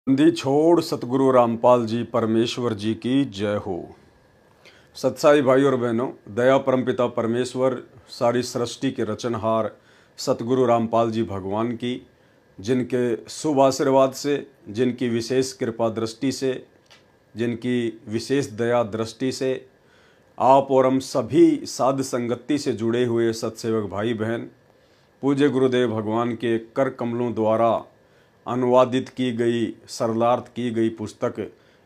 बंदी छोड़ सतगुरु रामपाल जी परमेश्वर जी की जय हो। सत्साई भाई और बहनों, दया परमपिता परमेश्वर सारी सृष्टि के रचनहार सतगुरु रामपाल जी भगवान की, जिनके शुभ आशीर्वाद से, जिनकी विशेष कृपा दृष्टि से, जिनकी विशेष दया दृष्टि से आप और हम सभी साध संगति से जुड़े हुए सत्सेवक भाई बहन पूज्य गुरुदेव भगवान के कर कमलों द्वारा अनुवादित की गई, सरलार्थ की गई पुस्तक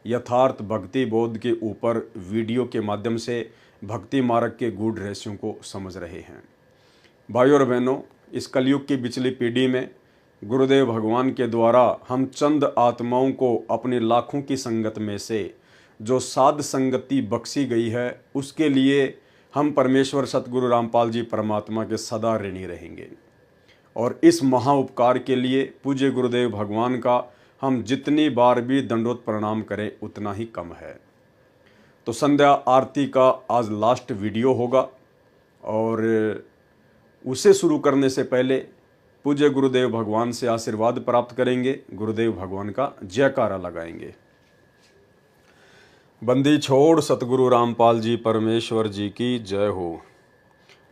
यथार्थ भक्ति बोध के ऊपर वीडियो के माध्यम से भक्ति मार्ग के गूढ़ रहस्यों को समझ रहे हैं। भाइयों और बहनों, इस कलयुग की पिछली पीढ़ी में गुरुदेव भगवान के द्वारा हम चंद आत्माओं को अपनी लाखों की संगत में से जो साध संगति बख्शी गई है, उसके लिए हम परमेश्वर सतगुरु रामपाल जी परमात्मा के सदा ऋणी रहेंगे। और इस महा उपकार के लिए पूज्य गुरुदेव भगवान का हम जितनी बार भी दंडोत प्रणाम करें उतना ही कम है। तो संध्या आरती का आज लास्ट वीडियो होगा और उसे शुरू करने से पहले पूज्य गुरुदेव भगवान से आशीर्वाद प्राप्त करेंगे, गुरुदेव भगवान का जयकारा लगाएंगे। बंदी छोड़ सतगुरु रामपाल जी परमेश्वर जी की जय हो।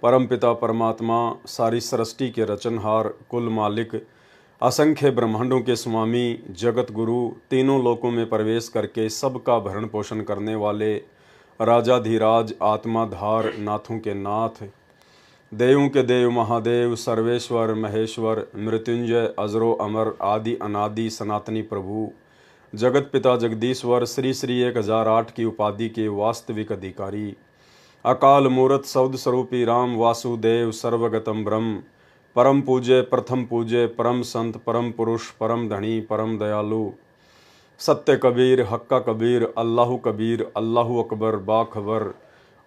परमपिता परमात्मा सारी सृष्टि के रचनहार, कुल मालिक, असंख्य ब्रह्मांडों के स्वामी, जगत गुरु, तीनों लोकों में प्रवेश करके सबका भरण पोषण करने वाले राजाधिराज, आत्माधार, नाथों के नाथ, देवों के देव, महादेव, सर्वेश्वर, महेश्वर, मृत्युंजय, अजरो अमर, आदि अनादि, सनातनी प्रभु, जगत पिता जगदीश्वर, श्री श्री 1008 की उपाधि के वास्तविक अधिकारी, अकाल मूर्त सौद स्वरूपी राम वासुदेव, सर्वगतम ब्रह्म, परम पूज्य, प्रथम पूज्य, परम संत, परम पुरुष, परम धनी, परम दयालु, सत्य कबीर, हक्का कबीर, अल्लाहु कबीर, अल्लाहु अकबर, बाखबर,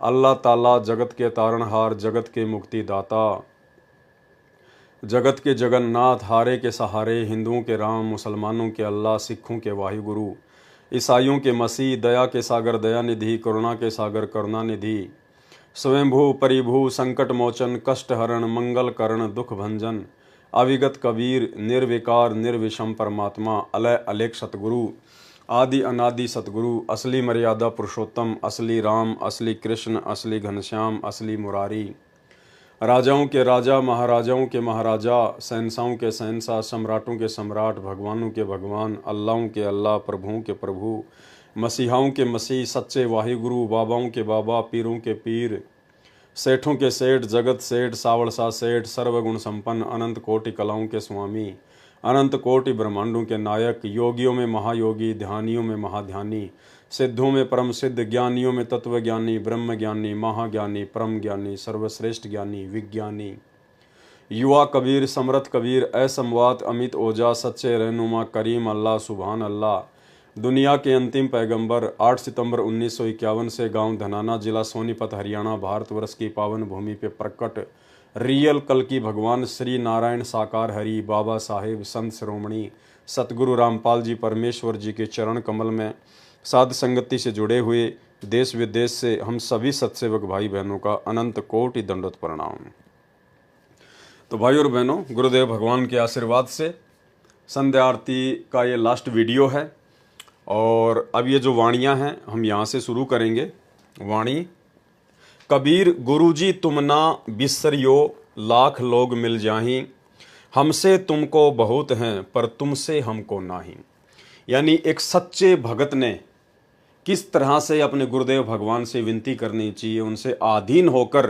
अल्लाह ताला, जगत के तारणहार, जगत के मुक्तिदाता, जगत के जगन्नाथ, हारे के सहारे, हिंदुओं के राम, मुसलमानों के अल्लाह, सिखों के वाहिगुरु, ईसाइयों के मसीह, दया के सागर दया निधि, करुणा के सागर करुणा निधि, स्वयंभू परिभू, संकट मोचन, कष्ट हरण, मंगल करण, दुख भंजन, अविगत कबीर, निर्विकार निर्विषम परमात्मा, अलय अलेख सतगुरु, आदि अनादि सतगुरु, असली मर्यादा पुरुषोत्तम, असली राम, असली कृष्ण, असली घनश्याम, असली मुरारी, राजाओं के राजा, महाराजाओं के महाराजा, शहंशाहों के शहंशाह, सम्राटों के सम्राट, भगवानों के भगवान, अल्लाहों के अल्लाह, प्रभुओं के प्रभु, मसीहाओं के मसीह, सच्चे वाहिगुरु, बाबाओं के बाबा, पीरों के पीर, सेठों के सेठ, जगत सेठ, सावड़सा सेठ, सर्वगुण संपन्न, अनंत कोटि कलाओं के स्वामी, अनंत कोटि ब्रह्मांडों के नायक, योगियों में महायोगी, ध्यानियों में महाध्यानी, सिद्धों में परम सिद्ध, ज्ञानियों में तत्वज्ञानी, ब्रह्म ज्ञानी, महाज्ञानी, परम ज्ञानी, सर्वश्रेष्ठ ज्ञानी, विज्ञानी, युवा कबीर, समर्थ कबीर, असमवात, अमित ओजा, सच्चे रहनुमा, करीम अल्लाह, सुभान अल्लाह, दुनिया के अंतिम पैगंबर, 8 सितंबर 1951 से गांव धनाना, जिला सोनीपत, हरियाणा, भारतवर्ष की पावन भूमि पे प्रकट रियल कल की भगवान श्री नारायण साकार हरि, बाबा साहेब, संत श्रोमणी सतगुरु रामपाल जी परमेश्वर जी के चरण कमल में साध संगति से जुड़े हुए देश विदेश से हम सभी सत्सेवक भाई बहनों का अनंत कोटि दंडोत प्रणाम। तो भाई और बहनों, गुरुदेव भगवान के आशीर्वाद से संध्या आरती का ये लास्ट वीडियो है और अब ये जो वाणियाँ हैं हम यहाँ से शुरू करेंगे। वाणी: कबीर गुरुजी तुम ना बिसरियो, लाख लोग मिल जाहीं, हमसे तुमको बहुत हैं पर तुमसे हमको नाही। यानी एक सच्चे भगत ने किस तरह से अपने गुरुदेव भगवान से विनती करनी चाहिए, उनसे आधीन होकर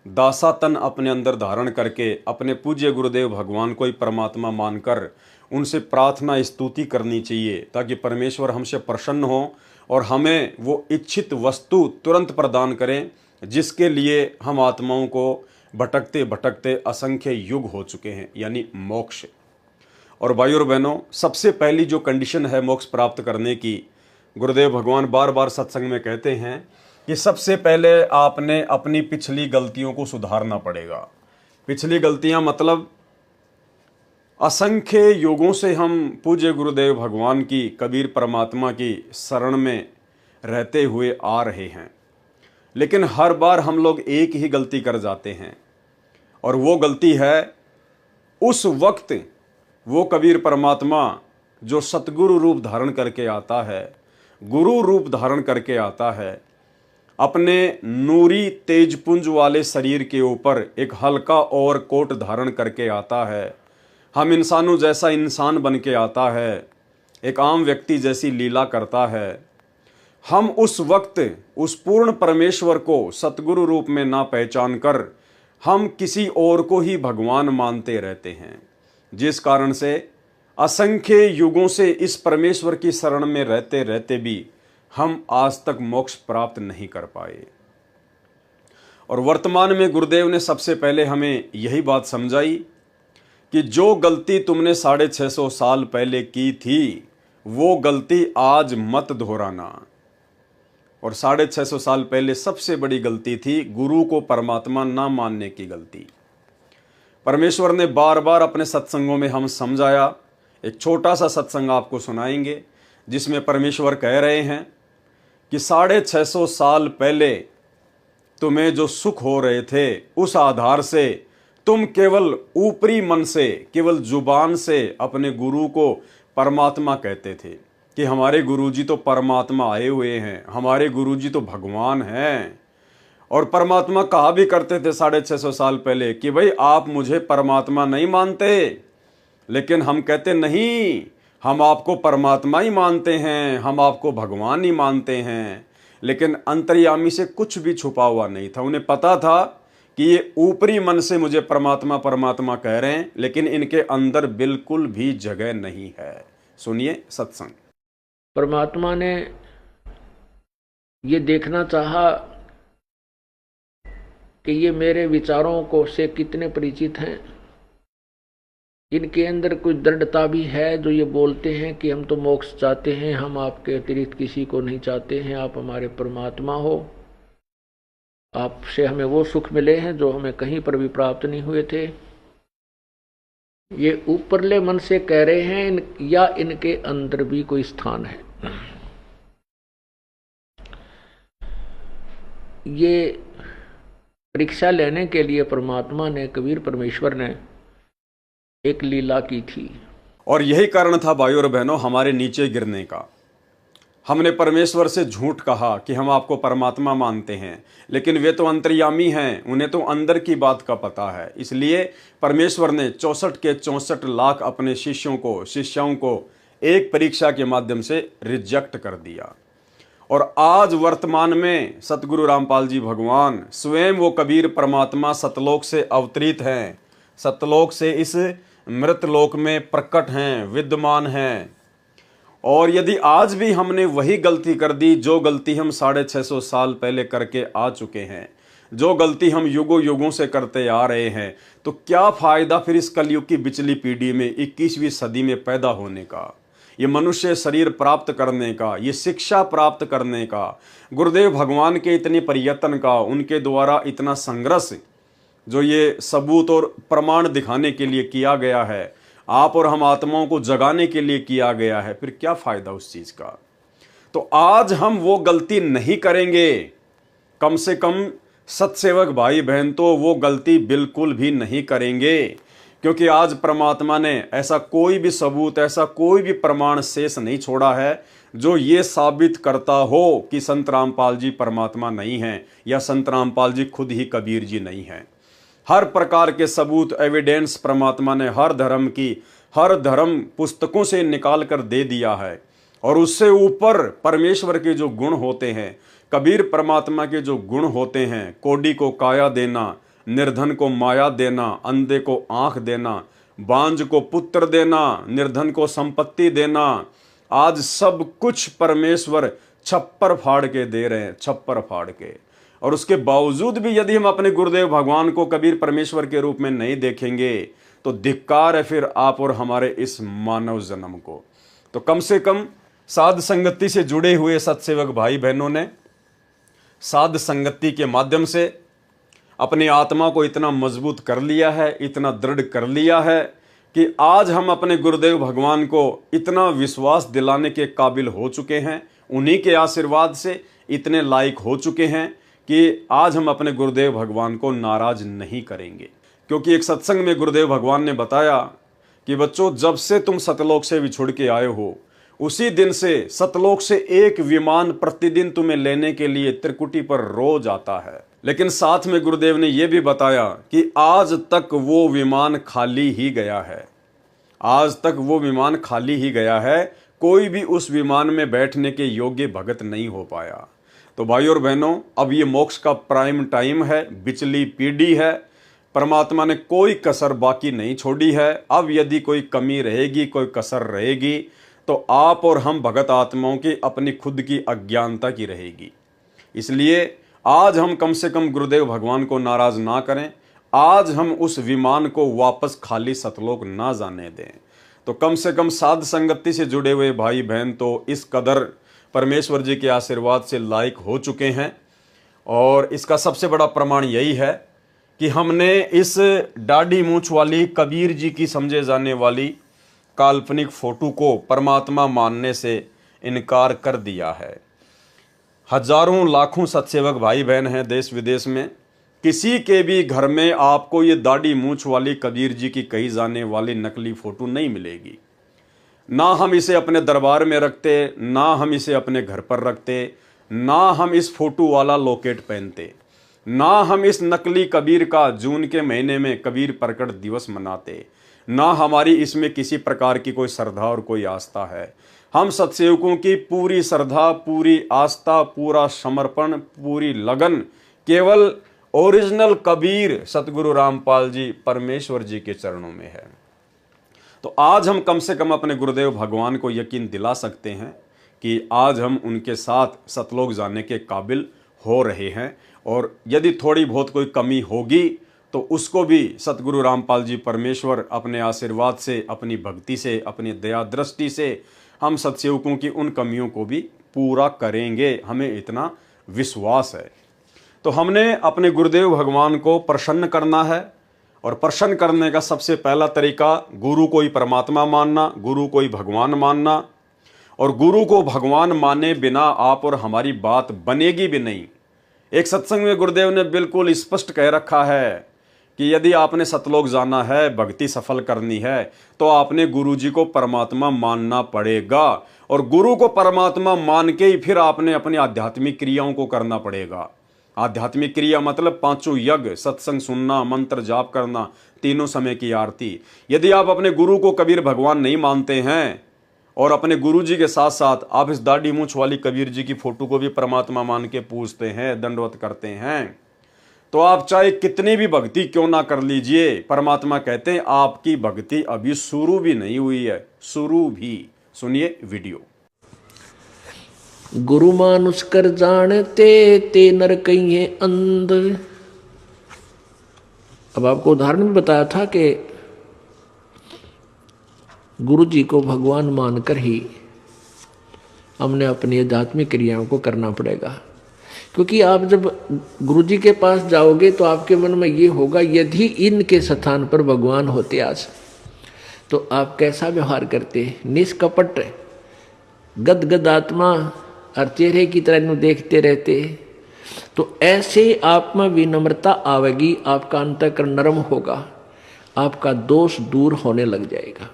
दासातन अपने अंदर धारण करके अपने पूज्य गुरुदेव भगवान को ही परमात्मा मानकर उनसे प्रार्थना स्तुति करनी चाहिए, ताकि परमेश्वर हमसे प्रसन्न हो और हमें वो इच्छित वस्तु तुरंत प्रदान करें जिसके लिए हम आत्माओं को भटकते भटकते असंख्य युग हो चुके हैं, यानी मोक्ष। और भाई और बहनों, सबसे पहली जो कंडीशन है मोक्ष प्राप्त करने की, गुरुदेव भगवान बार बार सत्संग में कहते हैं कि सबसे पहले आपने अपनी पिछली गलतियों को सुधारना पड़ेगा। पिछली गलतियां मतलब असंख्य युगों से हम पूज्य गुरुदेव भगवान की, कबीर परमात्मा की शरण में रहते हुए आ रहे हैं, लेकिन हर बार हम लोग एक ही गलती कर जाते हैं और वो गलती है उस वक्त वो कबीर परमात्मा जो सतगुरु रूप धारण करके आता है, गुरु रूप धारण करके आता है, अपने नूरी तेजपुंज वाले शरीर के ऊपर एक हल्का और कोट धारण करके आता है, हम इंसानों जैसा इंसान बन के आता है, एक आम व्यक्ति जैसी लीला करता है, हम उस वक्त उस पूर्ण परमेश्वर को सतगुरु रूप में ना पहचान कर हम किसी और को ही भगवान मानते रहते हैं, जिस कारण से असंख्य युगों से इस परमेश्वर की शरण में रहते रहते भी हम आज तक मोक्ष प्राप्त नहीं कर पाए। और वर्तमान में गुरुदेव ने सबसे पहले हमें यही बात समझाई कि जो गलती तुमने 650 साल पहले की थी वो गलती आज मत दोहराना। और 650 साल पहले सबसे बड़ी गलती थी गुरु को परमात्मा ना मानने की गलती। परमेश्वर ने बार बार अपने सत्संगों में हम समझाया। एक छोटा सा सत्संग आपको सुनाएंगे जिसमें परमेश्वर कह रहे हैं कि 650 साल पहले तुम्हें जो सुख हो रहे थे उस आधार से तुम केवल ऊपरी मन से, केवल जुबान से अपने गुरु को परमात्मा कहते थे कि हमारे गुरुजी तो परमात्मा आए हुए हैं, हमारे गुरुजी तो भगवान हैं। और परमात्मा कहा भी करते थे 650 साल पहले कि भाई आप मुझे परमात्मा नहीं मानते, लेकिन हम कहते नहीं, हम आपको परमात्मा ही मानते हैं, हम आपको भगवान ही मानते हैं। लेकिन अंतर्यामी से कुछ भी छुपा हुआ नहीं था। उन्हें पता था कि ये ऊपरी मन से मुझे परमात्मा परमात्मा कह रहे हैं, लेकिन इनके अंदर बिल्कुल भी जगह नहीं है। सुनिए सत्संग। परमात्मा ने ये देखना चाहा कि ये मेरे विचारों को से कितने परिचित हैं, इनके अंदर कुछ दृढ़ता भी है जो ये बोलते हैं कि हम तो मोक्ष चाहते हैं, हम आपके अतिरिक्त किसी को नहीं चाहते हैं, आप हमारे परमात्मा हो, आपसे हमें वो सुख मिले हैं जो हमें कहीं पर भी प्राप्त नहीं हुए थे। ये ऊपरले मन से कह रहे हैं या इनके अंदर भी कोई स्थान है। ये परीक्षा लेने के लिए परमात्मा ने, कबीर परमेश्वर ने एक लीला की थी। और यही कारण था भाइयों और बहनों हमारे नीचे गिरने का। हमने परमेश्वर से झूठ कहा कि हम आपको परमात्मा मानते हैं, लेकिन वे तो अंतर्यामी हैं, उन्हें तो अंदर की बात का पता है। इसलिए परमेश्वर ने 64 के 64 लाख अपने शिष्यों को एक परीक्षा के माध्यम से रिजेक्ट कर दिया। और आज वर्तमान में सतगुरु रामपाल जी भगवान स्वयं वो कबीर परमात्मा सतलोक से अवतरित हैं, सतलोक से इस मृतलोक में प्रकट हैं, विद्यमान हैं। और यदि आज भी हमने वही गलती कर दी जो गलती हम 650 साल पहले करके आ चुके हैं, जो गलती हम युगों युगों से करते आ रहे हैं, तो क्या फायदा फिर इस कलयुग की बिचली पीढ़ी में 21वीं सदी में पैदा होने का, ये मनुष्य शरीर प्राप्त करने का, ये शिक्षा प्राप्त करने का, गुरुदेव भगवान के इतने प्रयत्न का, उनके द्वारा इतना संघर्ष जो ये सबूत और प्रमाण दिखाने के लिए किया गया है, आप और हम आत्माओं को जगाने के लिए किया गया है, फिर क्या फायदा उस चीज का। तो आज हम वो गलती नहीं करेंगे, कम से कम सत्सेवक भाई बहन तो वो गलती बिल्कुल भी नहीं करेंगे, क्योंकि आज परमात्मा ने ऐसा कोई भी सबूत, ऐसा कोई भी प्रमाण शेष नहीं छोड़ा है जो ये साबित करता हो कि संत रामपाल जी परमात्मा नहीं हैं या संत रामपाल जी खुद ही कबीर जी नहीं हैं। हर प्रकार के सबूत, एविडेंस परमात्मा ने हर धर्म पुस्तकों से निकाल कर दे दिया है। और उससे ऊपर परमेश्वर के जो गुण होते हैं, कबीर परमात्मा के जो गुण होते हैं, कोडी को काया देना, निर्धन को माया देना, अंधे को आंख देना, बांझ को पुत्र देना, निर्धन को संपत्ति देना, आज सब कुछ परमेश्वर छप्पर फाड़ के दे रहे हैं, छप्पर फाड़ के। और उसके बावजूद भी यदि हम अपने गुरुदेव भगवान को कबीर परमेश्वर के रूप में नहीं देखेंगे तो धिक्कार है फिर आप और हमारे इस मानव जन्म को। तो कम से कम साध संगति से जुड़े हुए सत्सेवक भाई बहनों ने साध संगति के माध्यम से अपनी आत्मा को इतना मजबूत कर लिया है, इतना दृढ़ कर लिया है कि आज हम अपने गुरुदेव भगवान को इतना विश्वास दिलाने के काबिल हो चुके हैं, उन्हीं के आशीर्वाद से इतने लायक हो चुके हैं कि आज हम अपने गुरुदेव भगवान को नाराज नहीं करेंगे। क्योंकि एक सत्संग में गुरुदेव भगवान ने बताया कि बच्चों, जब से तुम सतलोक से बिछुड़ के आए हो, उसी दिन से सतलोक से एक विमान प्रतिदिन तुम्हें लेने के लिए त्रिकुटी पर रोज आता है। लेकिन साथ में गुरुदेव ने यह भी बताया कि आज तक वो विमान खाली ही गया है। आज तक वो विमान खाली ही गया है, कोई भी उस विमान में बैठने के योग्य भगत नहीं हो पाया। तो भाइयों और बहनों, अब ये मोक्ष का प्राइम टाइम है, बिचली पीढ़ी है। परमात्मा ने कोई कसर बाकी नहीं छोड़ी है। अब यदि कोई कमी रहेगी, कोई कसर रहेगी, तो आप और हम भगत आत्माओं की अपनी खुद की अज्ञानता की रहेगी। इसलिए आज हम कम से कम गुरुदेव भगवान को नाराज ना करें। आज हम उस विमान को वापस खाली सतलोक ना जाने दें। तो कम से कम साध संगति से जुड़े हुए भाई बहन तो इस कदर परमेश्वर जी के आशीर्वाद से लायक हो चुके हैं। और इसका सबसे बड़ा प्रमाण यही है कि हमने इस दाढ़ी मूंछ वाली कबीर जी की समझे जाने वाली काल्पनिक फोटो को परमात्मा मानने से इनकार कर दिया है। हजारों लाखों सत्सेवक भाई बहन हैं देश विदेश में, किसी के भी घर में आपको ये दाढ़ी मूंछ वाली कबीर जी की कही जाने वाली नकली फोटो नहीं मिलेगी। ना हम इसे अपने दरबार में रखते, ना हम इसे अपने घर पर रखते, ना हम इस फोटो वाला लॉकेट पहनते, ना हम इस नकली कबीर का जून के महीने में कबीर प्रकट दिवस मनाते, ना हमारी इसमें किसी प्रकार की कोई श्रद्धा और कोई आस्था है। हम सत्सेवकों की पूरी श्रद्धा, पूरी आस्था, पूरा समर्पण, पूरी लगन केवल ओरिजिनल कबीर सतगुरु रामपाल जी परमेश्वर जी के चरणों में है। तो आज हम कम से कम अपने गुरुदेव भगवान को यकीन दिला सकते हैं कि आज हम उनके साथ सतलोक जाने के काबिल हो रहे हैं। और यदि थोड़ी बहुत कोई कमी होगी तो उसको भी सतगुरु रामपाल जी परमेश्वर अपने आशीर्वाद से, अपनी भक्ति से, अपनी दया दृष्टि से हम सत्सेवकों की उन कमियों को भी पूरा करेंगे। हमें इतना विश्वास है। तो हमने अपने गुरुदेव भगवान को प्रसन्न करना है। और प्रसन्न करने का सबसे पहला तरीका गुरु को ही परमात्मा मानना, गुरु को ही भगवान मानना। और गुरु को भगवान माने बिना आप और हमारी बात बनेगी भी नहीं। एक सत्संग में गुरुदेव ने बिल्कुल स्पष्ट कह रखा है कि यदि आपने सतलोक जाना है, भक्ति सफल करनी है, तो आपने गुरु जी को परमात्मा मानना पड़ेगा। और गुरु को परमात्मा मान के ही फिर आपने अपनी आध्यात्मिक क्रियाओं को करना पड़ेगा। आध्यात्मिक क्रिया मतलब पांचों यज्ञ, सत्संग सुनना, मंत्र जाप करना, तीनों समय की आरती। यदि आप अपने गुरु को कबीर भगवान नहीं मानते हैं और अपने गुरु जी के साथ साथ आप इस दाढ़ी मूंछ वाली कबीर जी की फोटो को भी परमात्मा मान के पूजते हैं, दंडवत करते हैं, तो आप चाहे कितनी भी भक्ति क्यों ना कर लीजिए, परमात्मा कहते हैं आपकी भक्ति अभी शुरू भी नहीं हुई है। शुरू भी। सुनिए वीडियो। गुरु मानुष कर जानते ते नर कहिए अंध। अब आपको उदाहरण भी बताया था कि गुरु जी को भगवान मानकर ही हमने अपनी आध्यात्मिक क्रियाओं को करना पड़ेगा। क्योंकि आप जब गुरु जी के पास जाओगे तो आपके मन में ये होगा, यदि इनके स्थान पर भगवान होते आज तो आप कैसा व्यवहार करते। निष्कपट गदगद आत्मा और चेहरे की तरह इन्हें देखते रहते। तो ऐसे आप में विनम्रता आवेगी, आपका अंतःकरण नरम होगा, आपका दोष दूर होने लग जाएगा।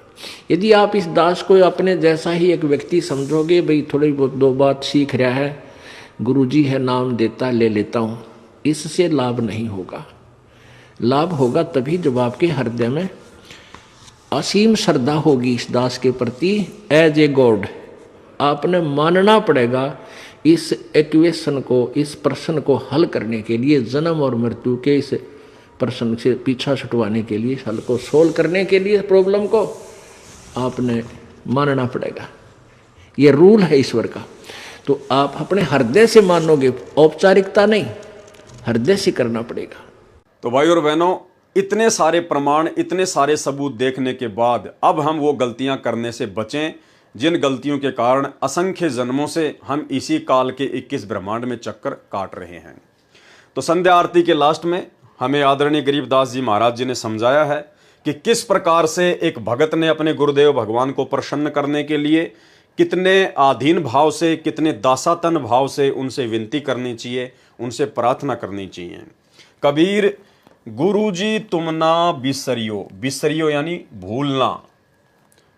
यदि आप इस दास को अपने जैसा ही एक व्यक्ति समझोगे, भाई थोड़ी बहुत दो बात सीख रहा है, गुरुजी है नाम देता ले लेता हूँ, इससे लाभ नहीं होगा। लाभ होगा तभी जब आपके हृदय में असीम श्रद्धा होगी इस दास के प्रति। एज ए गॉड आपने मानना पड़ेगा इस इक्वेशन को, इस प्रश्न को हल करने के लिए, जन्म और मृत्यु के इस प्रश्न से पीछा छुटवाने के लिए, हल को सोल्व करने के लिए प्रॉब्लम को आपने मानना पड़ेगा। ये रूल है ईश्वर का। तो आप अपने हृदय से मानोगे, औपचारिकता नहीं, हृदय से करना पड़ेगा। तो भाई और बहनों, इतने सारे प्रमाण, इतने सारे सबूत देखने के बाद अब हम वो गलतियां करने से बचें जिन गलतियों के कारण असंख्य जन्मों से हम इसी काल के 21 ब्रह्मांड में चक्कर काट रहे हैं। तो संध्या आरती के लास्ट में हमें आदरणीय गरीबदास जी महाराज जी ने समझाया है कि किस प्रकार से एक भगत ने अपने गुरुदेव भगवान को प्रसन्न करने के लिए कितने आधीन भाव से, कितने दासातन भाव से उनसे विनती करनी चाहिए, उनसे प्रार्थना करनी चाहिए। कबीर गुरुजी तुम ना बिसरियो, बिसरियो यानी भूलना,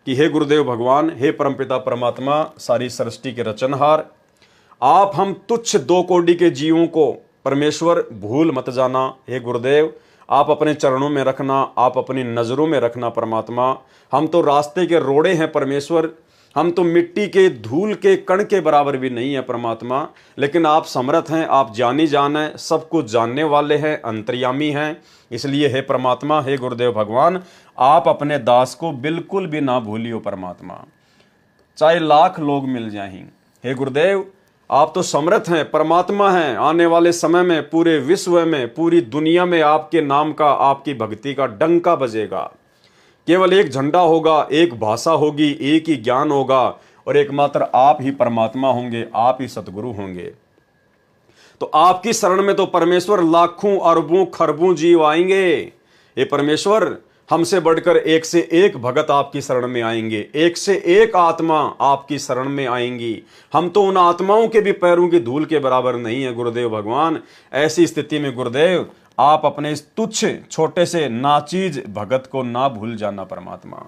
कि हे गुरुदेव भगवान, हे परमपिता परमात्मा, सारी सृष्टि के रचनहार, आप हम तुच्छ दो कोटि के जीवों को परमेश्वर भूल मत जाना। हे गुरुदेव, आप अपने चरणों में रखना, आप अपनी नज़रों में रखना परमात्मा। हम तो रास्ते के रोड़े हैं परमेश्वर, हम तो मिट्टी के धूल के कण के बराबर भी नहीं है परमात्मा, लेकिन आप समर्थ हैं, आप जानी जान हैं, सब कुछ जानने वाले हैं, अंतर्यामी हैं। इसलिए हे परमात्मा, हे गुरुदेव भगवान, आप अपने दास को बिल्कुल भी ना भूलियो परमात्मा, चाहे लाख लोग मिल जाएं। हे गुरुदेव, आप तो समर्थ हैं, परमात्मा हैं। आने वाले समय में पूरे विश्व में, पूरी दुनिया में आपके नाम का, आपकी भक्ति का डंका बजेगा। केवल एक झंडा होगा, एक भाषा होगी, एक ही ज्ञान होगा, और एकमात्र आप ही परमात्मा होंगे, आप ही सतगुरु होंगे। तो आपकी शरण में तो परमेश्वर लाखों अरबों खरबों जीव आएंगे। ये परमेश्वर, हमसे बढ़कर एक से एक भगत आपकी शरण में आएंगे, एक से एक आत्मा आपकी शरण में आएंगी। हम तो उन आत्माओं के भी पैरों की धूल के बराबर नहीं है गुरुदेव भगवान। ऐसी स्थिति में गुरुदेव, आप अपने इस तुच्छ छोटे से नाचीज भगत को ना भूल जाना परमात्मा।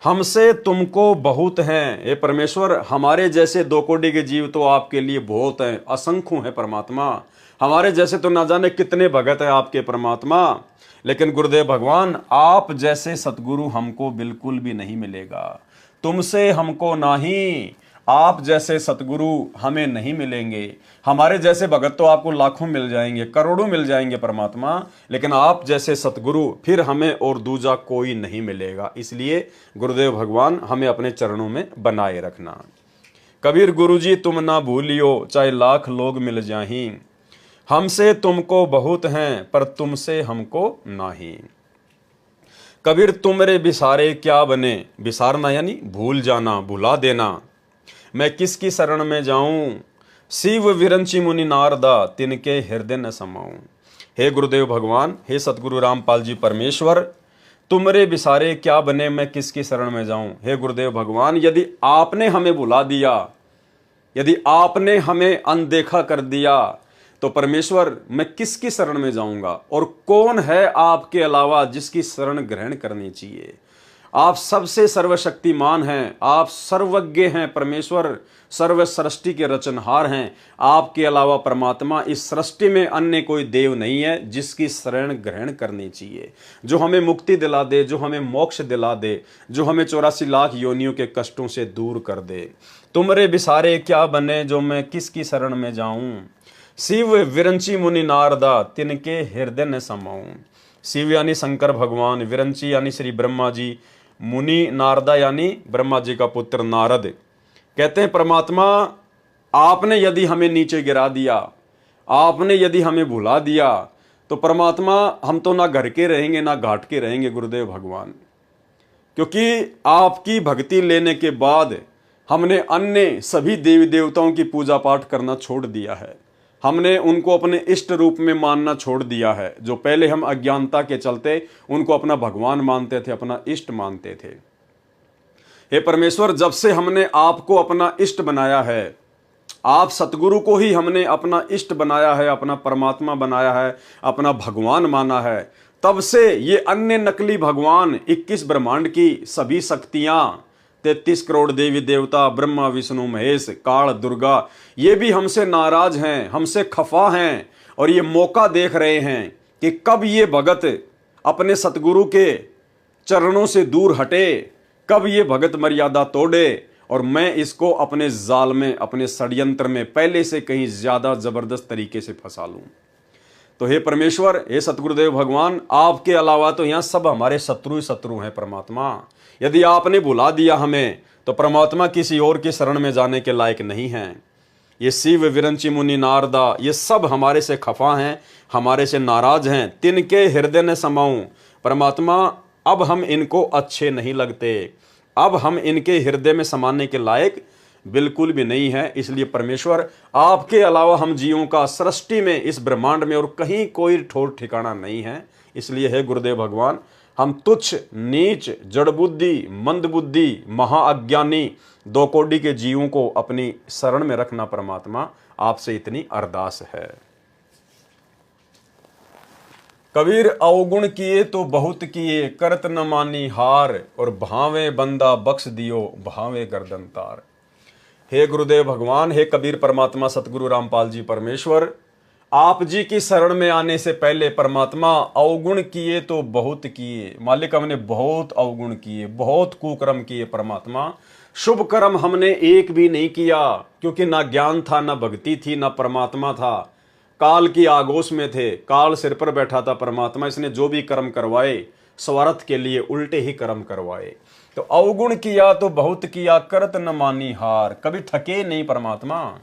हमसे तुमको बहुत हैं। ये परमेश्वर, हमारे जैसे दो कोटि के जीव तो आपके लिए बहुत हैं, असंख्य हैं परमात्मा। हमारे जैसे तो ना जाने कितने भगत हैं आपके परमात्मा, लेकिन गुरुदेव भगवान, आप जैसे सतगुरु हमको बिल्कुल भी नहीं मिलेगा। तुमसे हमको नहीं, आप जैसे सतगुरु हमें नहीं मिलेंगे। हमारे जैसे भगत तो आपको लाखों मिल जाएंगे, करोड़ों मिल जाएंगे परमात्मा, लेकिन आप जैसे सतगुरु फिर हमें और दूजा कोई नहीं मिलेगा। इसलिए गुरुदेव भगवान, हमें अपने चरणों में बनाए रखना। कबीर गुरुजी, तुम ना भूलियो, चाहे लाख लोग मिल जाहीं। हमसे तुमको बहुत हैं, पर तुमसे हमको नहीं। कबीर, तुमरे बिसारे क्या बने। बिसारना यानी भूल जाना, भुला देना। मैं किसकी शरण में जाऊं, शिव विरंची मुनि नारदा, तिनके हृदय न समाऊं। हे गुरुदेव भगवान, हे सतगुरु रामपाल जी परमेश्वर, तुमरे बिसारे क्या बने, मैं किसकी शरण में जाऊं। हे गुरुदेव भगवान, यदि आपने हमें भुला दिया, यदि आपने हमें अनदेखा कर दिया, तो परमेश्वर, मैं किसकी शरण में जाऊंगा। और कौन है आपके अलावा जिसकी शरण ग्रहण करनी चाहिए। आप सबसे सर्वशक्तिमान हैं, आप सर्वज्ञ हैं परमेश्वर, सर्व सृष्टि के रचनहार हैं। आपके अलावा परमात्मा इस सृष्टि में अन्य कोई देव नहीं है जिसकी शरण ग्रहण करनी चाहिए, जो हमें मुक्ति दिला दे, जो हमें मोक्ष दिला दे, जो हमें 84 लाख योनियों के कष्टों से दूर कर दे। तुमरे बिसारे क्या बने, जो मैं किसकी शरण में जाऊं। शिव विरंची मुनि नारदा, तिनके हृदय न समाऊं। शिव यानी शंकर भगवान, विरंची यानी श्री ब्रह्मा जी, मुनि नारदा यानी ब्रह्मा जी का पुत्र नारद। कहते हैं परमात्मा, आपने यदि हमें नीचे गिरा दिया, आपने यदि हमें भुला दिया, तो परमात्मा हम तो ना घर के रहेंगे ना घाट के रहेंगे गुरुदेव भगवान। क्योंकि आपकी भक्ति लेने के बाद हमने अन्य सभी देवी देवताओं की पूजा पाठ करना छोड़ दिया है। हमने उनको अपने इष्ट रूप में मानना छोड़ दिया है। जो पहले हम अज्ञानता के चलते उनको अपना भगवान मानते थे, अपना इष्ट मानते थे। हे परमेश्वर, जब से हमने आपको अपना इष्ट बनाया है, आप सतगुरु को ही हमने अपना इष्ट बनाया है, अपना परमात्मा बनाया है, अपना भगवान माना है, तब से ये अन्य नकली भगवान, 21 ब्रह्मांड की सभी शक्तियां, 33 करोड़ देवी देवता, ब्रह्मा विष्णु महेश, काल दुर्गा, ये भी हमसे नाराज हैं, हमसे खफा हैं, और ये मौका देख रहे हैं कि कब ये भगत अपने सतगुरु के चरणों से दूर हटे, कब ये भगत मर्यादा तोड़े, और मैं इसको अपने जाल में, अपने षड्यंत्र में पहले से कहीं ज्यादा जबरदस्त तरीके से फंसा लूं। तो हे परमेश्वर, हे सतगुरुदेव भगवान, आपके अलावा तो यहां सब हमारे शत्रु ही शत्रु हैं परमात्मा। यदि आपने भुला दिया हमें, तो परमात्मा किसी और की शरण में जाने के लायक नहीं हैं। ये शिव विरंची मुनि नारदा, ये सब हमारे से खफा हैं, हमारे से नाराज हैं। तिनके हृदय ने समाऊं। परमात्मा, अब हम इनको अच्छे नहीं लगते, अब हम इनके हृदय में समाने के लायक बिल्कुल भी नहीं है। इसलिए परमेश्वर, आपके अलावा हम जीवों का सृष्टि में, इस ब्रह्मांड में और कहीं कोई ठोर ठिकाना नहीं है। इसलिए हे गुरुदेव भगवान, हम तुच्छ, नीच, जड़ बुद्धि, मंद बुद्धि, महाअज्ञानी दो कोटि के जीवों को अपनी शरण में रखना परमात्मा, आपसे इतनी अरदास है। कबीर अवगुण किए तो बहुत किए, करत न मानी हार, और भावे बंदा बख्श दियो, भावे गर्दन तार। हे गुरुदेव भगवान, हे कबीर परमात्मा सतगुरु रामपाल जी परमेश्वर, आप जी की शरण में आने से पहले परमात्मा अवगुण किए तो बहुत किए। मालिक, हमने बहुत अवगुण किए, बहुत कुकर्म किए परमात्मा। शुभ कर्म हमने एक भी नहीं किया, क्योंकि ना ज्ञान था, ना भक्ति थी, ना परमात्मा था। काल की आगोश में थे, काल सिर पर बैठा था परमात्मा। इसने जो भी कर्म करवाए स्वार्थ के लिए उल्टे ही कर्म करवाए। तो अवगुण किया तो बहुत किया, करत न मानी हार, कभी थके नहीं परमात्मा।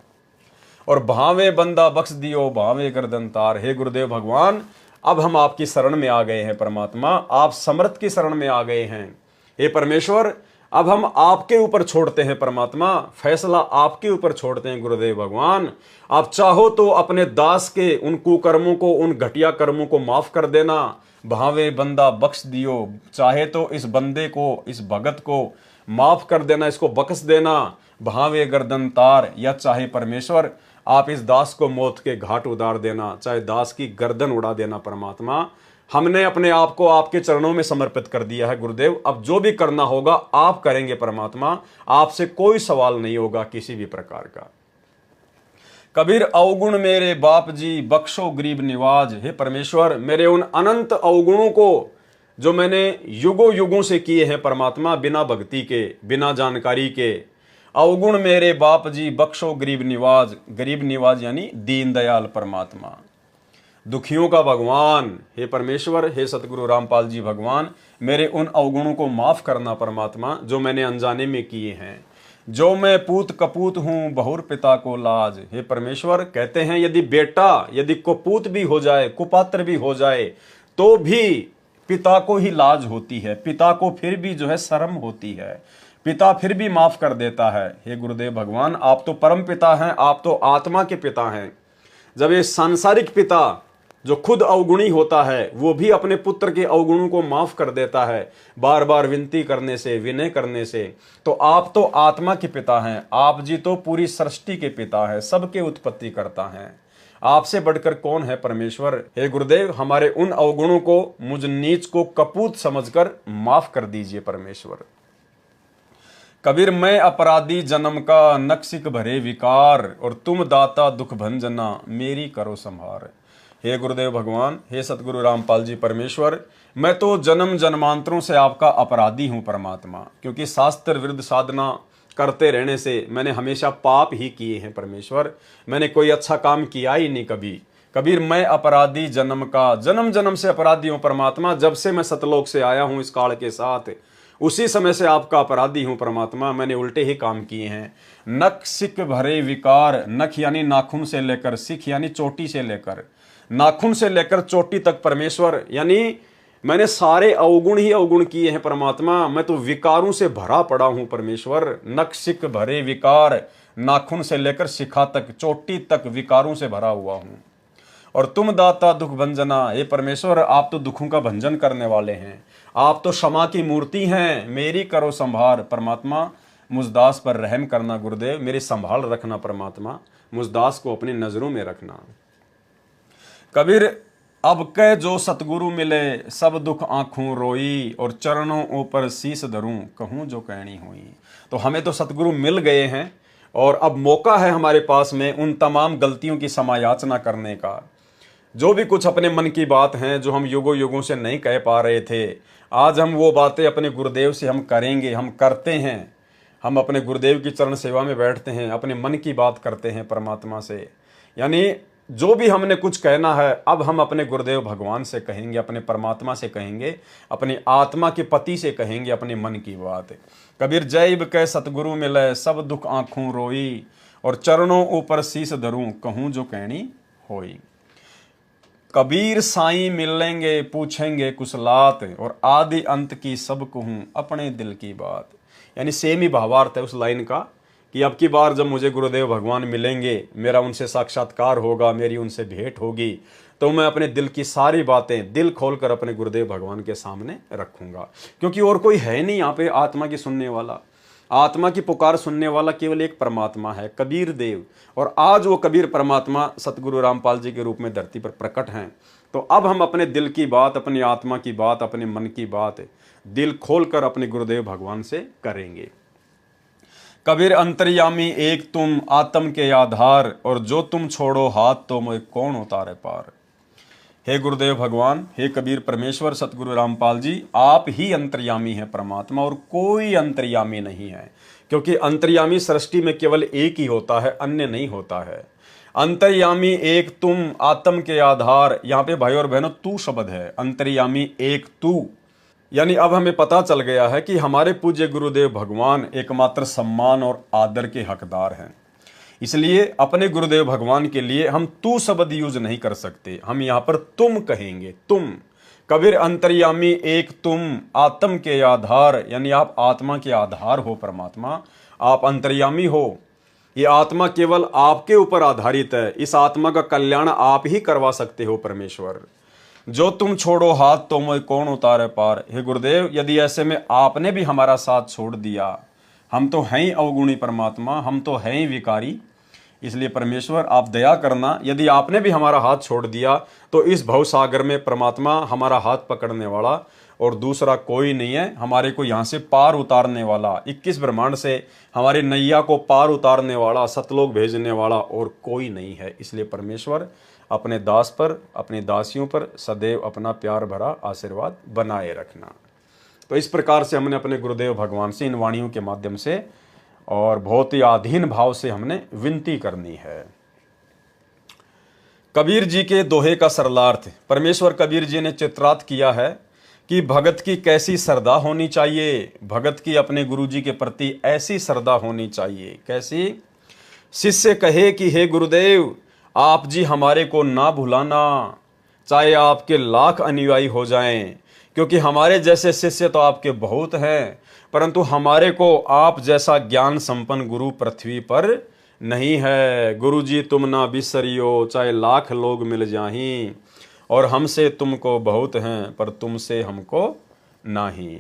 और भावे बंदा बख्श दियो, भावे गर्दन तार। हे गुरुदेव भगवान, अब हम आपकी शरण में आ गए हैं परमात्मा, आप समर्थ की शरण में आ गए हैं। हे परमेश्वर, अब हम आपके ऊपर छोड़ते हैं परमात्मा, फैसला आपके ऊपर छोड़ते हैं गुरुदेव भगवान। आप चाहो तो अपने दास के उन कुकर्मों को, उन घटिया कर्मों को माफ कर देना। भावे बंदा बख्श दियो, चाहे तो इस बंदे को, इस भगत को माफ कर देना, इसको बख्श देना। भावे गर्दन तार, या चाहे परमेश्वर आप इस दास को मौत के घाट उतार देना, चाहे दास की गर्दन उड़ा देना परमात्मा। हमने अपने आप को आपके चरणों में समर्पित कर दिया है गुरुदेव। अब जो भी करना होगा आप करेंगे परमात्मा, आपसे कोई सवाल नहीं होगा किसी भी प्रकार का। कबीर अवगुण मेरे बाप जी, बख्शो गरीब निवाज। हे परमेश्वर, मेरे उन अनंत अवगुणों को जो मैंने युगों युगों से किए हैं परमात्मा, बिना भक्ति के, बिना जानकारी के, अवगुण मेरे बाप जी, बख्शो गरीब निवाज। गरीब निवाज यानी दीन दयाल परमात्मा, दुखियों का भगवान। हे परमेश्वर, हे सतगुरु रामपाल जी भगवान, मेरे उन अवगुणों को माफ करना परमात्मा, जो मैंने अनजाने में किए हैं। जो मैं पूत कपूत हूं, बहुर पिता को लाज। हे परमेश्वर, कहते हैं यदि बेटा, यदि कुपूत भी हो जाए, कुपात्र भी हो जाए, तो भी पिता को ही लाज होती है, पिता को फिर भी जो है शर्म होती है, पिता फिर भी माफ कर देता है। हे गुरुदेव भगवान, आप तो परम पिता हैं, आप तो आत्मा के पिता हैं। जब ये सांसारिक पिता जो खुद अवगुणी होता है, वो भी अपने पुत्र के अवगुणों को माफ कर देता है, बार बार विनती करने से, विनय करने से, तो आप तो आत्मा के पिता हैं। आप जी तो पूरी सृष्टि के पिता हैं, सबके उत्पत्ति करता हैं। आपसे बढ़कर कौन है परमेश्वर। हे गुरुदेव, हमारे उन अवगुणों को, मुझ नीच को कपूत समझकर माफ कर दीजिए परमेश्वर। कबीर मैं अपराधी जन्म का, नक्सिक भरे विकार, और तुम दाता दुख भंजना, मेरी करो संहार। हे गुरुदेव भगवान, हे सतगुरु रामपाल जी परमेश्वर, मैं तो जन्म जन्मांतरों से आपका अपराधी हूं परमात्मा, क्योंकि शास्त्र विरुद्ध साधना करते रहने से मैंने हमेशा पाप ही किए हैं परमेश्वर। मैंने कोई अच्छा काम किया ही नहीं कभी। कबीर मैं अपराधी जन्म का, जन्म जन्म से अपराधी हूं परमात्मा। जब से मैं सतलोक से आया हूं इस काल के साथ, उसी समय से आपका अपराधी हूं परमात्मा। मैंने उल्टे ही काम किए हैं। नख सिक भरे विकार, नख यानी नाखून से लेकर, सिख यानी चोटी से लेकर, नाखून से लेकर चोटी तक परमेश्वर, यानी मैंने सारे अवगुण ही अवगुण किए हैं परमात्मा। मैं तो विकारों से भरा पड़ा हूं परमेश्वर। नख सिक भरे विकार, नाखून से लेकर शिखा तक, चोटी तक विकारों से भरा हुआ हूं। और तुम दाता दुख भंजना, हे परमेश्वर, आप तो दुखों का भंजन करने वाले हैं, आप तो क्षमा की मूर्ति हैं। मेरी करो संभार परमात्मा, मुझदास पर रहम करना गुरुदेव, मेरी संभाल रखना परमात्मा, मुझदास को अपनी नजरों में रखना। कबीर अब के जो सतगुरु मिले, सब दुख आंखों रोई, और चरणों ऊपर शीस धरूं, कहूं जो कहनी हुई। तो हमें तो सतगुरु मिल गए हैं, और अब मौका है हमारे पास में उन तमाम गलतियों की समायाचना करने का। जो भी कुछ अपने मन की बात हैं, जो हम युगों युगों से नहीं कह पा रहे थे, आज हम वो बातें अपने गुरुदेव से हम करेंगे, हम करते हैं। हम अपने गुरुदेव की चरण सेवा में बैठते हैं, अपने मन की बात करते हैं परमात्मा से। यानी जो भी हमने कुछ कहना है, अब हम अपने गुरुदेव भगवान से कहेंगे, अपने परमात्मा से कहेंगे, अपनी आत्मा के पति से कहेंगे अपने मन की बात। कबीर जैब के सतगुरु मिले, सब दुख आंखों रोई, और चरणों ऊपर शीस धरूं, कहूं जो कहनी होई। कबीर साईं मिलेंगे, पूछेंगे कुशलात, और आदि अंत की सब कहूं अपने दिल की बात। यानी सेम ही भावार्थ है उस लाइन का, कि अब की बार जब मुझे गुरुदेव भगवान मिलेंगे, मेरा उनसे साक्षात्कार होगा, मेरी उनसे भेंट होगी, तो मैं अपने दिल की सारी बातें दिल खोलकर अपने गुरुदेव भगवान के सामने रखूंगा। क्योंकि और कोई है नहीं यहाँ पे आत्मा की सुनने वाला। आत्मा की पुकार सुनने वाला केवल एक परमात्मा है, कबीर देव। और आज वो कबीर परमात्मा सतगुरु रामपाल जी के रूप में धरती पर प्रकट हैं। तो अब हम अपने दिल की बात, अपनी आत्मा की बात, अपने मन की बात दिल खोलकर अपने गुरुदेव भगवान से करेंगे। कबीर अंतर्यामी एक तुम आत्म के आधार, और जो तुम छोड़ो हाथ तो मैं कौन उतारे पार। हे गुरुदेव भगवान, हे कबीर परमेश्वर सतगुरु रामपाल जी, आप ही अंतर्यामी हैं परमात्मा, और कोई अंतर्यामी नहीं है। क्योंकि अंतर्यामी सृष्टि में केवल एक ही होता है, अन्य नहीं होता है। अंतर्यामी एक तुम आत्म के आधार, यहाँ पे भाई और बहनों तू शब्द है, अंतर्यामी एक तू। यानी अब हमें पता चल गया है कि हमारे पूज्य गुरुदेव भगवान एकमात्र सम्मान और आदर के हकदार हैं। इसलिए अपने गुरुदेव भगवान के लिए हम तू शब्द यूज नहीं कर सकते, हम यहाँ पर तुम कहेंगे। तुम कबीर अंतर्यामी एक तुम आत्म के आधार, यानी आप आत्मा के आधार हो परमात्मा, आप अंतर्यामी हो। ये आत्मा केवल आपके ऊपर आधारित है, इस आत्मा का कल्याण आप ही करवा सकते हो परमेश्वर। जो तुम छोड़ो हाथ तो मैं कौन उतारे पार। हे गुरुदेव, यदि ऐसे में आपने भी हमारा साथ छोड़ दिया, हम तो हैं ही अवगुणी परमात्मा, हम तो हैं ही विकारी। इसलिए परमेश्वर आप दया करना, यदि आपने भी हमारा हाथ छोड़ दिया तो इस भवसागर में परमात्मा हमारा हाथ पकड़ने वाला और दूसरा कोई नहीं है, हमारे को यहाँ से पार उतारने वाला, 21 ब्रह्मांड से हमारी नैया को पार उतारने वाला, सतलोक भेजने वाला और कोई नहीं है। इसलिए परमेश्वर अपने दास पर, अपनी दासियों पर सदैव अपना प्यार भरा आशीर्वाद बनाए रखना। तो इस प्रकार से हमने अपने गुरुदेव भगवान से इन वाणियों के माध्यम से और बहुत ही आधीन भाव से हमने विनती करनी है। कबीर जी के दोहे का सरलार्थ परमेश्वर कबीर जी ने चित्रार्थ किया है कि भगत की कैसी श्रद्धा होनी चाहिए। भगत की अपने गुरु जी के प्रति ऐसी श्रद्धा होनी चाहिए। कैसी? शिष्य कहे कि हे गुरुदेव, आप जी हमारे को ना भुलाना, चाहे आपके लाख अनुयायी हो जाएं, क्योंकि हमारे जैसे शिष्य तो आपके बहुत हैं, परंतु हमारे को आप जैसा ज्ञान संपन्न गुरु पृथ्वी पर नहीं है। गुरु जी तुम ना बिसरियो, चाहे लाख लोग मिल जाहीं, और हमसे तुमको बहुत हैं पर तुमसे हमको नहीं।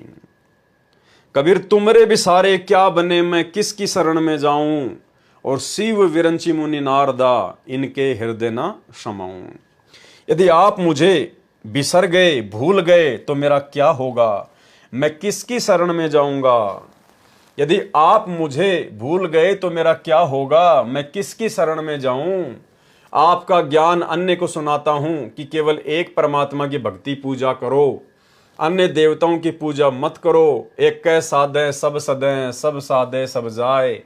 कबीर तुमरे बिसारे क्या बने, मैं किसकी शरण में जाऊं, और शिव विरंची मुनि नारदा इनके हृदय न समाऊं। यदि आप मुझे बिसर गए, भूल गए तो मेरा क्या होगा, मैं किसकी शरण में जाऊंगा। यदि आप मुझे भूल गए तो मेरा क्या होगा, मैं किसकी शरण में जाऊं। आपका ज्ञान अन्य को सुनाता हूं कि केवल एक परमात्मा की भक्ति पूजा करो, अन्य देवताओं की पूजा मत करो। एक कै साधे सब सदें, सब साधे सब जाए,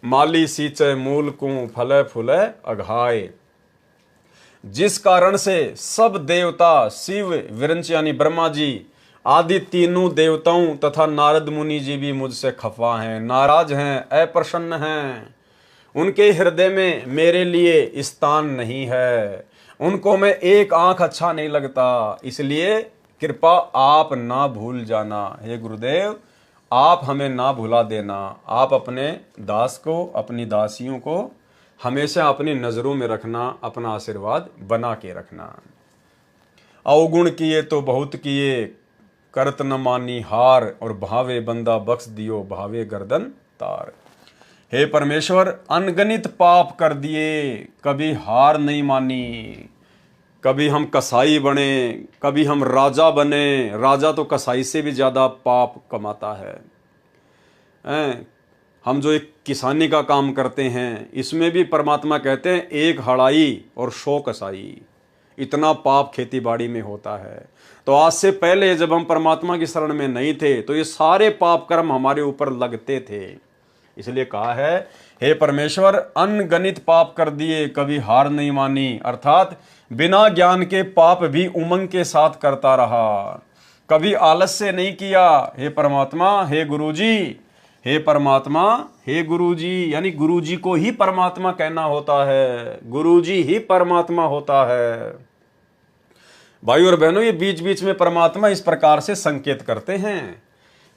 माली सींचे मूल को फले फूले अघाए। जिस कारण से सब देवता शिव विरंच यानी ब्रह्मा जी आदि तीनों देवताओं तथा नारद मुनि जी भी मुझसे खफा हैं, नाराज हैं, अप्रसन्न हैं। उनके हृदय में मेरे लिए स्थान नहीं है, उनको मैं एक आंख अच्छा नहीं लगता। इसलिए कृपा आप ना भूल जाना। हे गुरुदेव, आप हमें ना भुला देना। आप अपने दास को, अपनी दासियों को हमेशा अपनी नज़रों में रखना, अपना आशीर्वाद बना के रखना। अवगुण किए तो बहुत किए, करत न मानी हार, और भावे बंदा बख्श दियो, भावे गर्दन तार। हे परमेश्वर, अनगणित पाप कर दिए, कभी हार नहीं मानी। कभी हम कसाई बने, कभी हम राजा बने। राजा तो कसाई से भी ज़्यादा पाप कमाता है। हम जो एक किसानी का काम करते हैं, इसमें भी परमात्मा कहते हैं एक हड़ाई और 100 कसाई, इतना पाप खेती बाड़ी में होता है। तो आज से पहले जब हम परमात्मा की शरण में नहीं थे तो ये सारे पाप कर्म हमारे ऊपर लगते थे। इसलिए कहा है, हे परमेश्वर, अनगणित पाप कर दिए, कभी हार नहीं मानी। अर्थात बिना ज्ञान के पाप भी उमंग के साथ करता रहा, कभी आलस्य नहीं किया। हे परमात्मा, हे गुरुजी, हे परमात्मा, हे गुरुजी, यानी गुरुजी को ही परमात्मा कहना होता है, गुरुजी ही परमात्मा होता है। भाई और बहनों, ये बीच बीच में परमात्मा इस प्रकार से संकेत करते हैं।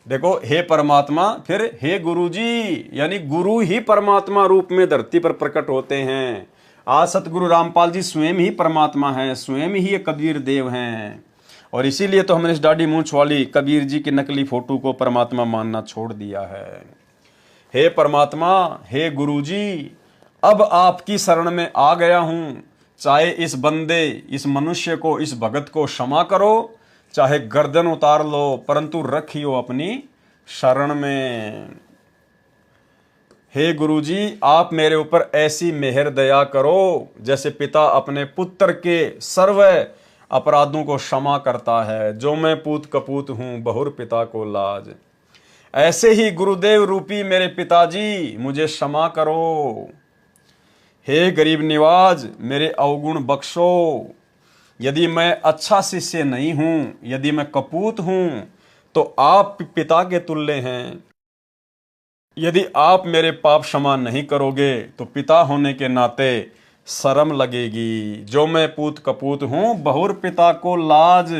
देखो, हे परमात्मा, फिर हे गुरुजी, यानी गुरु ही परमात्मा रूप में धरती पर प्रकट होते हैं। आज सतगुरु रामपाल जी स्वयं ही परमात्मा हैं, स्वयं ही ये कबीर देव हैं। और इसीलिए तो हमने इस दाढ़ी मूंछ वाली कबीर जी की नकली फोटो को परमात्मा मानना छोड़ दिया है। हे परमात्मा, हे गुरुजी, अब आपकी शरण में आ गया हूं। चाहे इस बंदे, इस मनुष्य को, इस भगत को क्षमा करो, चाहे गर्दन उतार लो, परंतु रखियो अपनी शरण में। हे गुरुजी, आप मेरे ऊपर ऐसी मेहर दया करो जैसे पिता अपने पुत्र के सर्व अपराधों को क्षमा करता है। जो मैं पूत कपूत हूं, बहुर पिता को लाज। ऐसे ही गुरुदेव रूपी मेरे पिताजी, मुझे क्षमा करो। हे गरीब निवाज, मेरे अवगुण बख्शो। यदि मैं अच्छा शिष्य नहीं हूं, यदि मैं कपूत हूं, तो आप पिता के तुल्य हैं। यदि आप मेरे पाप क्षमा नहीं करोगे तो पिता होने के नाते शर्म लगेगी। जो मैं पूत कपूत हूं, बहुर पिता को लाज।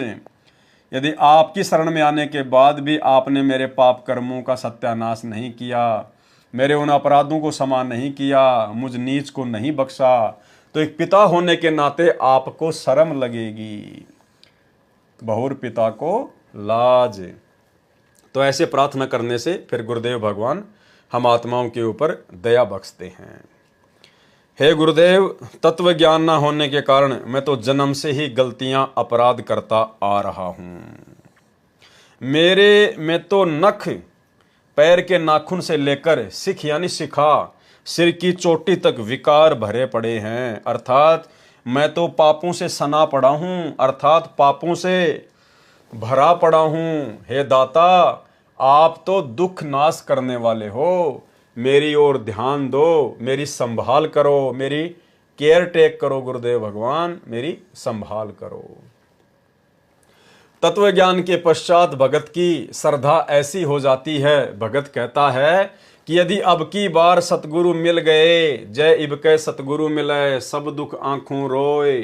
यदि आपकी शरण में आने के बाद भी आपने मेरे पाप कर्मों का सत्यानाश नहीं किया, मेरे उन अपराधों को क्षमा नहीं किया, मुझ नीच को नहीं बख्शा, तो एक पिता होने के नाते आपको शर्म लगेगी। बहुर पिता को लाज। तो ऐसे प्रार्थना करने से फिर गुरुदेव भगवान हम आत्माओं के ऊपर दया बख्शते हैं। हे गुरुदेव, तत्व ज्ञान ना होने के कारण मैं तो जन्म से ही गलतियां अपराध करता आ रहा हूं। मेरे में तो नख, पैर के नाखून से लेकर सिख यानी शिखा, सिर की चोटी तक विकार भरे पड़े हैं। अर्थात मैं तो पापों से सना पड़ा हूं, अर्थात पापों से भरा पड़ा हूं। हे दाता, आप तो दुख नाश करने वाले हो, मेरी ओर ध्यान दो, मेरी संभाल करो, मेरी केयर टेक करो। गुरुदेव भगवान, मेरी संभाल करो। तत्व ज्ञान के पश्चात भगत की श्रद्धा ऐसी हो जाती है, भगत कहता है कि यदि अब की बार सतगुरु मिल गए, जय इबके सतगुरु मिले, सब दुख आंखों रोए,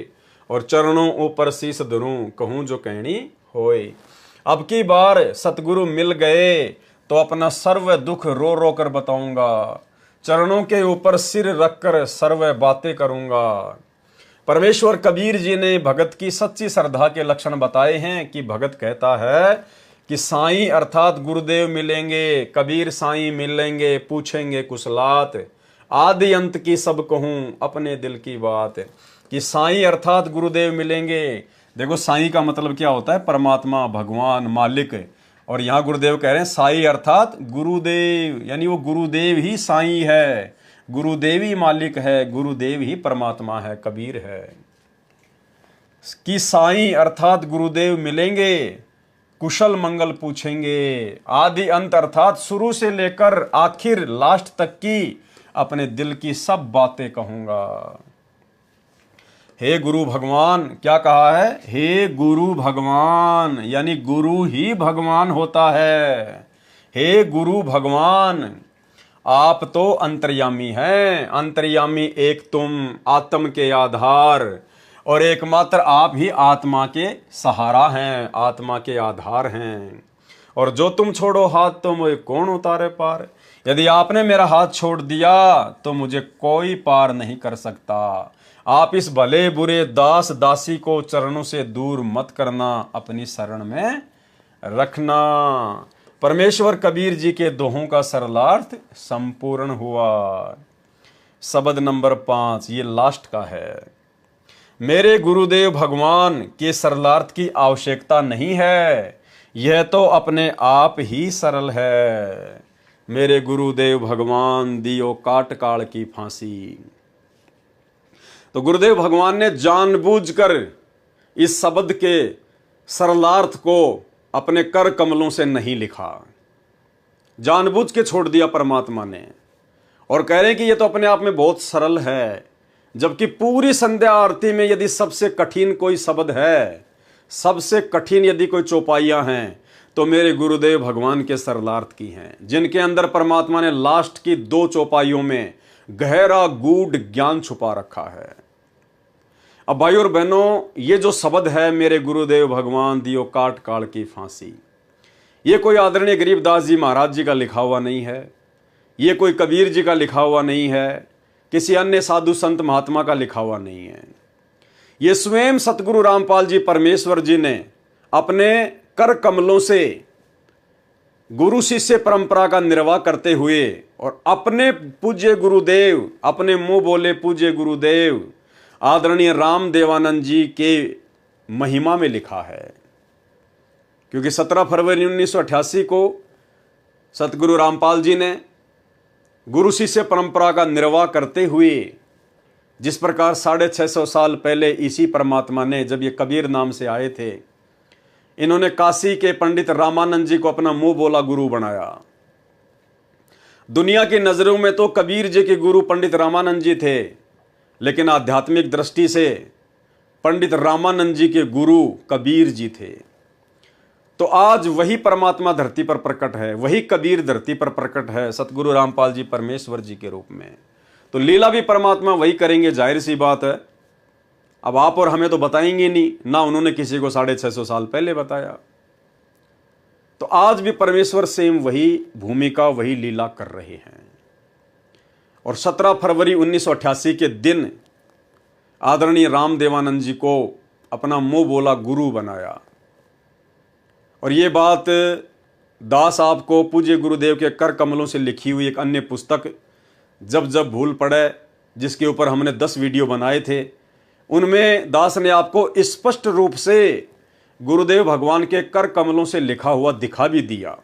और चरणों ऊपर शीस धरूं, कहूं जो कहनी होए। अब की बार सतगुरु मिल गए तो अपना सर्व दुख रो रो कर बताऊंगा, चरणों के ऊपर सिर रखकर सर्व बातें करूंगा। परमेश्वर कबीर जी ने भगत की सच्ची श्रद्धा के लक्षण बताए हैं कि भगत कहता है कि साईं अर्थात गुरुदेव मिलेंगे, कबीर साईं मिलेंगे, पूछेंगे कुशलात, आदि अंत की सब कहूं अपने दिल की बात। कि साईं अर्थात गुरुदेव मिलेंगे। देखो साईं का मतलब क्या होता है? परमात्मा, भगवान, मालिक। और यहाँ गुरुदेव कह रहे हैं साईं अर्थात गुरुदेव, यानी वो गुरुदेव ही साईं है, गुरुदेव ही मालिक है, गुरुदेव ही परमात्मा है, कबीर है। कि साईं अर्थात गुरुदेव मिलेंगे, कुशल मंगल पूछेंगे, आदि अंत अर्थात शुरू से लेकर आखिर लास्ट तक की अपने दिल की सब बातें कहूंगा। हे गुरु भगवान, क्या कहा है? हे गुरु भगवान, यानी गुरु ही भगवान होता है। हे गुरु भगवान, आप तो अंतर्यामी हैं, अंतर्यामी एक तुम, आत्म के आधार, और एकमात्र आप ही आत्मा के सहारा हैं, आत्मा के आधार हैं। और जो तुम छोड़ो हाथ तो मुझे कौन उतारे पार। यदि आपने मेरा हाथ छोड़ दिया तो मुझे कोई पार नहीं कर सकता। आप इस भले बुरे दास दासी को चरणों से दूर मत करना, अपनी शरण में रखना। परमेश्वर कबीर जी के दोहों का सरलार्थ संपूर्ण हुआ। शब्द नंबर 5 ये लास्ट का है। मेरे गुरुदेव भगवान के सरलार्थ की आवश्यकता नहीं है, यह तो अपने आप ही सरल है। मेरे गुरुदेव भगवान दियो काट काल की फांसी। तो गुरुदेव भगवान ने जानबूझकर इस शब्द के सरलार्थ को अपने कर कमलों से नहीं लिखा, जानबूझ के छोड़ दिया परमात्मा ने। और कह रहे हैं कि यह तो अपने आप में बहुत सरल है, जबकि पूरी संध्या आरती में यदि सबसे कठिन कोई शब्द है, सबसे कठिन यदि कोई चौपाइयां हैं, तो मेरे गुरुदेव भगवान के सरलार्थ की हैं, जिनके अंदर परमात्मा ने लास्ट की 2 चौपाइयों में गहरा गूढ़ ज्ञान छुपा रखा है। अब भाई और बहनों, ये जो शब्द है मेरे गुरुदेव भगवान दियो काट काल की फांसी, ये कोई आदरणीय गरीबदास जी महाराज जी का लिखा हुआ नहीं है, ये कोई कबीर जी का लिखा हुआ नहीं है, किसी अन्य साधु संत महात्मा का लिखा हुआ नहीं है। ये स्वयं सतगुरु रामपाल जी परमेश्वर जी ने अपने कर कमलों से गुरु शिष्य परंपरा का निर्वाह करते हुए और अपने पूज्य गुरुदेव, अपने मुंह बोले पूज्य गुरुदेव आदरणीय राम देवानंद जी के महिमा में लिखा है। क्योंकि 17 फरवरी 1988 को सतगुरु रामपाल जी ने गुरु शिष्य परंपरा का निर्वाह करते हुए जिस प्रकार 650 साल पहले इसी परमात्मा ने, जब ये कबीर नाम से आए थे, इन्होंने काशी के पंडित रामानंद जी को अपना मुंह बोला गुरु बनाया। दुनिया की नजरों में तो कबीर जी के गुरु पंडित रामानंद जी थे, लेकिन आध्यात्मिक दृष्टि से पंडित रामानंद जी के गुरु कबीर जी थे। तो आज वही परमात्मा धरती पर प्रकट है, वही कबीर धरती पर प्रकट है, सतगुरु रामपाल जी परमेश्वर जी के रूप में। तो लीला भी परमात्मा वही करेंगे, जाहिर सी बात है। अब आप और हमें तो बताएंगे नहीं, ना उन्होंने किसी को 650 साल पहले बताया। तो आज भी परमेश्वर सेम वही भूमिका, वही लीला कर रहे हैं। और 17 फरवरी 1988 के दिन आदरणीय राम देवानंद जी को अपना मुंह बोला गुरु बनाया। और ये बात दास आपको पूज्य गुरुदेव के कर कमलों से लिखी हुई एक अन्य पुस्तक जब जब भूल पड़े, जिसके ऊपर हमने 10 वीडियो बनाए थे, उनमें दास ने आपको स्पष्ट रूप से गुरुदेव भगवान के कर कमलों से लिखा हुआ दिखा भी दिया,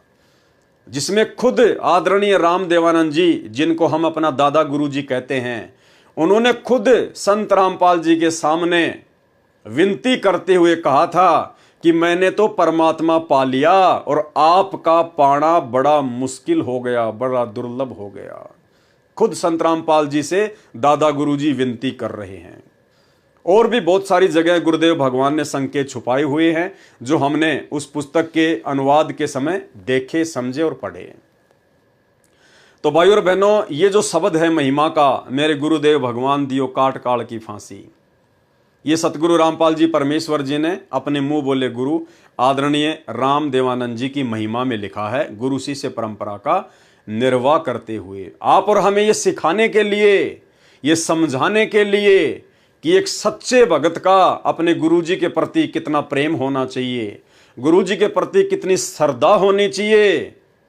जिसमें खुद आदरणीय राम देवानंद जी, जिनको हम अपना दादा गुरु जी कहते हैं, उन्होंने खुद संत रामपाल जी के सामने विनती करते हुए कहा था कि मैंने तो परमात्मा पा लिया और आपका पाना बड़ा मुश्किल हो गया, बड़ा दुर्लभ हो गया। खुद संत रामपाल जी से दादा गुरुजी विनती कर रहे हैं। और भी बहुत सारी जगह गुरुदेव भगवान ने संकेत छुपाए हुए हैं, जो हमने उस पुस्तक के अनुवाद के समय देखे, समझे और पढ़े। तो भाइयों और बहनों, ये जो शब्द है महिमा का, मेरे गुरुदेव भगवान दियो काट काल की फांसी, ये सतगुरु रामपाल जी परमेश्वर जी ने अपने मुंह बोले गुरु आदरणीय राम देवानंद जी की महिमा में लिखा है, गुरु शिष्य परंपरा का निर्वाह करते हुए। आप और हमें ये सिखाने के लिए, ये समझाने के लिए कि एक सच्चे भगत का अपने गुरु जी के प्रति कितना प्रेम होना चाहिए, गुरु जी के प्रति कितनी श्रद्धा होनी चाहिए,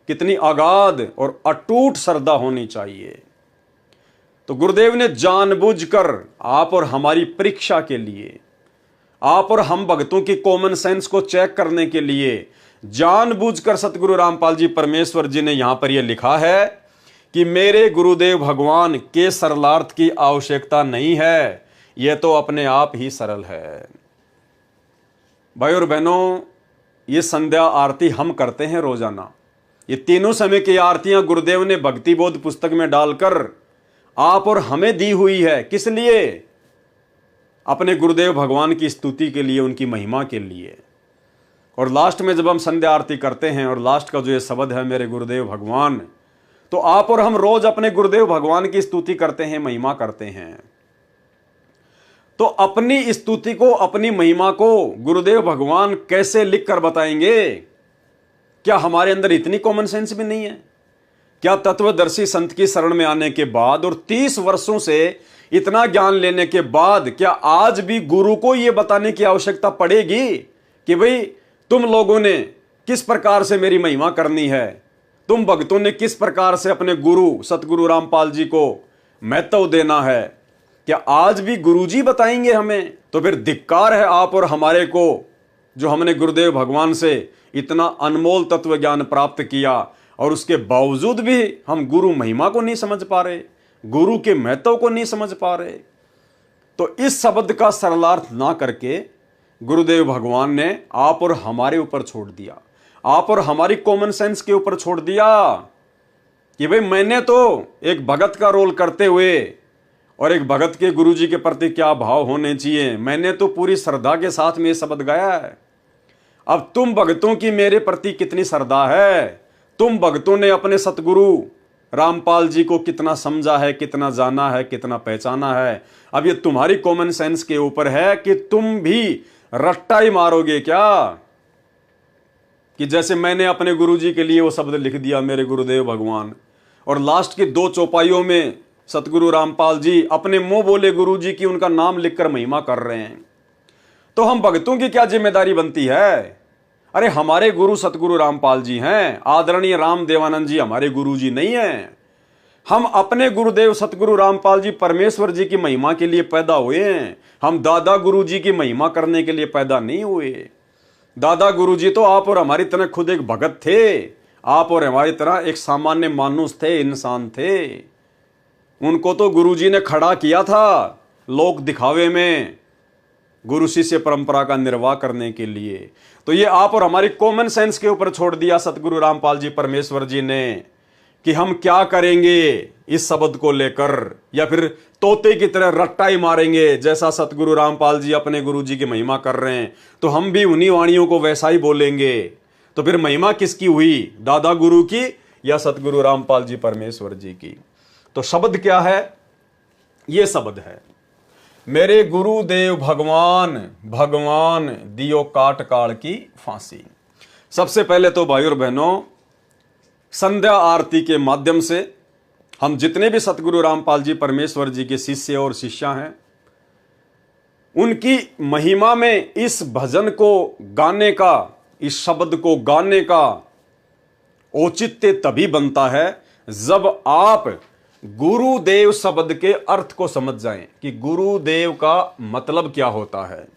कितनी अगाध और अटूट श्रद्धा होनी चाहिए। तो गुरुदेव ने जानबूझकर आप और हमारी परीक्षा के लिए, आप और हम भक्तों की कॉमन सेंस को चेक करने के लिए जानबूझकर सतगुरु रामपाल जी परमेश्वर जी ने यहां पर यह लिखा है कि मेरे गुरुदेव भगवान के सरलार्थ की आवश्यकता नहीं है, यह तो अपने आप ही सरल है। भाई और बहनों, ये संध्या आरती हम करते हैं रोजाना। ये तीनों समय की आरतियां गुरुदेव ने भक्ति बोध पुस्तक में डालकर आप और हमें दी हुई है। किस लिए? अपने गुरुदेव भगवान की स्तुति के लिए, उनकी महिमा के लिए। और लास्ट में जब हम संध्या आरती करते हैं और लास्ट का जो ये शब्द है मेरे गुरुदेव भगवान, तो आप और हम रोज अपने गुरुदेव भगवान की स्तुति करते हैं, महिमा करते हैं। तो अपनी स्तुति को, अपनी महिमा को गुरुदेव भगवान कैसे लिख कर बताएंगे? क्या हमारे अंदर इतनी कॉमन सेंस भी नहीं है? क्या तत्वदर्शी संत की शरण में आने के बाद और 30 वर्षों से इतना ज्ञान लेने के बाद क्या आज भी गुरु को यह बताने की आवश्यकता पड़ेगी कि भाई तुम लोगों ने किस प्रकार से मेरी महिमा करनी है, तुम भक्तों ने किस प्रकार से अपने गुरु सतगुरु रामपाल जी को महत्व देना है? क्या आज भी गुरुजी बताएंगे हमें? तो फिर धिक्कार है आप और हमारे को, जो हमने गुरुदेव भगवान से इतना अनमोल तत्व ज्ञान प्राप्त किया और उसके बावजूद भी हम गुरु महिमा को नहीं समझ पा रहे, गुरु के महत्व को नहीं समझ पा रहे। तो इस शब्द का सरलार्थ ना करके गुरुदेव भगवान ने आप और हमारे ऊपर छोड़ दिया, आप और हमारी कॉमन सेंस के ऊपर छोड़ दिया कि भाई मैंने तो एक भगत का रोल करते हुए और एक भगत के गुरु जी के प्रति क्या भाव होने चाहिए, मैंने तो पूरी श्रद्धा के साथ में ये शब्द गाया है। अब तुम भक्तों की मेरे प्रति कितनी श्रद्धा है, तुम भक्तों ने अपने सतगुरु रामपाल जी को कितना समझा है, कितना जाना है, कितना पहचाना है। अब ये तुम्हारी कॉमन सेंस के ऊपर है कि तुम भी रट्टा ही मारोगे क्या, कि जैसे मैंने अपने गुरुजी के लिए वो शब्द लिख दिया मेरे गुरुदेव भगवान, और लास्ट की 2 चौपाइयों में सतगुरु रामपाल जी अपने मुंह बोले गुरुजी की उनका नाम लिखकर महिमा कर रहे हैं। तो हम भक्तों की क्या जिम्मेदारी बनती है? अरे हमारे गुरु सतगुरु रामपाल जी हैं, आदरणीय राम देवानंद जी हमारे गुरु जी नहीं हैं। हम अपने गुरुदेव सतगुरु रामपाल जी परमेश्वर जी की महिमा के लिए पैदा हुए हैं। हम दादा गुरु जी की महिमा करने के लिए पैदा नहीं हुए। दादा गुरु जी तो आप और हमारी तरह खुद एक भगत थे, आप और हमारी तरह एक सामान्य मानुष थे, इंसान थे। उनको तो गुरु जी ने खड़ा किया था लोक दिखावे में, गुरु शिष्य परंपरा का निर्वाह करने के लिए। तो ये आप और हमारी कॉमन सेंस के ऊपर छोड़ दिया सतगुरु रामपाल जी परमेश्वर जी ने कि हम क्या करेंगे इस शब्द को लेकर, या फिर तोते की तरह रट्टा ही मारेंगे। जैसा सतगुरु रामपाल जी अपने गुरु जी की महिमा कर रहे हैं तो हम भी उन्हीं वाणियों को वैसा ही बोलेंगे। तो फिर महिमा किसकी हुई, दादा गुरु की या सतगुरु रामपाल जी परमेश्वर जी की? तो शब्द क्या है? ये शब्द है, मेरे गुरुदेव भगवान भगवान दियो काट काल की फांसी। सबसे पहले तो भाई और बहनों, संध्या आरती के माध्यम से हम जितने भी सतगुरु रामपाल जी परमेश्वर जी के शिष्य और शिष्या हैं, उनकी महिमा में इस भजन को गाने का, इस शब्द को गाने का औचित्य तभी बनता है जब आप गुरुदेव शब्द के अर्थ को समझ जाएं कि गुरुदेव का मतलब क्या होता है,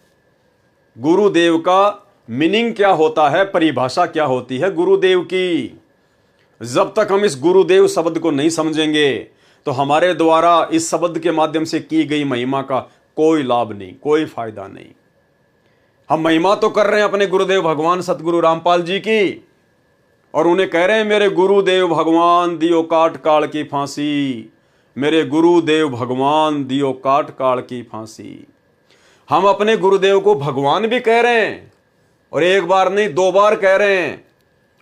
गुरुदेव का मीनिंग क्या होता है, परिभाषा क्या होती है गुरुदेव की। जब तक हम इस गुरुदेव शब्द को नहीं समझेंगे तो हमारे द्वारा इस शब्द के माध्यम से की गई महिमा का कोई लाभ नहीं, कोई फायदा नहीं। हम महिमा तो कर रहे हैं अपने गुरुदेव भगवान सतगुरु रामपाल जी की, और उन्हें कह रहे हैं मेरे गुरुदेव भगवान दियो काट काल की फांसी, मेरे गुरुदेव भगवान दियो काट काल की फांसी। हम अपने गुरुदेव को भगवान भी कह रहे हैं, और एक बार नहीं 2 बार कह रहे हैं,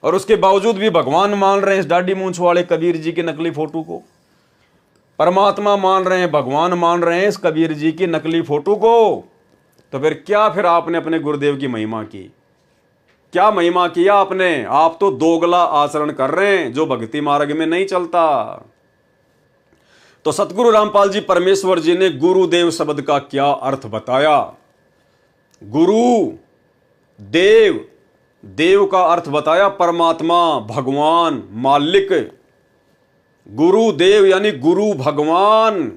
और उसके बावजूद भी भगवान मान रहे हैं इस दाढ़ी मूंछ वाले कबीर जी की नकली फोटो को। परमात्मा मान रहे हैं, भगवान मान रहे हैं इस कबीर जी की नकली फोटो को। तो फिर आपने अपने गुरुदेव की महिमा की, क्या महिमा किया आपने? आप तो दोगला आचरण कर रहे हैं जो भक्ति मार्ग में नहीं चलता। तो सतगुरु रामपाल जी परमेश्वर जी ने गुरुदेव शब्द का क्या अर्थ बताया। गुरु देव, देव का अर्थ बताया परमात्मा, भगवान, मालिक। गुरुदेव यानी गुरु भगवान।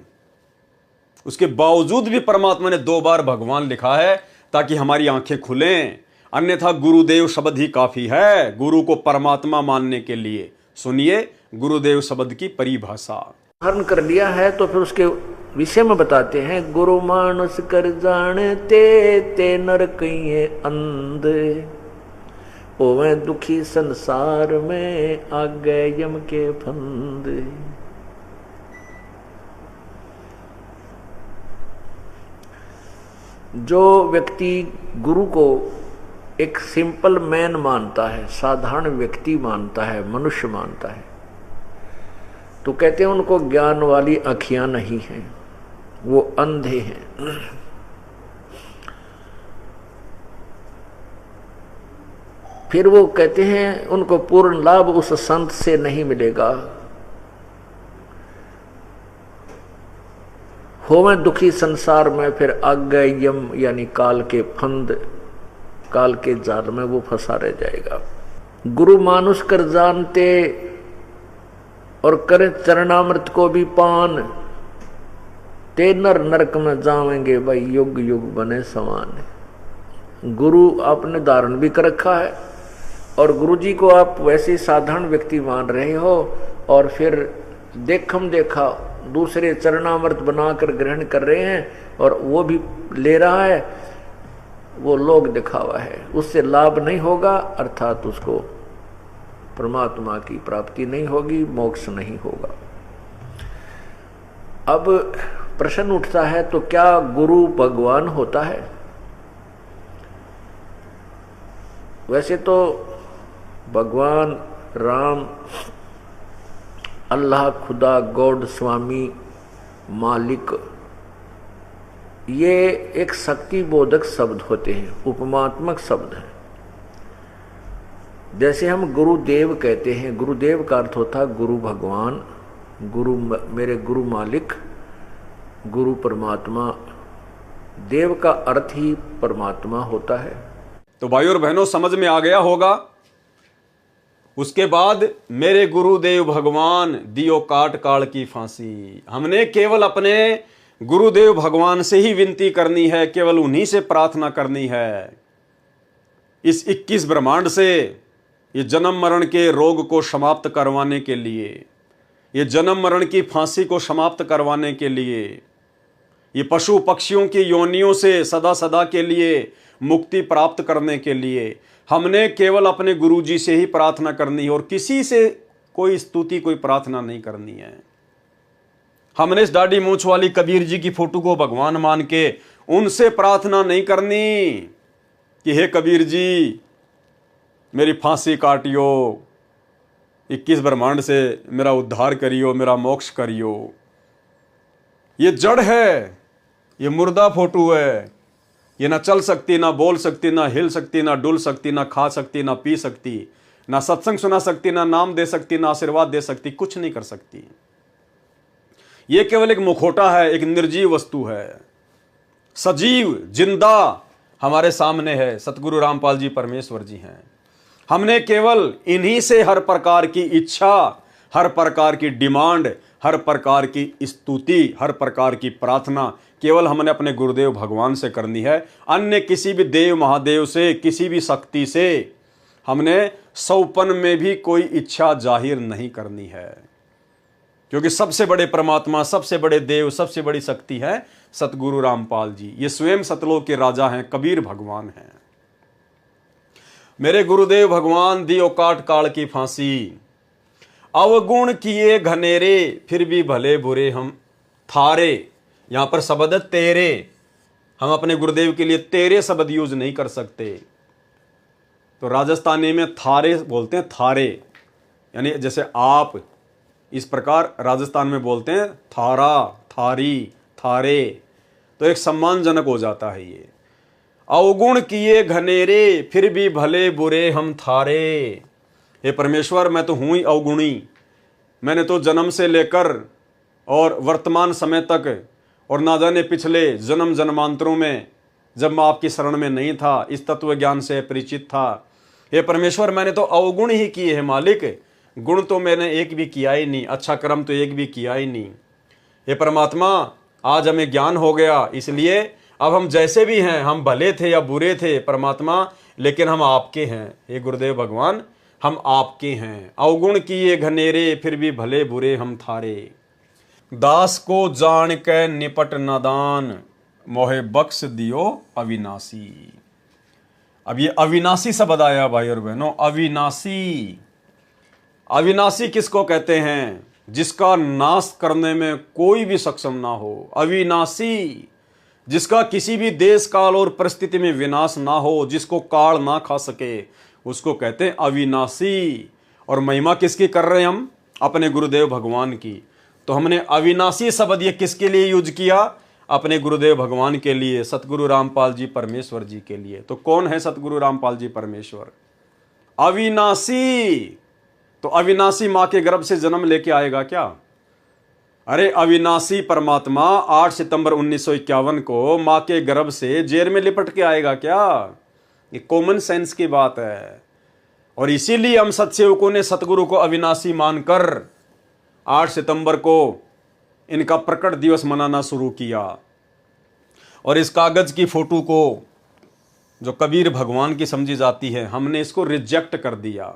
उसके बावजूद भी परमात्मा ने 2 बार भगवान लिखा है ताकि हमारी आंखें खुलें, अन्यथा गुरुदेव शब्द ही काफी है गुरु को परमात्मा मानने के लिए। सुनिए गुरुदेव शब्द की परिभाषा। हरण कर लिया है तो फिर उसके विषय में बताते हैं, गुरु मानुष कर जानते ते नर कहिए अंध, ओवे दुखी संसार में आगे यम के फंद। जो व्यक्ति गुरु को एक सिंपल मैन मानता है, साधारण व्यक्ति मानता है, मनुष्य मानता है, तो कहते हैं उनको ज्ञान वाली आँखियां नहीं हैं, वो अंधे हैं। फिर वो कहते हैं उनको पूर्ण लाभ उस संत से नहीं मिलेगा। होवे दुखी संसार में, फिर आज्ञा यम यानी काल के फंद, काल के जाल में वो फंसा रह जाएगा। गुरु मानुष कर जानते और करे चरणामृत को भी पान, ते नर नरक में जावेंगे भाई युग युग बने समान। गुरु आपने धारण भी कर रखा है और गुरु जी को आप वैसे साधारण व्यक्ति मान रहे हो, और फिर देखम देखा दूसरे चरणामृत बनाकर ग्रहण कर रहे हैं और वो भी ले रहा है, वो लोग दिखावा है, उससे लाभ नहीं होगा, अर्थात उसको परमात्मा की प्राप्ति नहीं होगी, मोक्ष नहीं होगा। अब प्रश्न उठता है, तो क्या गुरु भगवान होता है? वैसे तो भगवान राम, अल्लाह, खुदा, गॉड, स्वामी, मालिक, ये एक शक्ति बोधक शब्द होते हैं, उपमात्मक शब्द हैं। जैसे हम गुरुदेव कहते हैं, गुरुदेव का अर्थ होता है गुरु भगवान, गुरु मेरे गुरु मालिक, गुरु परमात्मा। देव का अर्थ ही परमात्मा होता है। तो भाई और बहनों समझ में आ गया होगा। उसके बाद मेरे गुरुदेव भगवान दियो काट काल की फांसी। हमने केवल अपने गुरुदेव भगवान से ही विनती करनी है, केवल उन्हीं से प्रार्थना करनी है। इस 21 ब्रह्मांड से ये जन्म मरण के रोग को समाप्त करवाने के लिए, ये जन्म मरण की फांसी को समाप्त करवाने के लिए, ये पशु पक्षियों की योनियों से सदा सदा के लिए मुक्ति प्राप्त करने के लिए हमने केवल अपने गुरुजी से ही प्रार्थना करनी है, और किसी से कोई स्तुति कोई प्रार्थना नहीं करनी है। हमने इस दाढ़ी मूंछ वाली कबीर जी की फोटो को भगवान मान के उनसे प्रार्थना नहीं करनी कि हे कबीर जी मेरी फांसी काटियो, 21 ब्रह्मांड से मेरा उद्धार करियो, मेरा मोक्ष करियो। ये जड़ है, ये मुर्दा फोटो है, ये ना चल सकती, ना बोल सकती, ना हिल सकती, ना डुल सकती, ना खा सकती, ना पी सकती, ना सत्संग सुना सकती, ना नाम दे सकती, ना आशीर्वाद दे सकती, कुछ नहीं कर सकती। ये केवल एक मुखौटा है, एक निर्जीव वस्तु है। सजीव जिंदा हमारे सामने है, सतगुरु रामपाल जी परमेश्वर जी हैं। हमने केवल इन्हीं से हर प्रकार की इच्छा, हर प्रकार की डिमांड, हर प्रकार की स्तुति, हर प्रकार की प्रार्थना केवल हमने अपने गुरुदेव भगवान से करनी है। अन्य किसी भी देव महादेव से, किसी भी शक्ति से हमने सौपन में भी कोई इच्छा जाहिर नहीं करनी है, क्योंकि सबसे बड़े परमात्मा, सबसे बड़े देव, सबसे बड़ी शक्ति है सतगुरु रामपाल जी। ये स्वयं सतलोक के राजा हैं, कबीर भगवान हैं। मेरे गुरुदेव भगवान दियो काट काल की फांसी। अवगुण किए घनेरे फिर भी भले बुरे हम थारे। यहां पर शब्द तेरे, हम अपने गुरुदेव के लिए तेरे शब्द यूज नहीं कर सकते। तो राजस्थानी में थारे बोलते हैं, थारे यानी जैसे आप, इस प्रकार राजस्थान में बोलते हैं थारा, थारी, थारे, तो एक सम्मानजनक हो जाता है ये। अवगुण किए घनेरे फिर भी भले बुरे हम थारे। हे परमेश्वर, मैं तो हूं ही अवगुणी। मैंने तो जन्म से लेकर और वर्तमान समय तक और ना जाने पिछले जन्म जन्मांतरों में जब मैं आपकी शरण में नहीं था, इस तत्व ज्ञान से परिचित था, हे परमेश्वर मैंने तो अवगुण ही किए हैं मालिक। गुण तो मैंने एक भी किया ही नहीं, अच्छा कर्म तो एक भी किया ही नहीं। हे परमात्मा, आज हमें ज्ञान हो गया, इसलिए अब हम जैसे भी हैं, हम भले थे या बुरे थे परमात्मा, लेकिन हम आपके हैं। हे गुरुदेव भगवान, हम आपके हैं। अवगुण किए घनेरे फिर भी भले बुरे हम थारे। दास को जान के निपट नादान, मोहे बख्श दियो अविनाशी। अब ये अविनाशी शब्द आया भाई और बहनों, अविनाशी। अविनाशी किसको कहते हैं? जिसका नाश करने में कोई भी सक्षम ना हो। अविनाशी, जिसका किसी भी देश काल और परिस्थिति में विनाश ना हो, जिसको काल ना खा सके, उसको कहते हैं अविनाशी। और महिमा किसकी कर रहे हैं हम? अपने गुरुदेव भगवान की। तो हमने अविनाशी शब्द ये किसके लिए यूज किया? अपने गुरुदेव भगवान के लिए, सतगुरु रामपाल जी परमेश्वर जी के लिए। तो कौन है सतगुरु रामपाल जी परमेश्वर? अविनाशी। तो अविनाशी मां के गर्भ से जन्म लेके आएगा क्या? अरे अविनाशी परमात्मा 8 सितंबर 1951 को मां के गर्भ से जेल में लिपट के आएगा क्या? ये कॉमन सेंस की बात है। और इसीलिए हम सत्सेवकों ने सतगुरु को अविनाशी मानकर 8 सितंबर को इनका प्रकट दिवस मनाना शुरू किया। और इस कागज की फोटो को जो कबीर भगवान की समझी जाती है, हमने इसको रिजेक्ट कर दिया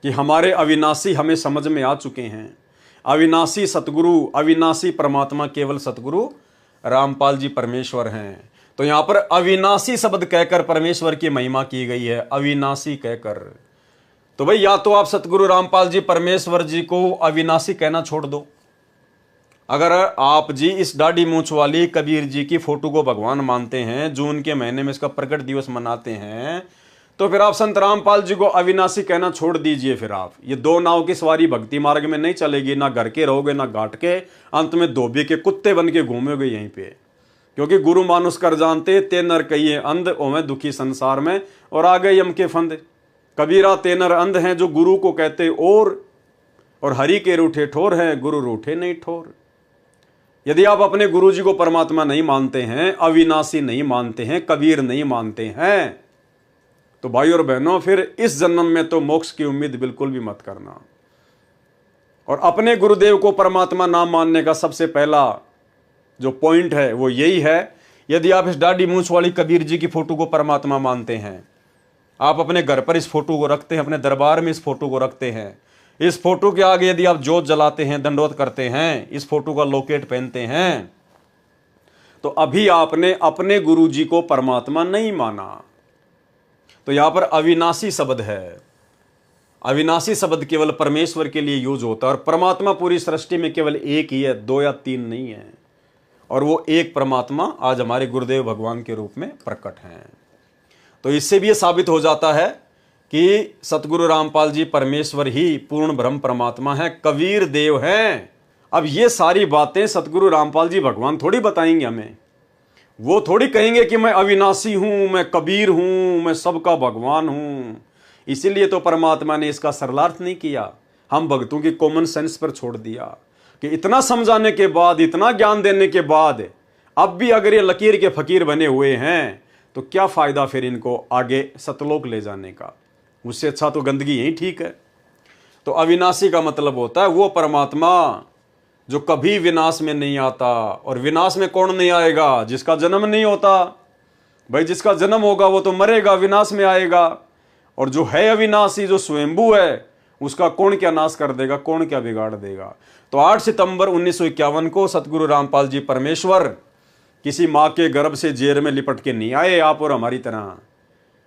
कि हमारे अविनाशी हमें समझ में आ चुके हैं। अविनाशी सतगुरु, अविनाशी परमात्मा केवल सतगुरु रामपाल जी परमेश्वर हैं। तो यहां पर अविनाशी शब्द कहकर परमेश्वर की महिमा की गई है, अविनाशी कहकर। तो भाई या तो आप सतगुरु रामपाल जी परमेश्वर जी को अविनाशी कहना छोड़ दो। अगर आप जी इस दाढ़ी मूंछ वाली कबीर जी की फोटो को भगवान मानते हैं, जून के महीने में इसका प्रकट दिवस मनाते हैं, तो फिर आप संत रामपाल जी को अविनाशी कहना छोड़ दीजिए। फिर आप ये दो नाव की सवारी भक्ति मार्ग में नहीं चलेगी। ना घर के रहोगे, ना घाट के, अंत में धोबी के कुत्ते बन के घूमोगे यहीं पे। क्योंकि गुरु मानुष कर जानते, ते नर कहिए अंध, ओमें दुखी संसार में, और आ गए यम के फंद। कबीरा ते नर अंध हैं जो गुरु को कहते और हरि के रूठे ठोर हैं, गुरु रूठे नहीं ठोर। यदि आप अपने गुरु जी को परमात्मा नहीं मानते हैं, अविनाशी नहीं मानते हैं, कबीर नहीं मानते हैं, तो भाई और बहनों, फिर इस जन्म में तो मोक्ष की उम्मीद बिल्कुल भी मत करना। और अपने गुरुदेव को परमात्मा नाम मानने का सबसे पहला जो पॉइंट है वो यही है, यदि आप इस दाढ़ी मूंछ वाली कबीर जी की फोटो को परमात्मा मानते हैं, आप अपने घर पर इस फोटो को रखते हैं, अपने दरबार में इस फोटो को रखते हैं, इस फोटो के आगे यदि आप जोत जलाते हैं, दंडवत करते हैं, इस फोटो का लॉकेट पहनते हैं, तो अभी आपने अपने गुरु जी को परमात्मा नहीं माना। तो यहां पर अविनाशी शब्द है। अविनाशी शब्द केवल परमेश्वर के लिए यूज होता है, और परमात्मा पूरी सृष्टि में केवल एक ही है, 2 या 3 नहीं है। और वो एक परमात्मा आज हमारे गुरुदेव भगवान के रूप में प्रकट हैं। तो इससे भी ये साबित हो जाता है कि सतगुरु रामपाल जी परमेश्वर ही पूर्ण ब्रह्म परमात्मा है, कबीर देव हैं। अब ये सारी बातें सतगुरु रामपाल जी भगवान थोड़ी बताएंगे हमें। वो थोड़ी कहेंगे कि मैं अविनाशी हूं, मैं कबीर हूं, मैं सबका भगवान हूं। इसीलिए तो परमात्मा ने इसका सरलार्थ नहीं किया, हम भक्तों की कॉमन सेंस पर छोड़ दिया कि इतना समझाने के बाद, इतना ज्ञान देने के बाद अब भी अगर ये लकीर के फकीर बने हुए हैं तो क्या फायदा फिर इनको आगे सतलोक ले जाने का। उससे अच्छा तो गंदगी यही ठीक है। तो अविनाशी का मतलब होता है वो परमात्मा जो कभी विनाश में नहीं आता। और विनाश में कौन नहीं आएगा? जिसका जन्म नहीं होता। भाई जिसका जन्म होगा वो तो मरेगा, विनाश में आएगा। और जो है अविनाशी, जो स्वयंभू है, उसका कौन क्या नाश कर देगा, कौन क्या बिगाड़ देगा। तो 8 सितंबर 1951 को सतगुरु रामपाल जी परमेश्वर किसी माँ के गर्भ से जेर में लिपट के नहीं आए आप और हमारी तरह।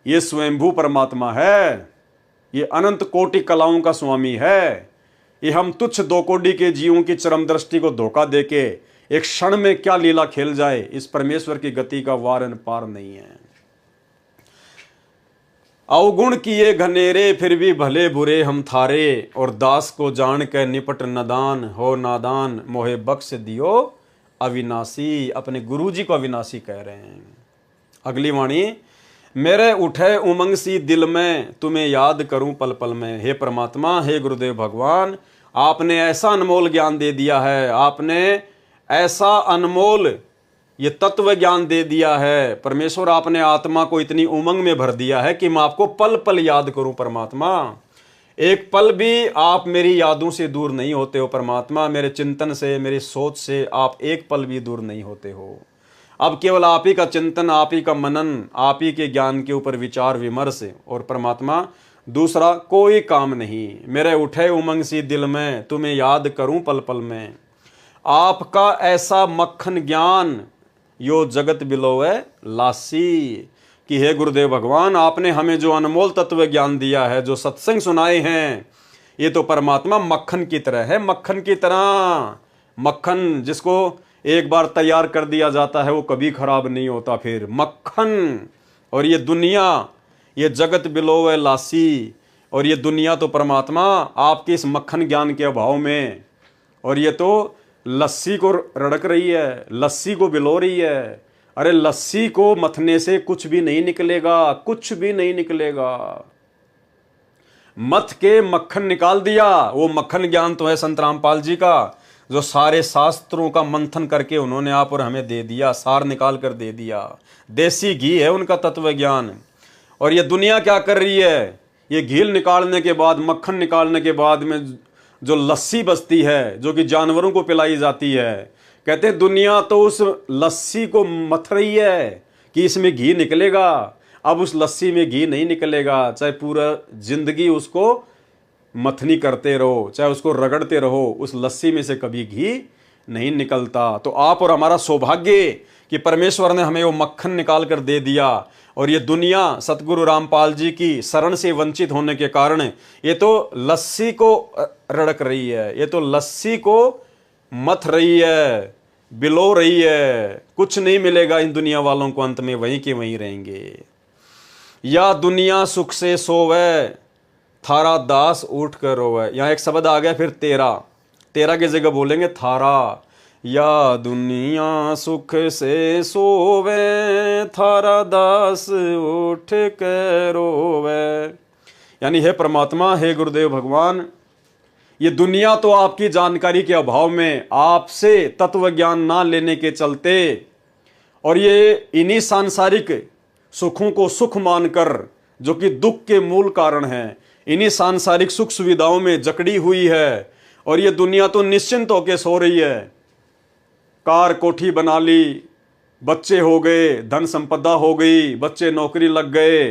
ये स्वयंभू परमात्मा है, ये अनंत कोटि कलाओं का स्वामी है। ये हम तुच्छ 2 कोटि के जीवों की चरम दृष्टि को धोखा देके एक क्षण में क्या लीला खेल जाए, इस परमेश्वर की गति का वारन पार नहीं है। अवगुण किए घनेरे फिर भी भले बुरे हम थारे, और दास को जान के निपट नदान हो नादान, मोहे बख्श दियो अविनाशी। अपने गुरु जी को अविनाशी कह रहे हैं। अगली वाणी, मेरे उठे उमंग सी दिल में, तुम्हें याद करूं पल पल में। हे परमात्मा, हे गुरुदेव भगवान, आपने ऐसा अनमोल ज्ञान दे दिया है, आपने ऐसा अनमोल ये तत्व ज्ञान दे दिया है परमेश्वर। आपने आत्मा को इतनी उमंग में भर दिया है कि मैं आपको पल पल याद करूं परमात्मा। एक पल भी आप मेरी यादों से दूर नहीं होते हो परमात्मा। मेरे चिंतन से, मेरी सोच से आप एक पल भी दूर नहीं होते हो। अब केवल आप ही का चिंतन, आप ही का मनन, आप ही के ज्ञान के ऊपर विचार विमर्श, और परमात्मा दूसरा कोई काम नहीं। मेरे उठे उमंग सी दिल में, तुम्हें याद करूं पल पल में। आपका ऐसा मक्खन ज्ञान यो जगत बिलोवे लासी। कि हे गुरुदेव भगवान, आपने हमें जो अनमोल तत्व ज्ञान दिया है, जो सत्संग सुनाए हैं, ये तो परमात्मा मक्खन की तरह है। मक्खन की तरह, मक्खन जिसको एक बार तैयार कर दिया जाता है वो कभी खराब नहीं होता। फिर मक्खन, और ये दुनिया, ये जगत बिलोवे लासी। और ये दुनिया तो परमात्मा आपके इस मक्खन ज्ञान के अभाव में, और ये तो लस्सी को रड़क रही है, लस्सी को बिलो रही है। अरे लस्सी को मथने से कुछ भी नहीं निकलेगा, कुछ भी नहीं निकलेगा। मथ के मक्खन निकाल दिया। वो मक्खन ज्ञान तो है संत रामपाल जी का, जो सारे शास्त्रों का मंथन करके उन्होंने आप और हमें दे दिया, सार निकाल कर दे दिया। देसी घी है उनका तत्व ज्ञान। और ये दुनिया क्या कर रही है? ये घी निकालने के बाद, मक्खन निकालने के बाद में जो लस्सी बचती है, जो कि जानवरों को पिलाई जाती है, कहते हैं दुनिया तो उस लस्सी को मथ रही है कि इसमें घी निकलेगा। अब उस लस्सी में घी नहीं निकलेगा, चाहे पूरा जिंदगी उसको मथनी करते रहो, चाहे उसको रगड़ते रहो, उस लस्सी में से कभी घी नहीं निकलता। तो आप और हमारा सौभाग्य कि परमेश्वर ने हमें वो मक्खन निकाल कर दे दिया। और ये दुनिया सतगुरु रामपाल जी की शरण से वंचित होने के कारण ये तो लस्सी को रड़क रही है, ये तो लस्सी को मथ रही है, बिलो रही है। कुछ नहीं मिलेगा इन दुनिया वालों को, अंत में वहीं के वहीं रहेंगे। या दुनिया सुख से सोवे, थारा दास उठ कर रोवे। यहाँ एक शब्द आ गया फिर तेरा, तेरा की जगह बोलेंगे थारा। या दुनिया सुख से सोवे, थारा दास उठ कर रोवे। यानी हे परमात्मा, हे गुरुदेव भगवान, ये दुनिया तो आपकी जानकारी के अभाव में, आपसे तत्व ज्ञान ना लेने के चलते, और ये इन्हीं सांसारिक सुखों को सुख मानकर जो कि दुख के मूल कारण हैं, इन्हीं सांसारिक सुख सुविधाओं में जकड़ी हुई है। और ये दुनिया तो निश्चिंत होकर सो रही है। कार कोठी बना ली, बच्चे हो गए, धन संपदा हो गई, बच्चे नौकरी लग गए,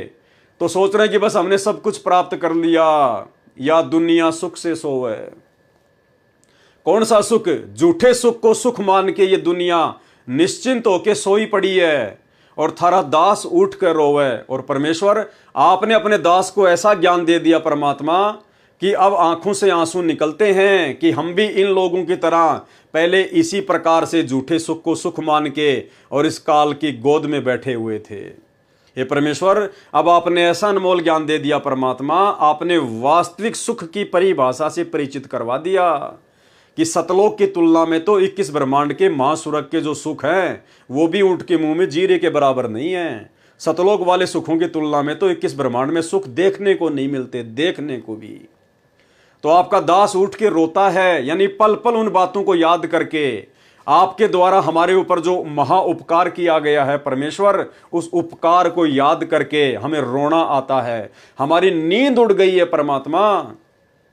तो सोच रहे हैं कि बस हमने सब कुछ प्राप्त कर लिया। या दुनिया सुख से सोए। कौन सा सुख? झूठे सुख को सुख मान के ये दुनिया निश्चिंत होके सोई पड़ी है। और थारा दास उठ कर रोवे। और परमेश्वर, आपने अपने दास को ऐसा ज्ञान दे दिया परमात्मा कि अब आंखों से आंसू निकलते हैं कि हम भी इन लोगों की तरह पहले इसी प्रकार से झूठे सुख को सुख मान के और इस काल की गोद में बैठे हुए थे। हे परमेश्वर, अब आपने ऐसा अनमोल ज्ञान दे दिया परमात्मा, आपने वास्तविक सुख की परिभाषा से परिचित करवा दिया कि सतलोक की तुलना में तो 21 ब्रह्मांड के महासुरग के जो सुख हैं वो भी ऊंट के मुंह में जीरे के बराबर नहीं है। सतलोक वाले सुखों की तुलना में तो 21 ब्रह्मांड में सुख देखने को नहीं मिलते, देखने को भी। तो आपका दास उठ के रोता है, यानी पल पल उन बातों को याद करके आपके द्वारा हमारे ऊपर जो महा उपकार किया गया है परमेश्वर, उस उपकार को याद करके हमें रोना आता है। हमारी नींद उड़ गई है परमात्मा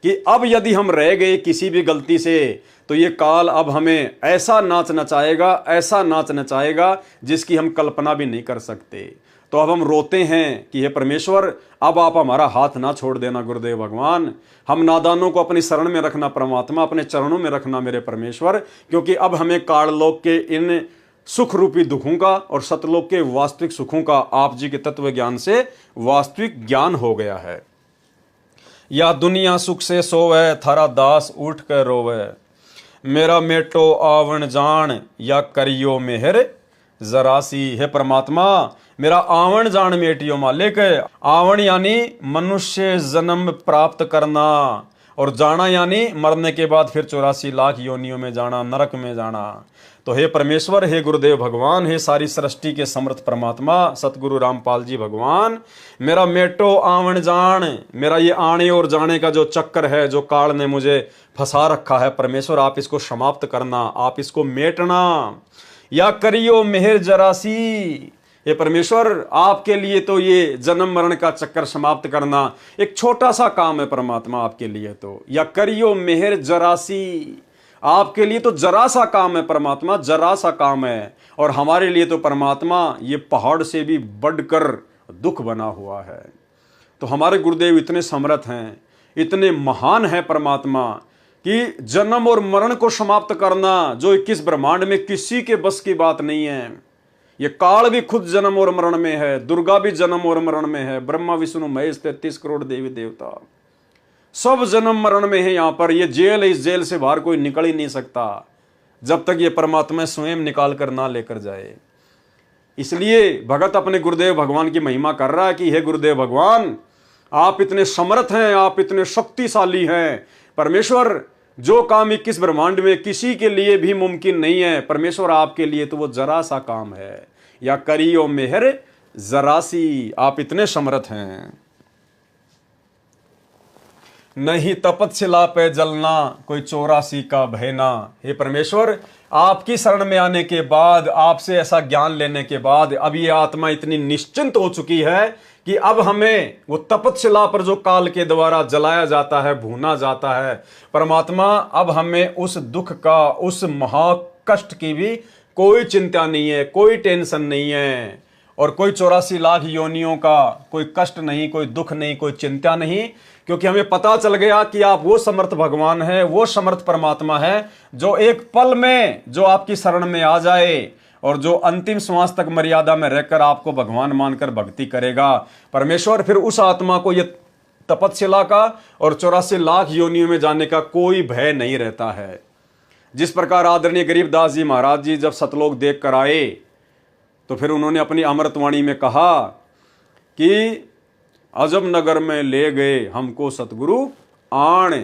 कि अब यदि हम रह गए किसी भी गलती से तो ये काल अब हमें ऐसा नाच नचाएगा, ऐसा नाच नचाएगा जिसकी हम कल्पना भी नहीं कर सकते। तो अब हम रोते हैं कि हे परमेश्वर, अब आप हमारा हाथ ना छोड़ देना गुरुदेव भगवान। हम नादानों को अपनी शरण में रखना परमात्मा, अपने चरणों में रखना मेरे परमेश्वर, क्योंकि अब हमें काललोक के इन सुख रूपी दुखों का और सतलोक के वास्तविक सुखों का आप जी के तत्व ज्ञान से वास्तविक ज्ञान हो गया है। या दुनिया सुख से सोवे, थारा दास उठ कर रोवे। मेरा मेटो आवण जान, या करियो मेहर जरासी। है परमात्मा, मेरा आवण जान मेटियो मालिक। आवण यानी मनुष्य जन्म प्राप्त करना, और जाना यानी मरने के बाद फिर 84 लाख योनियों में जाना, नरक में जाना। तो हे परमेश्वर, हे गुरुदेव भगवान, हे सारी सृष्टि के समर्थ परमात्मा सतगुरु रामपाल जी भगवान, मेरा मेटो आवण जान, मेरा ये आने और जाने का जो चक्कर है, जो काल ने मुझे फंसा रखा है परमेश्वर, आप इसको समाप्त करना, आप इसको मेटना। या करियो मेहर जरासी। ये परमेश्वर, आपके लिए तो ये जन्म मरण का चक्कर समाप्त करना एक छोटा सा काम है परमात्मा आपके लिए तो। या करियो मेहर जरासी, आपके लिए तो जरा सा काम है परमात्मा, जरा सा काम है। और हमारे लिए तो परमात्मा ये पहाड़ से भी बढ़कर दुख बना हुआ है। तो हमारे गुरुदेव इतने समर्थ हैं, इतने महान हैं परमात्मा कि जन्म और मरण को समाप्त करना जो 21 ब्रह्मांड में किसी के बस की बात नहीं है। ये काल भी खुद जन्म और मरण में है, दुर्गा भी जन्म और मरण में है, ब्रह्मा विष्णु महेश 33 करोड़ देवी देवता सब जन्म मरण में है। यहां पर ये जेल है, इस जेल से बाहर कोई निकल ही नहीं सकता जब तक ये परमात्मा स्वयं निकाल कर ना लेकर जाए। इसलिए भगत अपने गुरुदेव भगवान की महिमा कर रहा है कि हे गुरुदेव भगवान, आप इतने समर्थ हैं, आप इतने शक्तिशाली हैं परमेश्वर। जो काम 21 ब्रह्मांड में किसी के लिए भी मुमकिन नहीं है परमेश्वर, आपके लिए तो वो जरा सा काम है। या करियो मेहर जरासी, आप इतने समर्थ हैं। नहीं तपतशिला पे जलना, कोई 84 का बहना। हे परमेश्वर, आपकी शरण में आने के बाद, आपसे ऐसा ज्ञान लेने के बाद अब ये आत्मा इतनी निश्चिंत हो चुकी है कि अब हमें वो तपतशिला पर जो काल के द्वारा जलाया जाता है, भूना जाता है परमात्मा, अब हमें उस दुख का, उस महाकष्ट की भी कोई चिंता नहीं है, कोई टेंशन नहीं है, और कोई 84 लाख योनियों का कोई कष्ट नहीं, कोई दुख नहीं, कोई चिंता नहीं, क्योंकि हमें पता चल गया कि आप वो समर्थ भगवान है, वो समर्थ परमात्मा है जो एक पल में जो आपकी शरण में आ जाए और जो अंतिम श्वास तक मर्यादा में रहकर आपको भगवान मानकर भक्ति करेगा परमेश्वर, फिर उस आत्मा को ये तपतशिला का और 84 लाख योनियों में जाने का कोई भय नहीं रहता है। जिस प्रकार आदरणीय गरीबदास जी महाराज जी जब सतलोक देख कर आए तो फिर उन्होंने अपनी अमृतवाणी में कहा कि अजब नगर में ले गए हमको सतगुरु आण,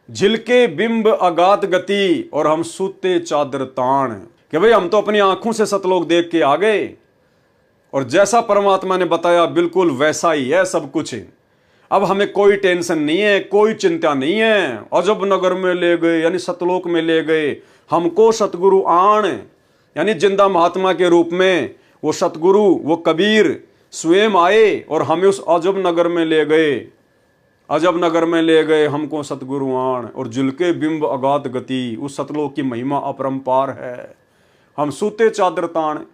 झिलके बिंब अगाध गति और हम सूते चादर ताण। कि भाई हम तो अपनी आंखों से सतलोक देख के आ गए और जैसा परमात्मा ने बताया बिल्कुल वैसा ही है सब कुछ। अब हमें कोई टेंशन नहीं है, कोई चिंता नहीं है। अजब नगर में ले गए यानी सतलोक में ले गए हमको सतगुरु आण, यानी जिंदा महात्मा के रूप में वो सतगुरु, वो कबीर स्वयं आए और हमें उस अजब नगर में ले गए, अजब नगर में ले गए हमको सतगुरु आण, और जुलके बिंब अगाध गति, उस सतलोक की महिमा अपरंपार है। हम सूते चादर तान,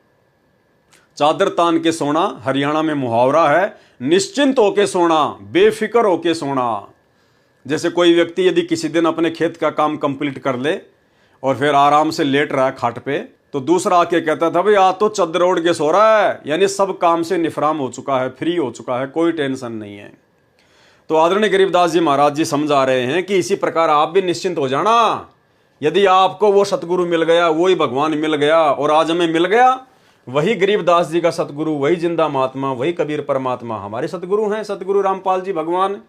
चादर तान के सोना हरियाणा में मुहावरा है, निश्चिंत होके सोना, बेफिक्र होके सोना। जैसे कोई व्यक्ति यदि किसी दिन अपने खेत का काम कंप्लीट कर ले और फिर आराम से लेट रहा है खाट पे, तो दूसरा आके कहता था भाई आज तो चादर ओढ़ के सो रहा है, यानी सब काम से निफराम हो चुका है, फ्री हो चुका है, कोई टेंशन नहीं है। तो आदरणीय गरीबदास जी महाराज जी समझा रहे हैं कि इसी प्रकार आप भी निश्चिंत हो जाना। यदि आपको वो सतगुरु मिल गया, वही भगवान मिल गया, और आज हमें मिल गया वही गरीबदास जी का सतगुरु, वही जिंदा महात्मा, वही कबीर परमात्मा हमारे सतगुरु हैं, सतगुरु रामपाल जी भगवान।